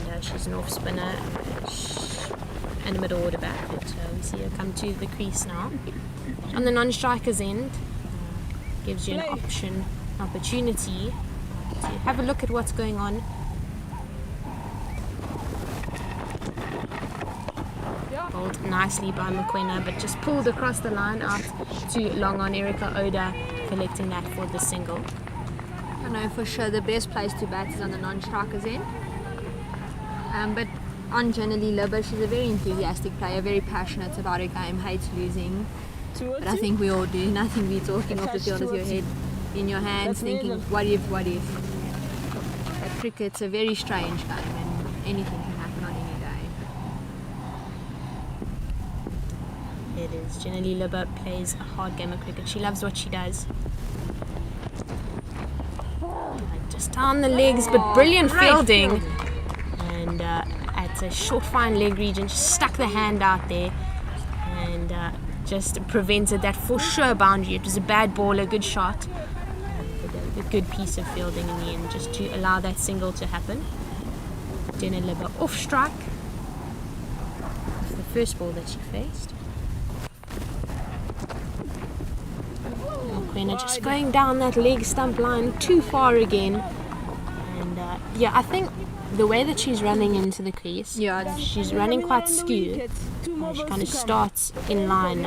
and she's an off spinner and a middle order back. But we see her come to the crease now. On the non-striker's end, gives you an opportunity to have a look at what's going on. Bowled nicely by McQuena, but just pulled across the line out too long on Erica Oda, collecting that for the single. I know for sure the best place to bat is on the non-striker's end. But on generally Libba, she's a very enthusiastic player, very passionate about her game, hates losing. But I think we all do. Nothing beats walking off the field with your head in your hands, thinking, what if? But cricket's a very strange game, and anything can happen on any day. It is. Generally Libba plays a hard game of cricket. She loves what she does. Just down the legs, but brilliant fielding. And at a short fine leg region, just stuck the hand out there and just prevented that for sure boundary. It was a bad ball, a good shot, but a good piece of fielding in the end, just to allow that single to happen. Jenna Libba off strike. It's the first ball that she faced. McQuena just going down that leg stump line too far again. And yeah, I think the way that she's running into the crease, she's running quite skew. She kind of starts in line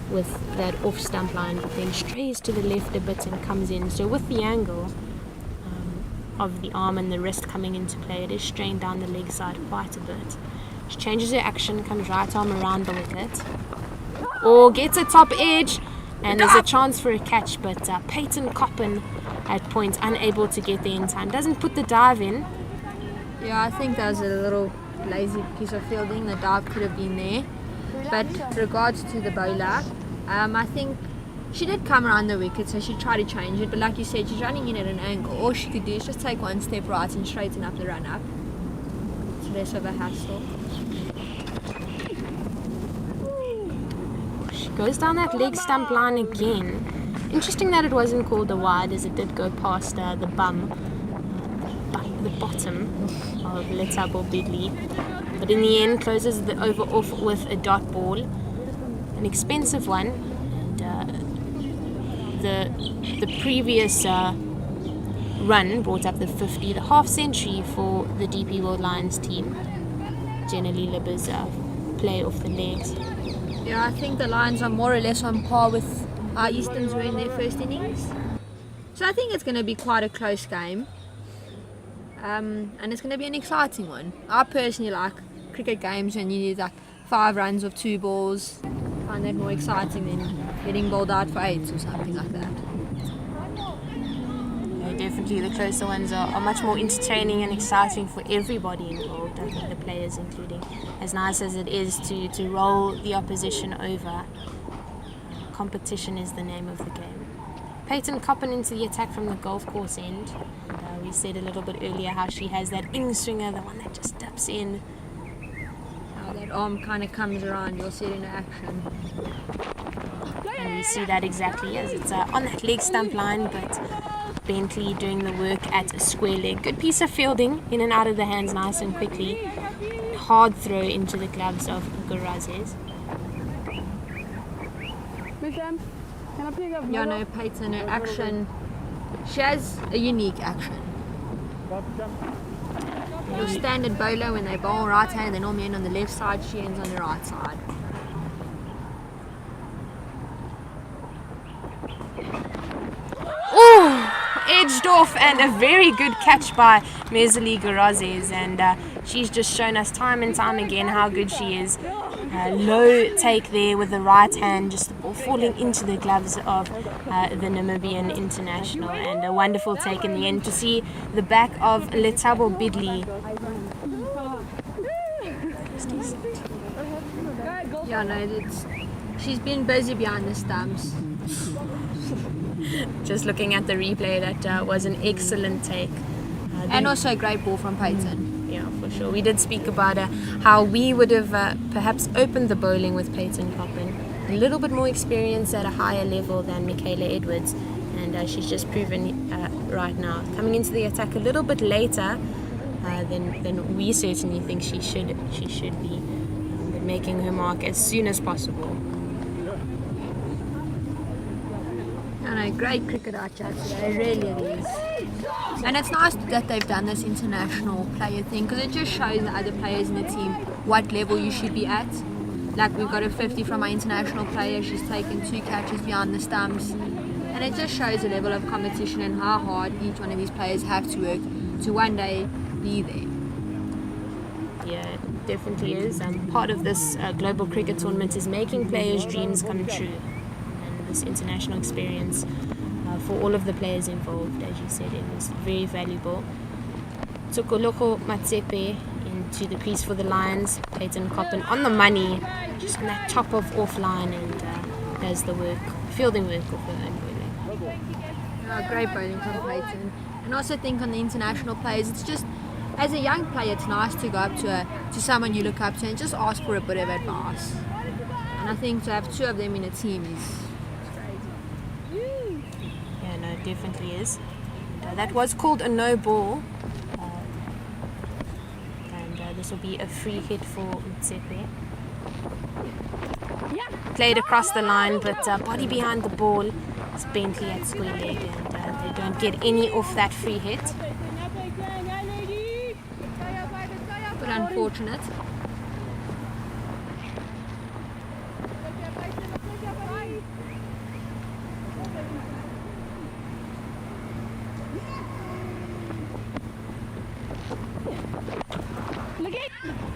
with that off stump line, but then strays to the left a bit and comes in. So with the angle of the arm and the wrist coming into play, it is strained down the leg side quite a bit. She changes her action, comes right arm around the wicket, or gets a top edge, and there's a chance for a catch, but Peyton Coppin at points unable to get there in time. Doesn't put the dive in. Yeah, I think that was a little lazy piece of fielding. The dive could have been there. But regards to the bowler, I think she did come around the wicket, so she tried to change it. But like you said, she's running in at an angle. All she could do is just take one step right and straighten up the run up. It's less of a hassle. She goes down that leg stump line again. Interesting that it wasn't called a wide, as it did go past the bum. The bottom of Letabo Bidley, but in the end closes the over off with a dot ball, an expensive one, and the previous run brought up the 50, the half century for the DP World Lions team. Generally Libba's play off the legs. Yeah, I think the Lions are more or less on par with our Easterns were in their first innings, so I think it's going to be quite a close game. And it's going to be an exciting one. I personally like cricket games when you need like 5 runs of 2 balls. I find that more exciting than getting bowled out for 8 or something like that. Yeah, definitely the closer ones are much more entertaining and exciting for everybody involved, I think the players including. As nice as it is to roll the opposition over, competition is the name of the game. Peyton Coppin into the attack from the golf course end. We said a little bit earlier how she has that in-swinger, the one that just dips in. How that arm kind of comes around, you'll see it in action. And we see that exactly as it's on that leg stump line, but Bentley doing the work at a square leg. Good piece of fielding, in and out of the hands nice and quickly. Hard throw into the gloves of Gurazes. Yeah, no, Peyton, her action, she has a unique action. Your standard bowler, when they bowl right hand, they normally end on the left side, she ends on the right side. Oh, edged off, and a very good catch by Mesali Gurazes, and she's just shown us time and time again how good she is. Low take there with the right hand, just the ball falling into the gloves of the Namibian international, and a wonderful take in the end to see the back of Letabo Bidley. Yeah, no, she's been busy behind the stumps. Just looking at the replay, that was an excellent take. And also a great ball from Peyton. Yeah, for sure. We did speak about how we would have perhaps opened the bowling with Peyton Coppin. A little bit more experience at a higher level than Michaela Edwards, and she's just proven right now. Coming into the attack a little bit later than we certainly think she should be, but making her mark as soon as possible. And a great cricket out chat today, really it is. And it's nice that they've done this international player thing, because it just shows the other players in the team what level you should be at. Like, we've got a 50 from our international player, she's taken 2 catches behind the stumps, and it just shows the level of competition and how hard each one of these players have to work to one day be there. Yeah, it definitely is. Part of this global cricket tournament is making players' dreams come true. This international experience for all of the players involved, as you said, it was very valuable. Tukoloko Matsepe into the crease for the Lions. Peyton Coppin on the money, just on that top of off line, and does the work, fielding work of her own bowling. Great bowling from Peyton. And also think on the international players, it's just, as a young player, it's nice to go up to someone you look up to and just ask for a bit of advice. And I think to have 2 of them in a team is It definitely is. That was called a no ball, and this will be a free hit for Mtsepe. Played across the line, but body behind the ball is Bentley at square leg, and they don't get any off that free hit. but unfortunate.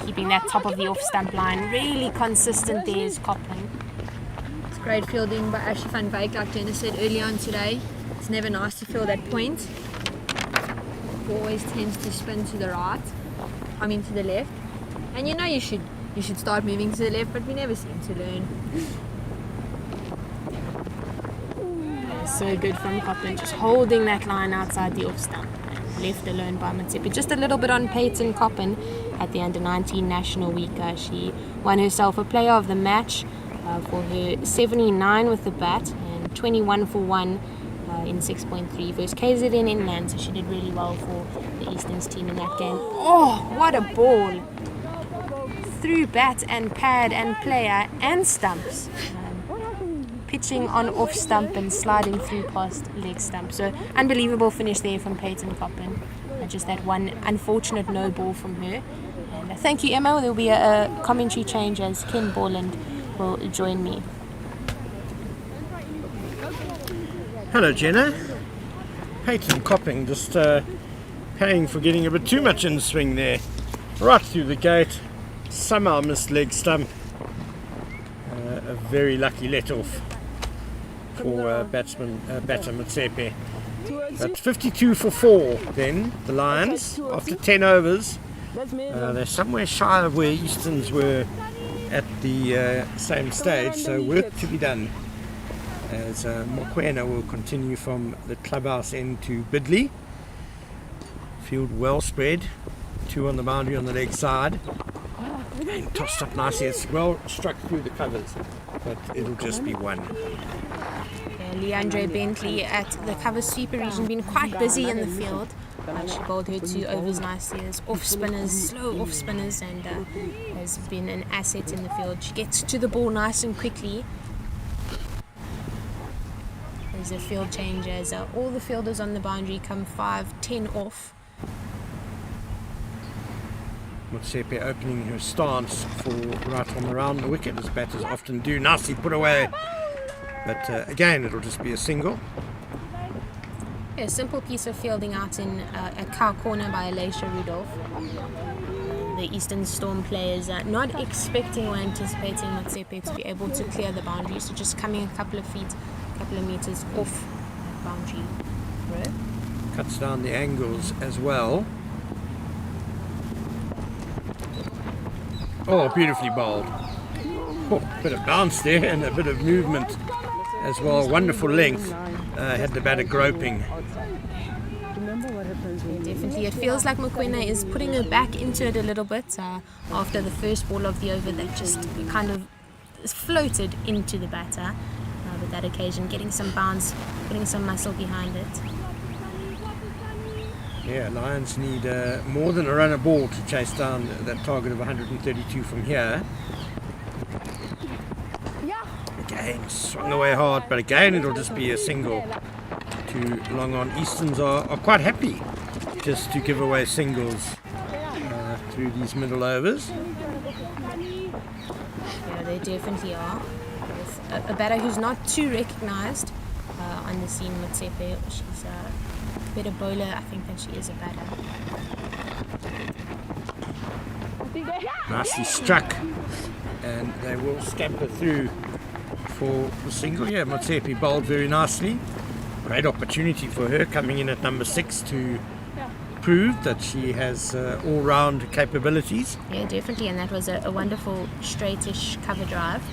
Keeping that top of the off stump line really consistent there is Coppin. It's great fielding by Ashley van Wyk, like Jenna said earlier on today. It's never nice to field that point. It always tends to spin to the right, to the left. And you should start moving to the left, but we never seem to learn. So good from Coppin, just holding that line outside the off stump. Left alone by Mtsepe. Just a little bit on Peyton Coppin at the Under-19 National Week. She won herself a player of the match for her 79 with the bat and 21 for 1 in 6.3 versus KZN Inland. So she did really well for the Easterns team in that game. Oh, what a ball! Through bat and pad and player and stumps. Pitching on off stump and sliding through past leg stump. So unbelievable finish there from Peyton Coppin. Just that one unfortunate no ball from her. And thank you, Emma. There will be a commentary change as Ken Borland will join me. Hello, Jenna. Peyton Coppin just paying for getting a bit too much in the swing there. Right through the gate. Somehow missed leg stump. A very lucky let off for batter Mtsepe. But 52 for 4 then, the Lions, after 10 overs. They're somewhere shy of where Easterns were at the same stage, so work to be done. As Mokwena will continue from the clubhouse end to Bidley. Field well spread, 2 on the boundary on the leg side. And tossed up nicely, it's well struck through the covers, but it'll just be 1. Leandre Bentley at the cover sweeper region, been quite busy in the field. She bowled her 2 overs nicely as off spinners, slow off spinners, and has been an asset in the field. She gets to the ball nice and quickly. There's a field change as all the fielders on the boundary come 5-10 off. Mtsepe opening her stance for right on around the wicket, as batters often do. Nicely put away, but again it'll just be a single. A simple piece of fielding out in a cow corner by Alicia Rudolph. The Eastern Storm players not expecting or anticipating Mtsepe to be able to clear the boundary, so just coming a couple of feet, a couple of meters off that boundary row. Cuts down the angles as well. Oh, beautifully bowled. Oh, bit of bounce there and a bit of movement as well. Wonderful length. had the batter groping. Definitely, it feels like Mokoena is putting her back into it a little bit after the first ball of the over that just kind of floated into the batter. With that occasion, getting some bounce, putting some muscle behind it. Yeah, Lions need more than a run a ball to chase down that target of 132 from here. Again, swung away hard, but again it'll just be a single. Too long on. Easterns are quite happy just to give away singles through these middle overs. Yeah, they definitely are. With a batter who's not too recognised on the scene, Motsepe. She's a better bowler, I think, than she is a batter. Nicely struck, and they will scamper through for the single. Yeah, Motsepe bowled very nicely. Great opportunity for her coming in at number 6 to prove that she has all-round capabilities. Yeah, definitely, and that was a wonderful straightish cover drive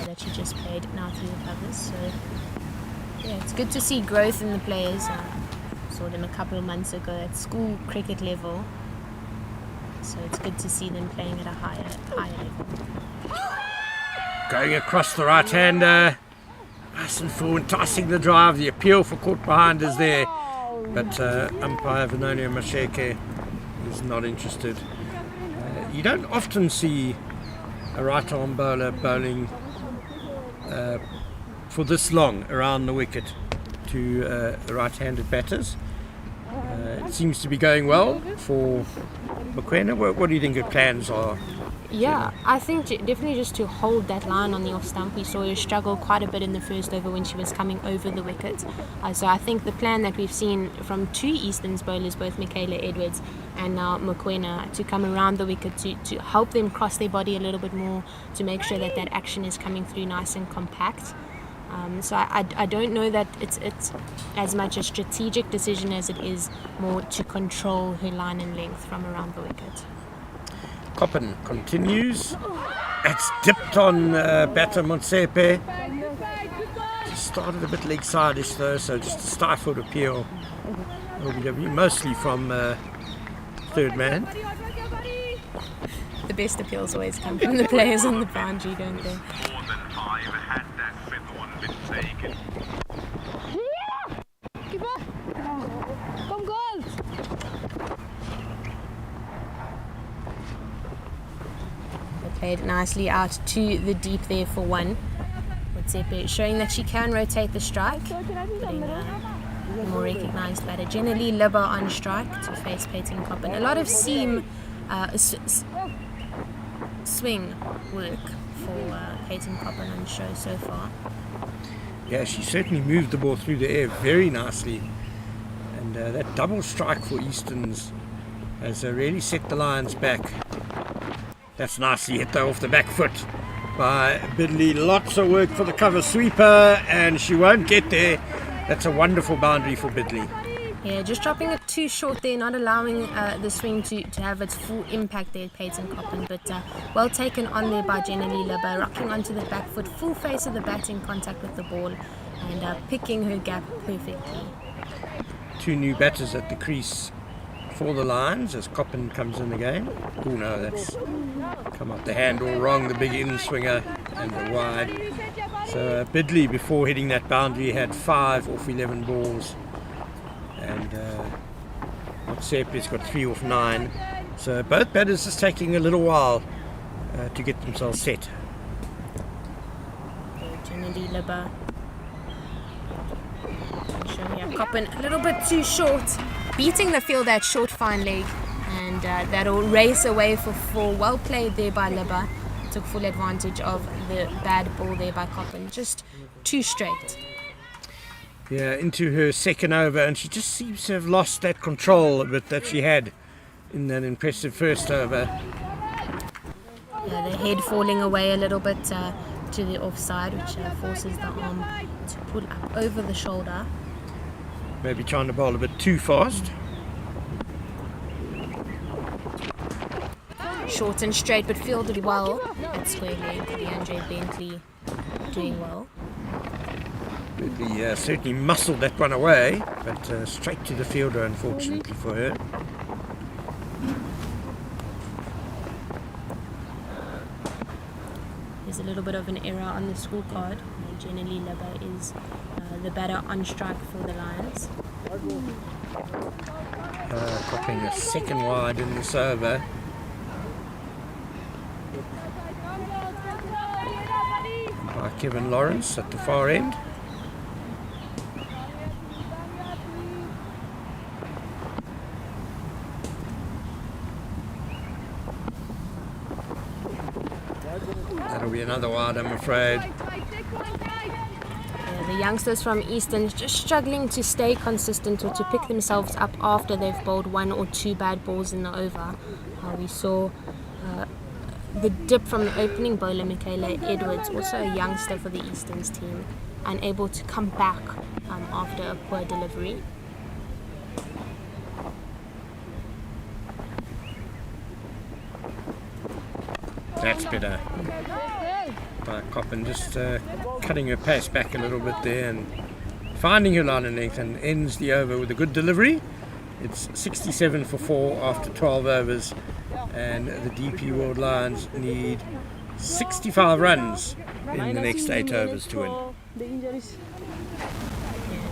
that she just played now through the covers. So yeah, it's good to see growth in the players. Saw them a couple of months ago at school cricket level, so it's good to see them playing at a higher level. Going across the right-hander, nice and full, enticing the drive. The appeal for caught behind is there, but umpire Vanonia Masheke is not interested. You don't often see a right-arm bowler bowling for this long around the wicket to the right-handed batters. It seems to be going well for Mokoena. What do you think her plans are? Yeah, I think definitely just to hold that line on the off stump. We saw her struggle quite a bit in the first over when she was coming over the wicket. So I think the plan that we've seen from 2 Easterns bowlers, both Michaela Edwards and now Mokoena, to come around the wicket to help them cross their body a little bit more, to make sure that that action is coming through nice and compact. So I don't know that it's as much a strategic decision as it is more to control her line and length from around the wicket. Coppen continues. It's dipped on batter Motsepe. Just started a bit leg side-ish though, so just a stifled appeal. LBW, mostly from third man. The best appeals always come from the players on the boundary, don't they? More than 5 had that 5th one been taken. Come goals! They played nicely out to the deep there for 1. Motsepe showing that she can rotate the strike, putting a more recognised batter. Generally Libba on strike to face Peyton Coppen. A lot of seam swing work for Peyton Coppen on show so far. Yeah, she certainly moved the ball through the air very nicely. And that double strike for Easterns has really set the Lions back. That's nicely hit though off the back foot by Bidley. Lots of work for the cover sweeper, and she won't get there. That's a wonderful boundary for Bidley. Yeah, just dropping it too short there, not allowing the swing to have its full impact there at Peyton Coppen, but well taken on there by Jenny Libba, rocking onto the back foot, full face of the bat in contact with the ball, and picking her gap perfectly. 2 new batters at the crease for the Lions as Coppen comes in again. Oh no, that's come up the hand all wrong, the big in swinger and the wide. So Bidley, before hitting that boundary, had 5 off 11 balls. And Motsepe's got 3 off 9. So both batters is taking a little while to get themselves set. Jenny Libba. Coppen a little bit too short, beating the field at short fine leg, and that'll race away for 4. Well played there by Libba. Took full advantage of the bad ball there by Coppen. Just too straight. Yeah, into her second over, and she just seems to have lost that control a bit that she had in that impressive first over. Yeah, the head falling away a little bit to the offside, which forces the arm to pull up over the shoulder. Maybe trying to bowl a bit too fast. Short and straight, but fielded well at square leg. Leandre Bentley doing well. Ridley certainly muscled that one away, but straight to the fielder, unfortunately for her. There's a little bit of an error on the scorecard. Generally, Libba is the batter on strike for the Lions. Copping a second wide in this over. By Kevin Lawrence at the far end. That'll be another wide, I'm afraid. The youngsters from Eastern just struggling to stay consistent or to pick themselves up after they've bowled one or two bad balls in the over. We saw the dip from the opening bowler, Michaela Edwards, also a youngster for the Easterns team, unable to come back after a poor delivery. That's better. By Coppin, just cutting her pace back a little bit there and finding her line and length, and ends the over with a good delivery. It's 67 for 4 after 12 overs, and the DP World Lions need 65 runs in the next 8 overs to win.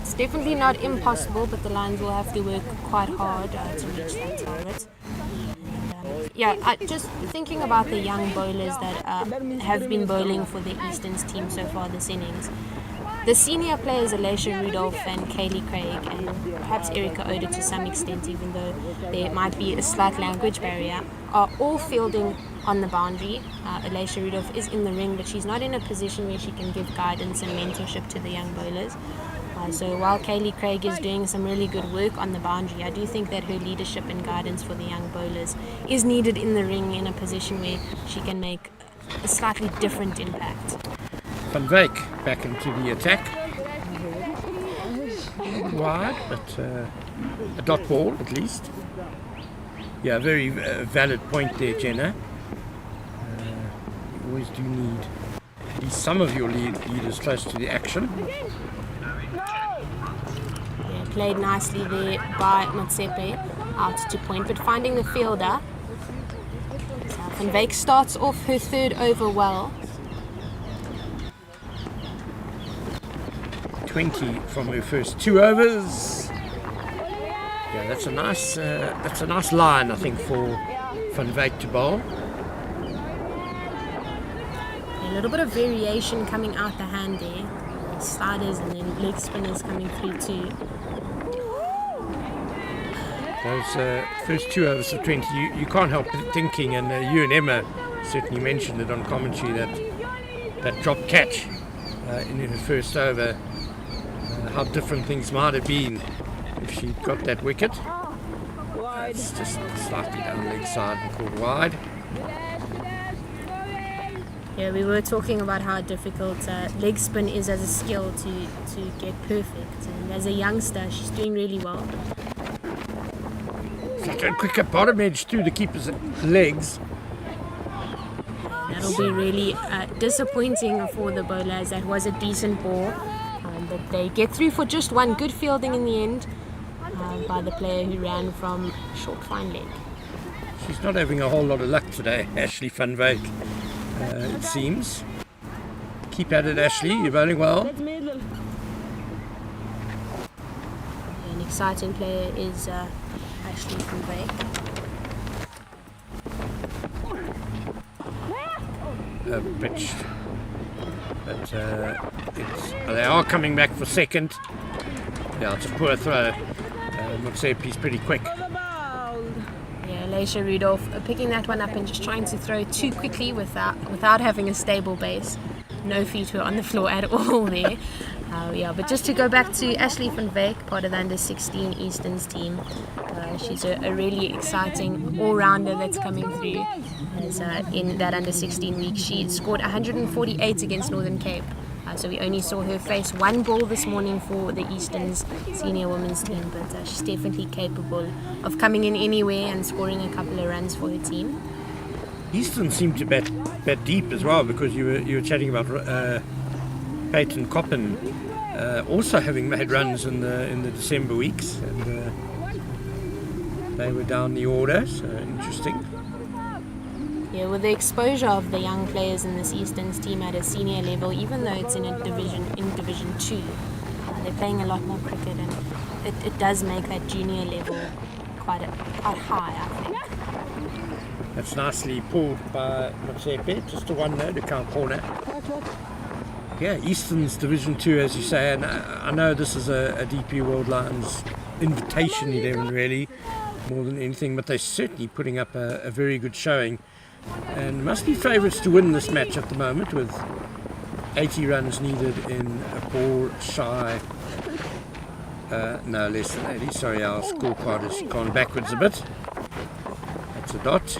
It's definitely not impossible, but the Lions will have to work quite hard to reach that target. Just thinking about the young bowlers that have been bowling for the Easterns team so far this innings. The senior players, Alicia Rudolph and Kaylee Craig, and perhaps Erica Oda to some extent, even though there might be a slight language barrier, are all fielding on the boundary. Alicia Rudolph is in the ring, but she's not in a position where she can give guidance and mentorship to the young bowlers. So while Kaylee Craig is doing some really good work on the boundary, I do think that her leadership and guidance for the young bowlers is needed in the ring in a position where she can make a slightly different impact. Van Wyk back into the attack. Wide, but a dot ball at least. Yeah, very valid point there, Jenna. You always do need at least some of your leaders close to the action. Played nicely there by Motsepe out to point, but finding the fielder. Van Wyk starts off her third over well. 20 from her first 2 overs. Yeah, that's a nice line, I think, for Van Wyk to bowl. A little bit of variation coming out the hand there. Sliders and then leg spinners coming through too. Those first 2 overs of 20, you can't help thinking, and you and Emma certainly mentioned it on commentary, that drop catch in her first over, how different things might have been if she'd got that wicket. It's just slightly down the leg side and called wide. Yeah, we were talking about how difficult leg spin is as a skill to get perfect, and as a youngster she's doing really well. Such a quicker bottom edge through the keeper's legs. That'll be really disappointing for the bowlers. That was a decent ball, but they get through for just one. Good fielding in the end by the player who ran from short fine leg. She's not having a whole lot of luck today, Ashley Van Wyk, it seems. Keep at it, Ashley, you're bowling well. An exciting player is Ashley Van Wyk. Pitched, but they are coming back for second. Yeah, it's a poor throw. Motsepe's pretty quick. Yeah, Alicia Rudolph picking that one up and just trying to throw too quickly without having a stable base. No feet were on the floor at all there. But just to go back to Ashley Van Wyk, part of the under-16 Easterns team. She's a really exciting all-rounder that's coming through. As, in that under-16 week, she scored 148 against Northern Cape. So we only saw her face one ball this morning for the Easterns senior women's team, but she's definitely capable of coming in anywhere and scoring a couple of runs for her team. Eastern seemed to bat deep as well, because you were chatting about Peyton Coppin also having made runs in the December weeks, and they were down the order, so interesting. Yeah, with the exposure of the young players in this Easterns team at a senior level, even though it's in Division 2, they're playing a lot more cricket, and it does make that junior level quite high, I think. That's nicely pulled by Motsepe, just a one note, a count corner. Yeah, Eastern's Division 2, as you say, and I know this is a DP World Lions invitation 11 really, more than anything, but they're certainly putting up a very good showing, and must be favourites to win this match at the moment, with 80 runs needed in a ball shy, no, less than 80, sorry, our scorecard has gone backwards a bit. That's a dot.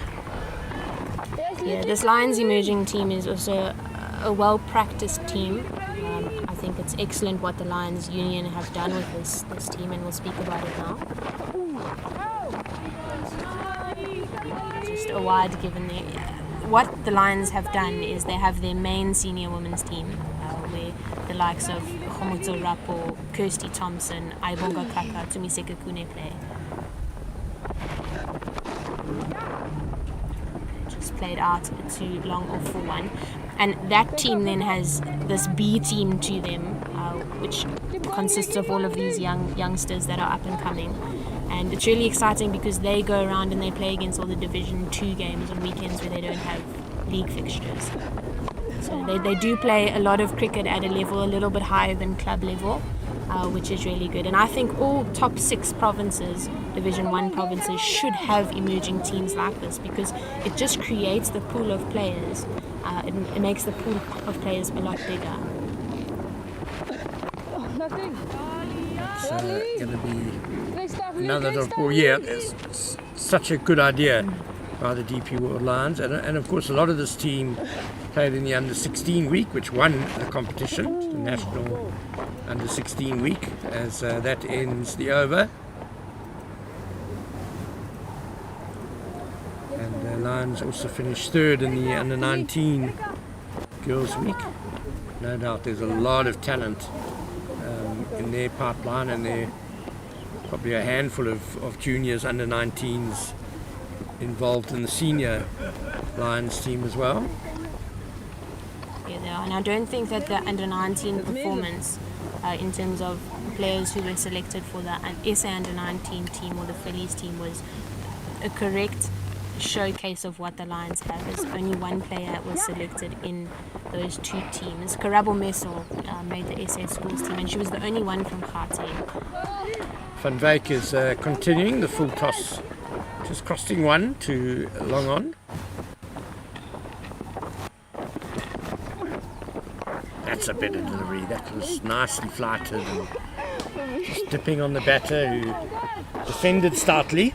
Yeah, this Lions emerging team is also a well-practiced team. I think it's excellent what the Lions Union have done with this team, and we'll speak about it now. Just a wide given there. What the Lions have done is they have their main senior women's team, where the likes of Khomotso Rapo, Kirsty Thompson, Aibonga Kaka, Tumiseka Kune play. Played out too long off for one, and that team then has this B team to them, which consists of all of these youngsters that are up and coming, and it's really exciting because they go around and they play against all the Division 2 games on weekends where they don't have league fixtures. So they do play a lot of cricket at a level a little bit higher than club level, which is really good. And I think all top 6 provinces, Division 1 provinces, should have emerging teams like this, because it just creates the pool of players. It makes the pool of players a lot bigger. It's going to be another ball. Yeah, it's such a good idea by the DP World Lions, and of course a lot of this team played in the under 16 week, which won the competition, the national under 16 week, as that ends the over, and the Lions also finished third in the under 19 girls week. No doubt there's a lot of talent in their pipeline, and there probably a handful of juniors under 19s involved in the senior Lions team as well. Yeah, they are. And I don't think that the under 19 performance, in terms of players who were selected for the SA under 19 team or the Phillies team, was a correct showcase of what the Lions have. As only one player was selected in those 2 teams. Karabo Meso made the SA schools team, and she was the only one from Gauteng. Van Wyk is continuing the full toss, just costing 1 to long on. That's a better delivery. That was nicely flighted and just dipping on the batter, who defended stoutly.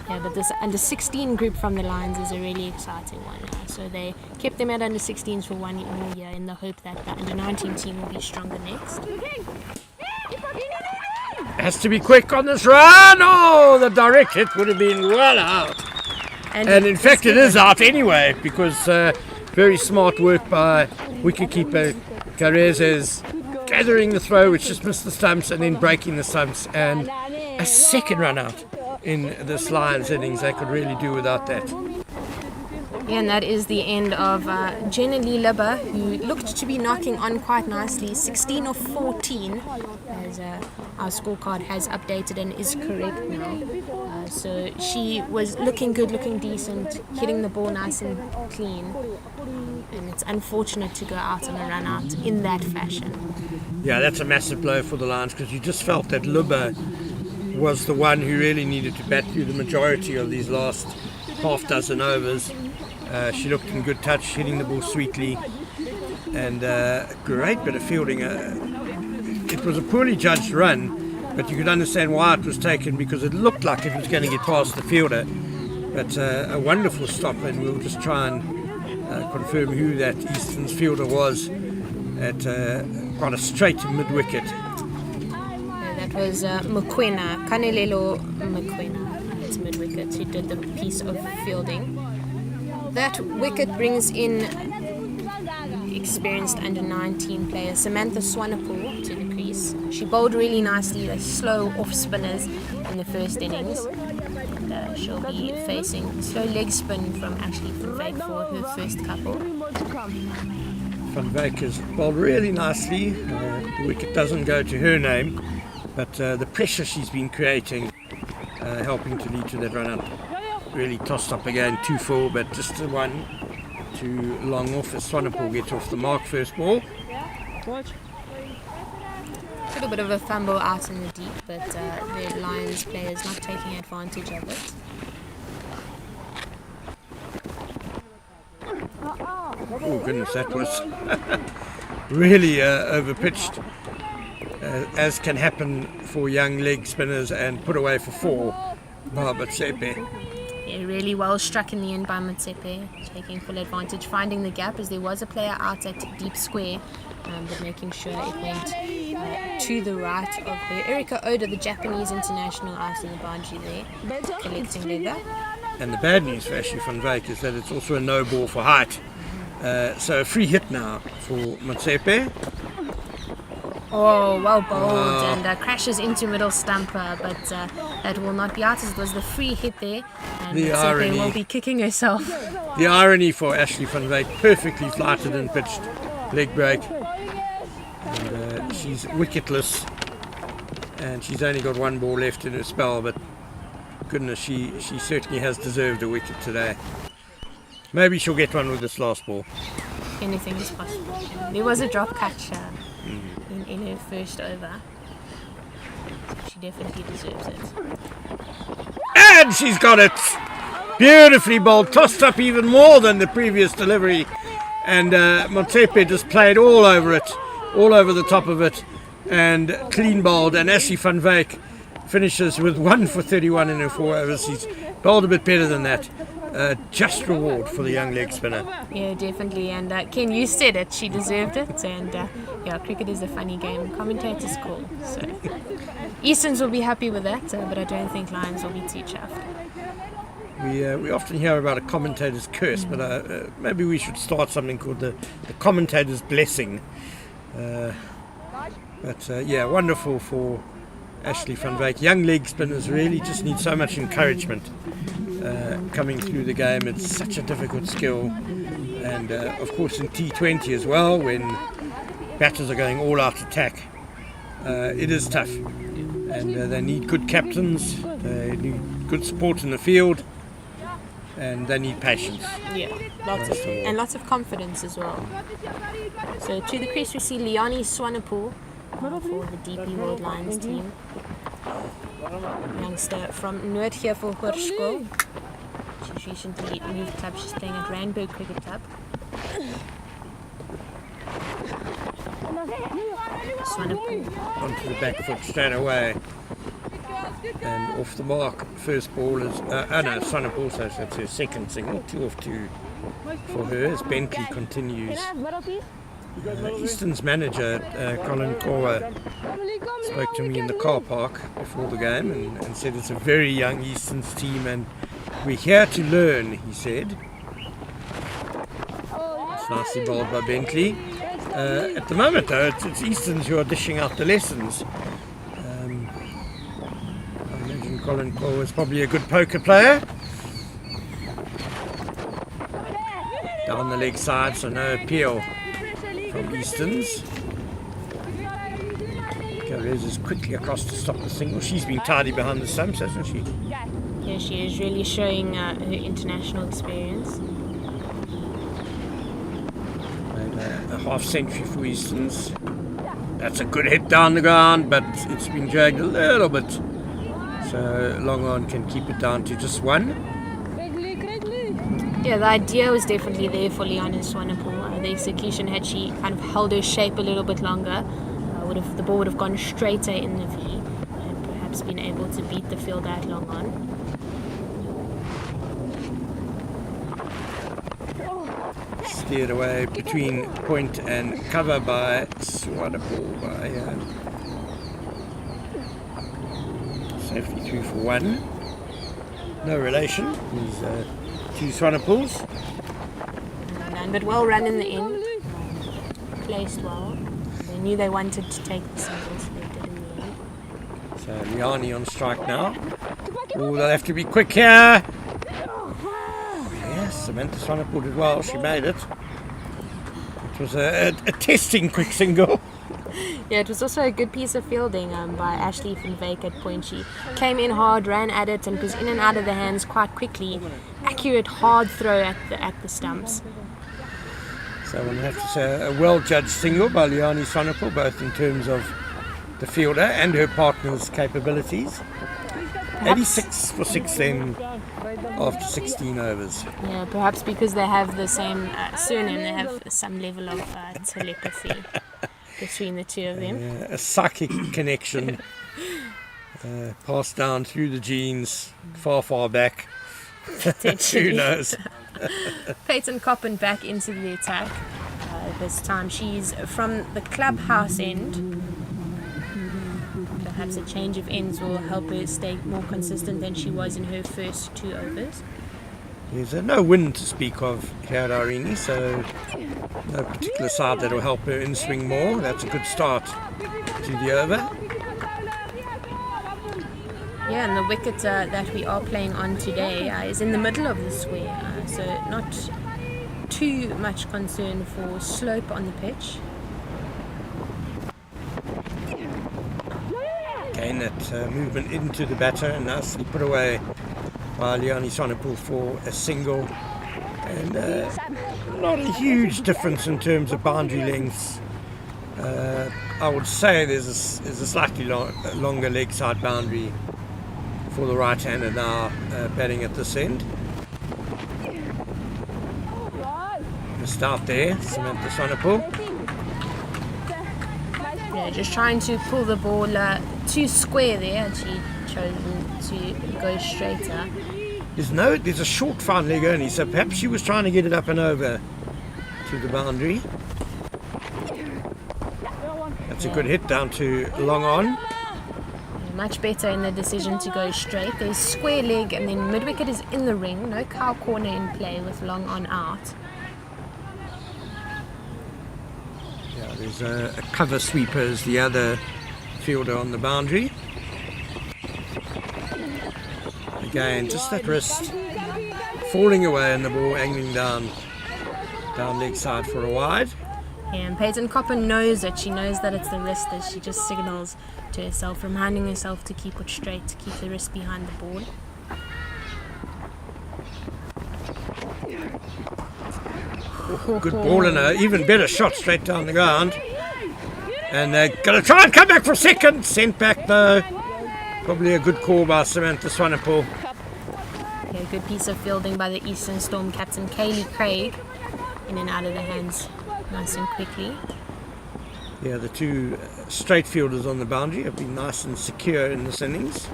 Yeah, but this under 16 group from the Lions is a really exciting one. So they kept them at under 16s for 1 more year in the hope that the under 19 team will be stronger next. Has to be quick on this run. Oh, the direct hit would have been well out. And in fact it is out anyway, because very smart work by wicketkeeper Garezes, gathering the throw, which just missed the stumps, and then breaking the stumps, and a second run out in this Lions innings. They could really do without that. Yeah, and that is the end of Jenna Lee Libber, who looked to be knocking on quite nicely, 16 of 14, as our scorecard has updated and is correct now. So she was looking good, looking decent, hitting the ball nice and clean, and it's unfortunate to go out on a run out in that fashion. Yeah, that's a massive blow for the Lions, because you just felt that Libber was the one who really needed to bat through the majority of these last half dozen overs. She looked in good touch, hitting the ball sweetly, and great bit of fielding. It was a poorly judged run, but you could understand why it was taken, because it looked like it was going to get past the fielder. But a wonderful stop, and we'll just try and confirm who that Eastern's fielder was at quite a straight mid-wicket. That was Mokwena, Kanelelo Mokwena, at mid-wicket, who did the piece of fielding. That wicket brings in experienced under 19 player Samantha Swanepoel to the crease. She bowled really nicely, the slow off spinners in the first innings. And, she'll be facing slow leg spin from Ashley Van Wyk for her first couple. Van Wyk has bowled really nicely. The wicket doesn't go to her name, but the pressure she's been creating, helping to lead to that run up. Really tossed up again, 2-4, but just the one too long off as Swanepoel gets off the mark first ball. A little bit of a fumble out in the deep, but the Lions players not taking advantage of it. Oh goodness, that was really overpitched, as can happen for young leg spinners, and put away for 4 by Motsepe. Yeah, really well struck in the end by Motsepe, taking full advantage, finding the gap as there was a player out at deep square, but making sure it went to the right of her. Erika Oda, the Japanese international, out in the boundary there, collecting leather. And the bad news for Ashley Van Wyk is that it's also a no ball for height. So a free hit now for Motsepe. Oh, well bowled, and crashes into middle stumper, but that will not be out as it was the free hit there, and The Motsepe irony. will be kicking herself. The irony for Ashley Van Wyk, perfectly flighted and pitched leg break. And she's wicketless, and she's only got 1 ball left in her spell, but goodness, she certainly has deserved a wicket today. Maybe she'll get one with this last ball. Anything is possible. There was a drop catch in her first over. She definitely deserves it. And she's got it! Beautifully bowled, tossed up even more than the previous delivery. And Motsepe just played all over it, all over the top of it, and clean bowled. And Ashley Van Wyk finishes with 1 for 31 in her 4 overs. She's bowled a bit better than that. Just reward for the young leg spinner. Yeah, definitely. And Ken, you said it. She deserved it. And yeah, cricket is a funny game. Commentators call. So Easterns will be happy with that, but I don't think Lions will be too chuffed. We often hear about a commentator's curse, but maybe we should start something called the commentator's blessing. Yeah, wonderful for Ashley Van Wyk. Young leg spinners really just need so much encouragement coming through the game. It's such a difficult skill, and of course in T20 as well, when batters are going all out attack, it is tough, and they need good captains, they need good support in the field, and they need patience. Yeah, lots of confidence as well. So to the crease we see Leonie Swanepoel for the DP World Lions team. Youngster from Noordheer for Hoërskool. She's recently moved club. She's playing at Randburg Cricket Club. Swanepoel. Onto the back foot straight away, and off the mark. First ball is Swanepoel, so that's her second single. 2 off 2 for her as Bentley continues. Easton's manager, Colin Kowa, spoke to me in the car park before the game and said it's a very young Easton's team and we're here to learn, he said. It's nicely bowled by Bentley. At the moment though, it's Easton's who are dishing out the lessons. I imagine Colin Kowa is probably a good poker player. Down the leg side, so no appeal from Easton's. Carrez is quickly across to stop the single. She's been tidy behind the stumps, hasn't she? Yeah, she is really showing her international experience. And a half century for Easton's. That's a good hit down the ground, but it's been dragged a little bit. So Long On can keep it down to just 1. Yeah, the idea was definitely there for Leonie Swanepoel. The execution, had she kind of held her shape a little bit longer, the ball would have gone straighter in the V and perhaps been able to beat the fielder at Long On. Steered away between point and cover by Swanepoel by safely through for 1. No relation. These 2 Swanepoels. But well run in the end. placed well. They knew they wanted to take the singles, so they did in the end. So Liani on strike now. Oh, they'll have to be quick here. Yes, Samantha Swanepoel did well. She made it. It was a testing quick single. Yeah, it was also a good piece of fielding by Ashley van Wyk at point. She came in hard, ran at it, and was in and out of the hands quite quickly. Accurate, hard throw at the stumps. So we'll have to say a well-judged single by Liani Swanepoel, both in terms of the fielder and her partner's capabilities. 86 for 6 then after 16 overs. Yeah, perhaps because they have the same surname, they have some level of telepathy between the two of them. A psychic connection passed down through the genes far back. Who knows? Peyton Coppin back into the attack. This time she's from the clubhouse end. Perhaps a change of ends will help her stay more consistent than she was in her first 2 overs. There's no wind to speak of here at Irene, so no particular side that will help her in swing more. That's a good start to the over. Yeah, and the wicket that we are playing on today is in the middle of the square, so not too much concern for slope on the pitch. Again, that movement into the batter and nicely put away by Liani Swanepoel for a single. And not a huge difference in terms of boundary lengths. I would say there's a slightly longer leg side boundary for the right-hander now batting at this end. Missed out there, Samantha Swanepoel. Yeah, just trying to pull the ball too square there, and she chose to go straighter. There's a short front leg only, so perhaps she was trying to get it up and over to the boundary. That's a good hit down to long on. Much better in the decision to go straight. There's square leg and then mid wicket is in the ring. No cow corner in play with long on out. Yeah, there's a cover sweeper as the other fielder on the boundary. Again, just that wrist falling away and the ball angling down leg side for a wide. Yeah, and Peyton Coppin knows it. She knows that it's the wrist as she just signals to herself, reminding herself to keep it straight, to keep the wrist behind the ball. Good ball and an even better shot straight down the ground. And they're going to try and come back for a second. Sent back though. Probably a good call by Samantha Swanepoel. Yeah, good piece of fielding by the Eastern Storm captain Kaylee Craig. In and out of the hands nice and quickly. Yeah, the two straight fielders on the boundary have been nice and secure in this innings.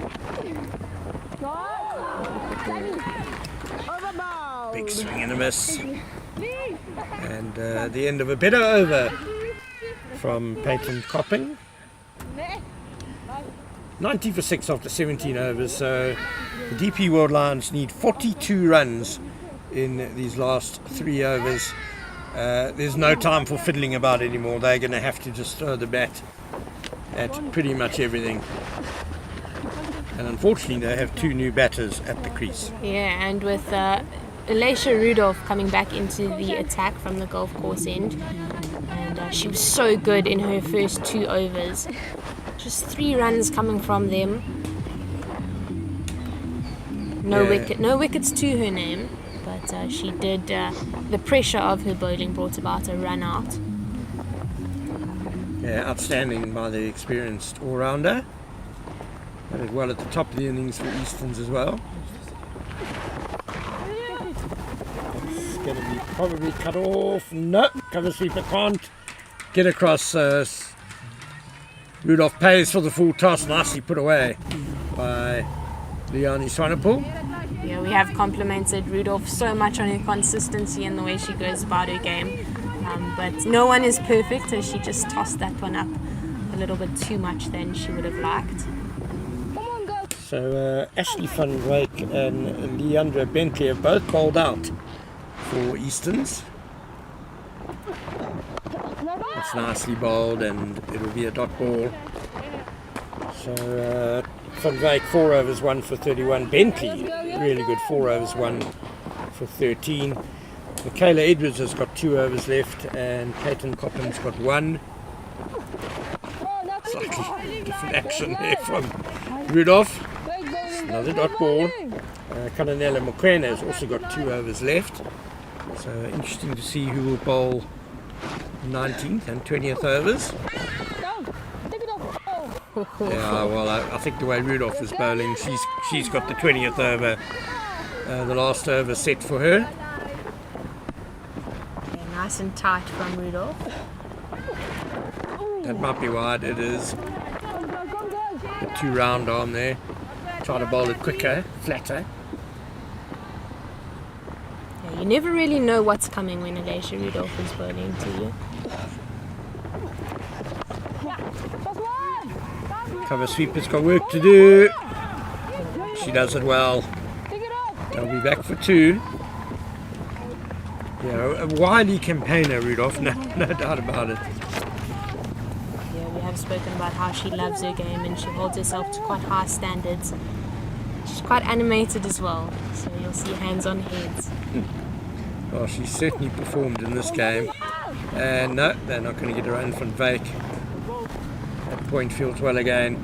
Big swing and a miss. And the end of a better over from Peyton Coppin. 90 for 6 after 17 overs, so the DP World Lions need 42 runs in these last 3 overs. There's no time for fiddling about anymore. They're going to have to just throw the bat at pretty much everything. And unfortunately, they have 2 new batters at the crease. Yeah, and with Alicia Rudolph coming back into the attack from the golf course end, and she was so good in her first 2 overs. Just 3 runs coming from them. No wickets to her name. But she did, the pressure of her bowling brought about a run out. Yeah, outstanding by the experienced all-rounder. Batted well at the top of the innings for Easterns as well. It's going to be probably cut off. No, cover sweeper can't get across. Rudolph pays for the full toss, nicely put away by Liani Swanepoel. Yeah, we have complimented Rudolph so much on her consistency and the way she goes about her game. But no one is perfect, so she just tossed that one up a little bit too much than she would have liked. So Ashley van Wyk and Leandra Bentley have both bowled out for Easterns. That's nicely bowled, and it'll be a dot ball. So Van Wyk 4 overs 1 for 31. Bentley really good, 4 overs 1 for 13. Michaela Edwards has got 2 overs left, and Caitlin Copham's got 1. Slightly different action there from Rudolph. Another dot ball. Kananela Mokoena has also got 2 overs left. So interesting to see who will bowl 19th and 20th overs. Yeah, well, I think the way Rudolph is bowling, she's got the 20th over, the last over set for her. Yeah, nice and tight from Rudolph. That might be wide. It is. The 2 round arm there. Try to bowl it quicker, flatter. Yeah, you never really know what's coming when Alicia Rudolph is bowling to you. Cover sweeper's got work to do. She does it well. They'll be back for 2. Yeah, a wily campaigner, Rudolph, no doubt about it. Yeah, we have spoken about how she loves her game and she holds herself to quite high standards. She's quite animated as well, so you'll see hands on heads. Well, she's certainly performed in this game. And no, they're not going to get a run from Wyk. That point feels well again.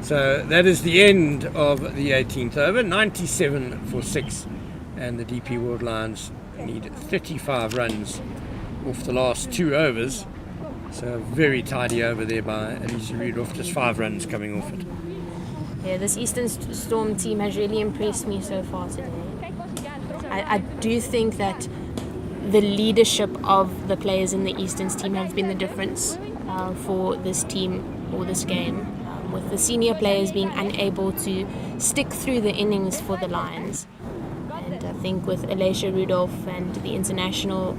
So that is the end of the 18th over. 97 for 6. And the DP World Lions need 35 runs off the last 2 overs. So very tidy over there by Alicia Rudolph. Just 5 runs coming off it. Yeah, this Eastern Storm team has really impressed me so far today. I do think that the leadership of the players in the Easterns team have been the difference for this team or this game, with the senior players being unable to stick through the innings for the Lions. And I think with Alicia Rudolph and the international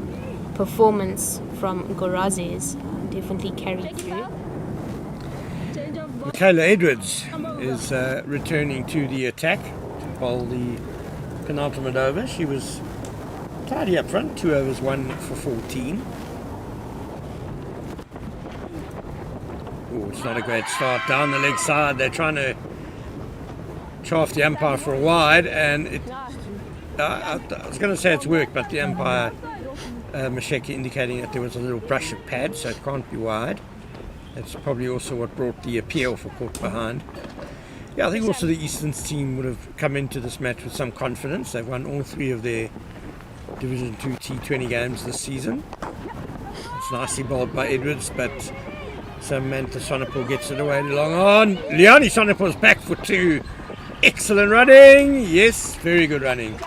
performance from Gorazes definitely carried through. Michaela Edwards is returning to the attack to bowl the penultimate over. She was tidy up front, 2 overs 1 for 14. Oh, it's not a great start down the leg side. They're trying to chaff the umpire for a wide, and I was going to say it's worked, but the umpire, Masheka, indicating that there was a little brush of pad, so it can't be wide. That's probably also what brought the appeal for caught behind. Yeah, I think also the Easterns team would have come into this match with some confidence. They've won all 3 of their Division 2 T20 games this season. It's nicely bowled by Edwards, but Samantha Sonnepoel gets it away long on. Leonie Sonnepoel's back for 2. Excellent running. Yes, very good running.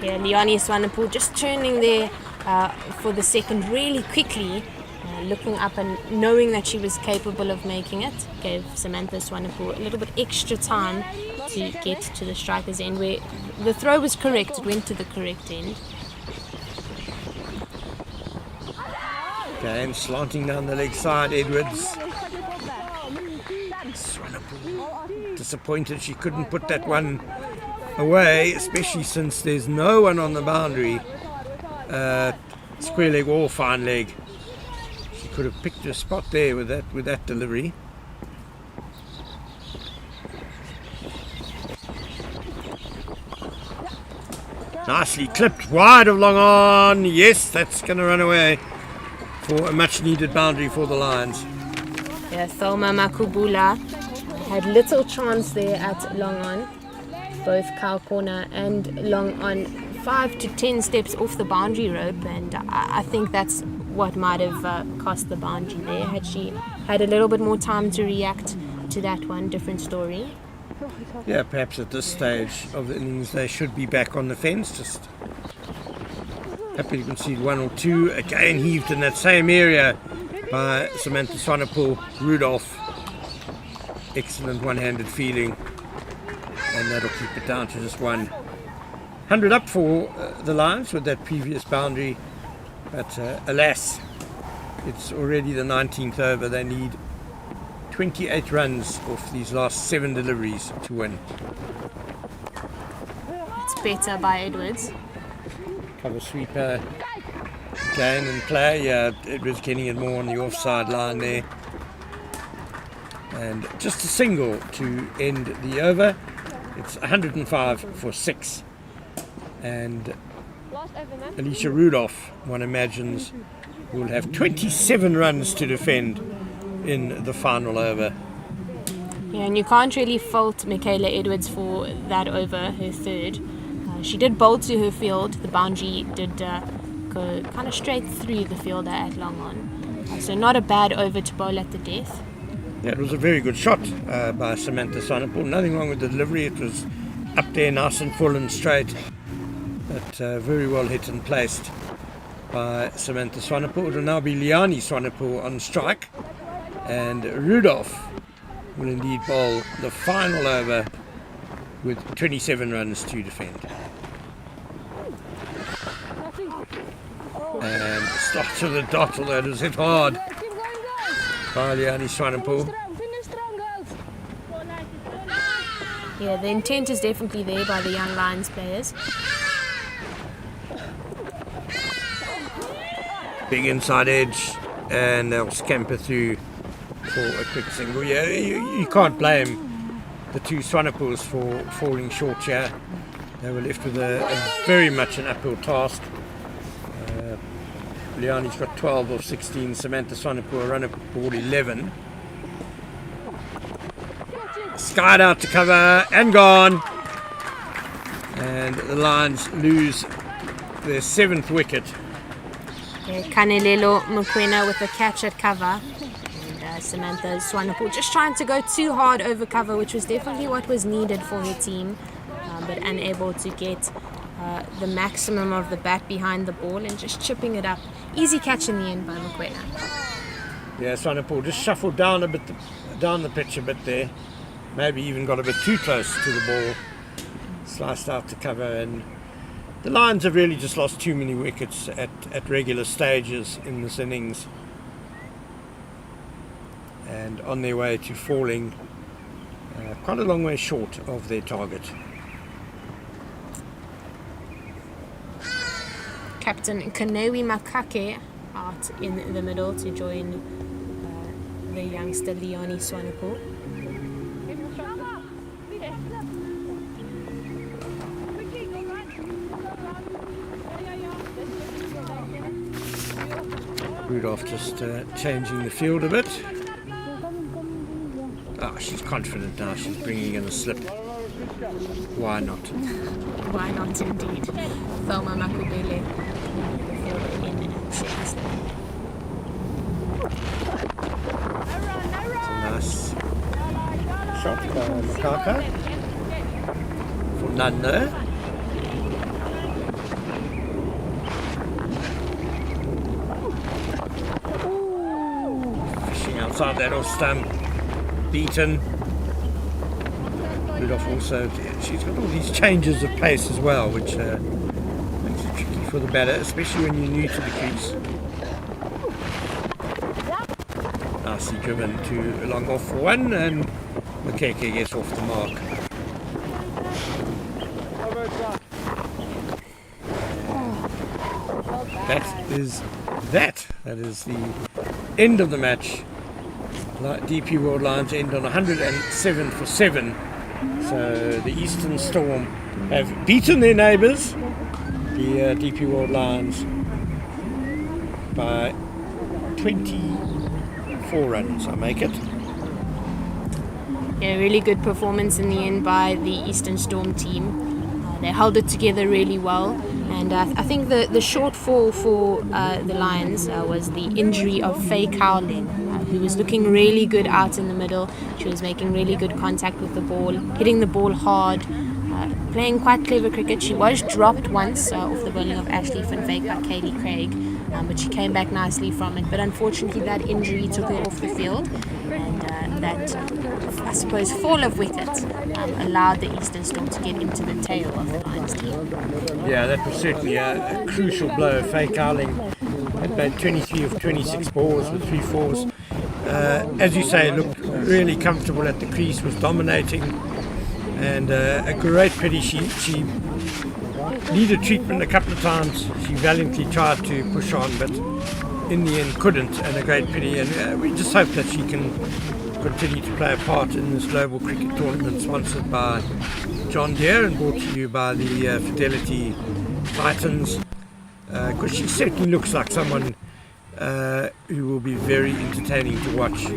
Yeah, Leonie Sonnepoel just turning there for the second really quickly, looking up and knowing that she was capable of making it, gave Samantha Sonnepoel a little bit extra time to get to the striker's end, where the throw was correct, it went to the correct end. Okay, and slanting down the leg side, Edwards. Sonnepoel disappointed she couldn't put that one away, especially since there's no one on the boundary, square leg or fine leg. She could have picked a spot there with that delivery. Nicely clipped wide of long on. Yes, that's going to run away for a much needed boundary for the Lions. Yeah, Thelma Makubula had little chance there at long on. Both cow corner and long on 5 to 10 steps off the boundary rope, and I think that's what might have cost the boundary there. Had she had a little bit more time to react to that one, different story. Yeah, perhaps at this stage of the innings they should be back on the fence. Just happy to concede 1 or 2. Again heaved in that same area by Samantha Sonnepoel. Rudolph, excellent one-handed feeling, and that'll keep it down to just 1. 100 up for the Lions with that previous boundary, but alas, it's already the 19th over. They need 28 runs off these last 7 deliveries to win. It's better by Edwards. Cover sweeper Again in play, Edwards getting it more on the offside line there. And just a single to end the over. It's 105 for 6. And Alicia Rudolph, one imagines, will have 27 runs to defend in the final over. Yeah, and you can't really fault Michaela Edwards for that over, her third. She did bowl to her field. The boundary did go kind of straight through the fielder at long on. So not a bad over to bowl at the death. Yeah, it was a very good shot by Samantha Swanepoel. Nothing wrong with the delivery. It was up there, nice and full and straight. But very well hit and placed by Samantha Swanepoel. It will now be Liani Swanepoel on strike. And Rudolph will indeed bowl the final over with 27 runs to defend. And starts with a dot, although it was hit hard by Liani Swanepoel. Yeah, the intent is definitely there by the young Lions players. Big inside edge, and they'll scamper through for a quick single. Yeah, you can't blame the two Swanepoels for falling short here. They were left with a very much an uphill task. Liani's got 12 of 16, Samantha Swanepoel run aboard 11. Skied out to cover and gone. And the Lions lose their 7th wicket. Yeah, Kanelelo Mokoena with the catch at cover. And Samantha Swanepoel just trying to go too hard over cover, which was definitely what was needed for her team, but unable to get the maximum of the bat behind the ball and just chipping it up. Easy catch in the end by Mokoena. Yeah, Swanepoel just shuffled down a bit, down the pitch a bit there. Maybe even got a bit too close to the ball. Sliced out to cover, and the Lions have really just lost too many wickets at regular stages in this innings. And on their way to falling quite a long way short of their target. Captain Kanewi Makake out in the middle to join the youngster Liani Swanepoel. Rudolph just changing the field a bit. Oh, she's confident now. She's bringing in a slip. Why not? Why not indeed? Thelma Makubele. Nice shot by Makaka for none there. Fishing outside that off stump, beaten. Rudolph also, she's got all these changes of pace as well, which makes it tricky for the batter, especially when you're new to the crease. Nicely driven to long off for one, and Makeke gets off the mark. That is that. That is the end of the match. DP World Lions end on 107 for 7. So the Eastern Storm have beaten their neighbours, the DP World Lions, by 24 runs, I make it. Yeah, really good performance in the end by the Eastern Storm team. They held it together really well, and I think the shortfall for the Lions was the injury of Faye Cowling, who was looking really good out in the middle. She was making really good contact with the ball, hitting the ball hard, playing quite clever cricket. She was dropped once off the bowling of Ashley Finfake by Kaylee Craig, but she came back nicely from it. But unfortunately that injury took her off the field, and that, I suppose, fall of wicket allowed the Eastern Storm to get into the tail of the Lions team. Yeah, that was certainly a crucial blow. Faye Cowling had made 23 of 26 balls with 3 fours. As you say, looked really comfortable at the crease, was dominating, and a great pity she needed treatment a couple of times. She valiantly tried to push on, but in the end couldn't, and a great pity. And we just hope that she can continue to play a part in this global cricket tournament sponsored by John Deere and brought to you by the Fidelity Titans, because she certainly looks like someone who will be very entertaining to watch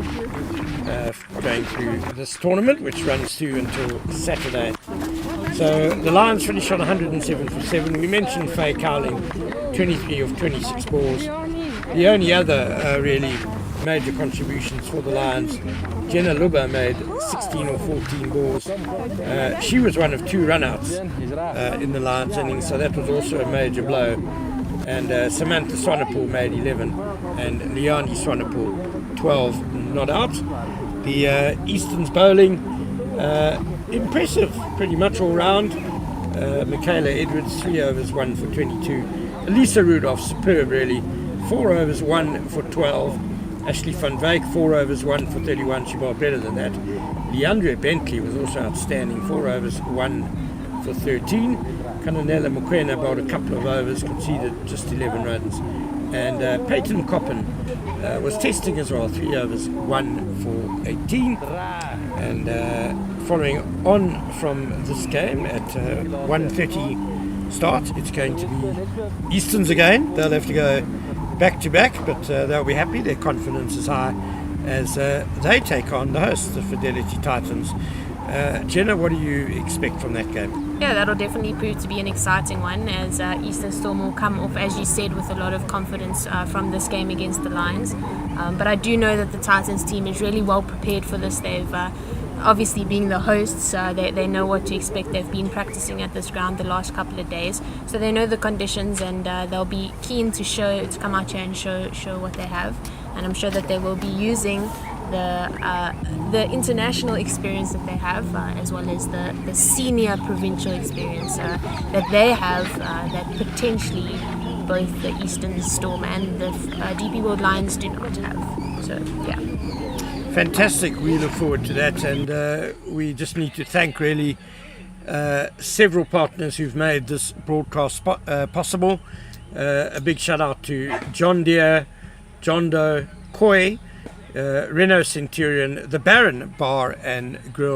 going through this tournament, which runs through until Saturday. So the Lions finished on 107 for 7. We mentioned Faye Cowling, 23 of 26 balls. The only other really major contributions for the Lions, Jenna Luba made 16 or 14 balls. She was one of 2 runouts in the Lions innings, so that was also a major blow. And Samantha Swanepoel made 11, and Leonie Swanepoel 12 not out. The Eastern's bowling, impressive pretty much all round. Michaela Edwards, 3 overs, 1 for 22. Elisa Rudolph, superb really, 4 overs, 1 for 12. Ashley van Wyk, 4 overs, 1 for 31. She bowled better than that. Leandria Bentley was also outstanding, 4 overs, 1 for 13. Kananela Mokoena bowled a couple of overs, conceded just 11 runs. And Peyton Coppin was testing as well, 3 overs, 1 for 18. And following on from this game at 1:30 start, it's going to be Easterns again. They'll have to go back to back, but they'll be happy. Their confidence is high as they take on the hosts, the Fidelity Titans. Jenna, what do you expect from that game? Yeah, that'll definitely prove to be an exciting one, as Eastern Storm will come off, as you said, with a lot of confidence from this game against the Lions. But I do know that the Titans team is really well prepared for this. They've obviously, being the hosts, they know what to expect. They've been practicing at this ground the last couple of days, so they know the conditions, and they'll be keen to come out here and show what they have. And I'm sure that they will be using the international experience that they have, as well as the senior provincial experience that they have, that potentially both the Eastern Storm and the DP World Lions do not have. So yeah, fantastic. We look forward to that, and we just need to thank really several partners who've made this broadcast possible. A big shout out to John Deere, John Doe, Koi, Renault Centurion, the Baron Bar and Grill.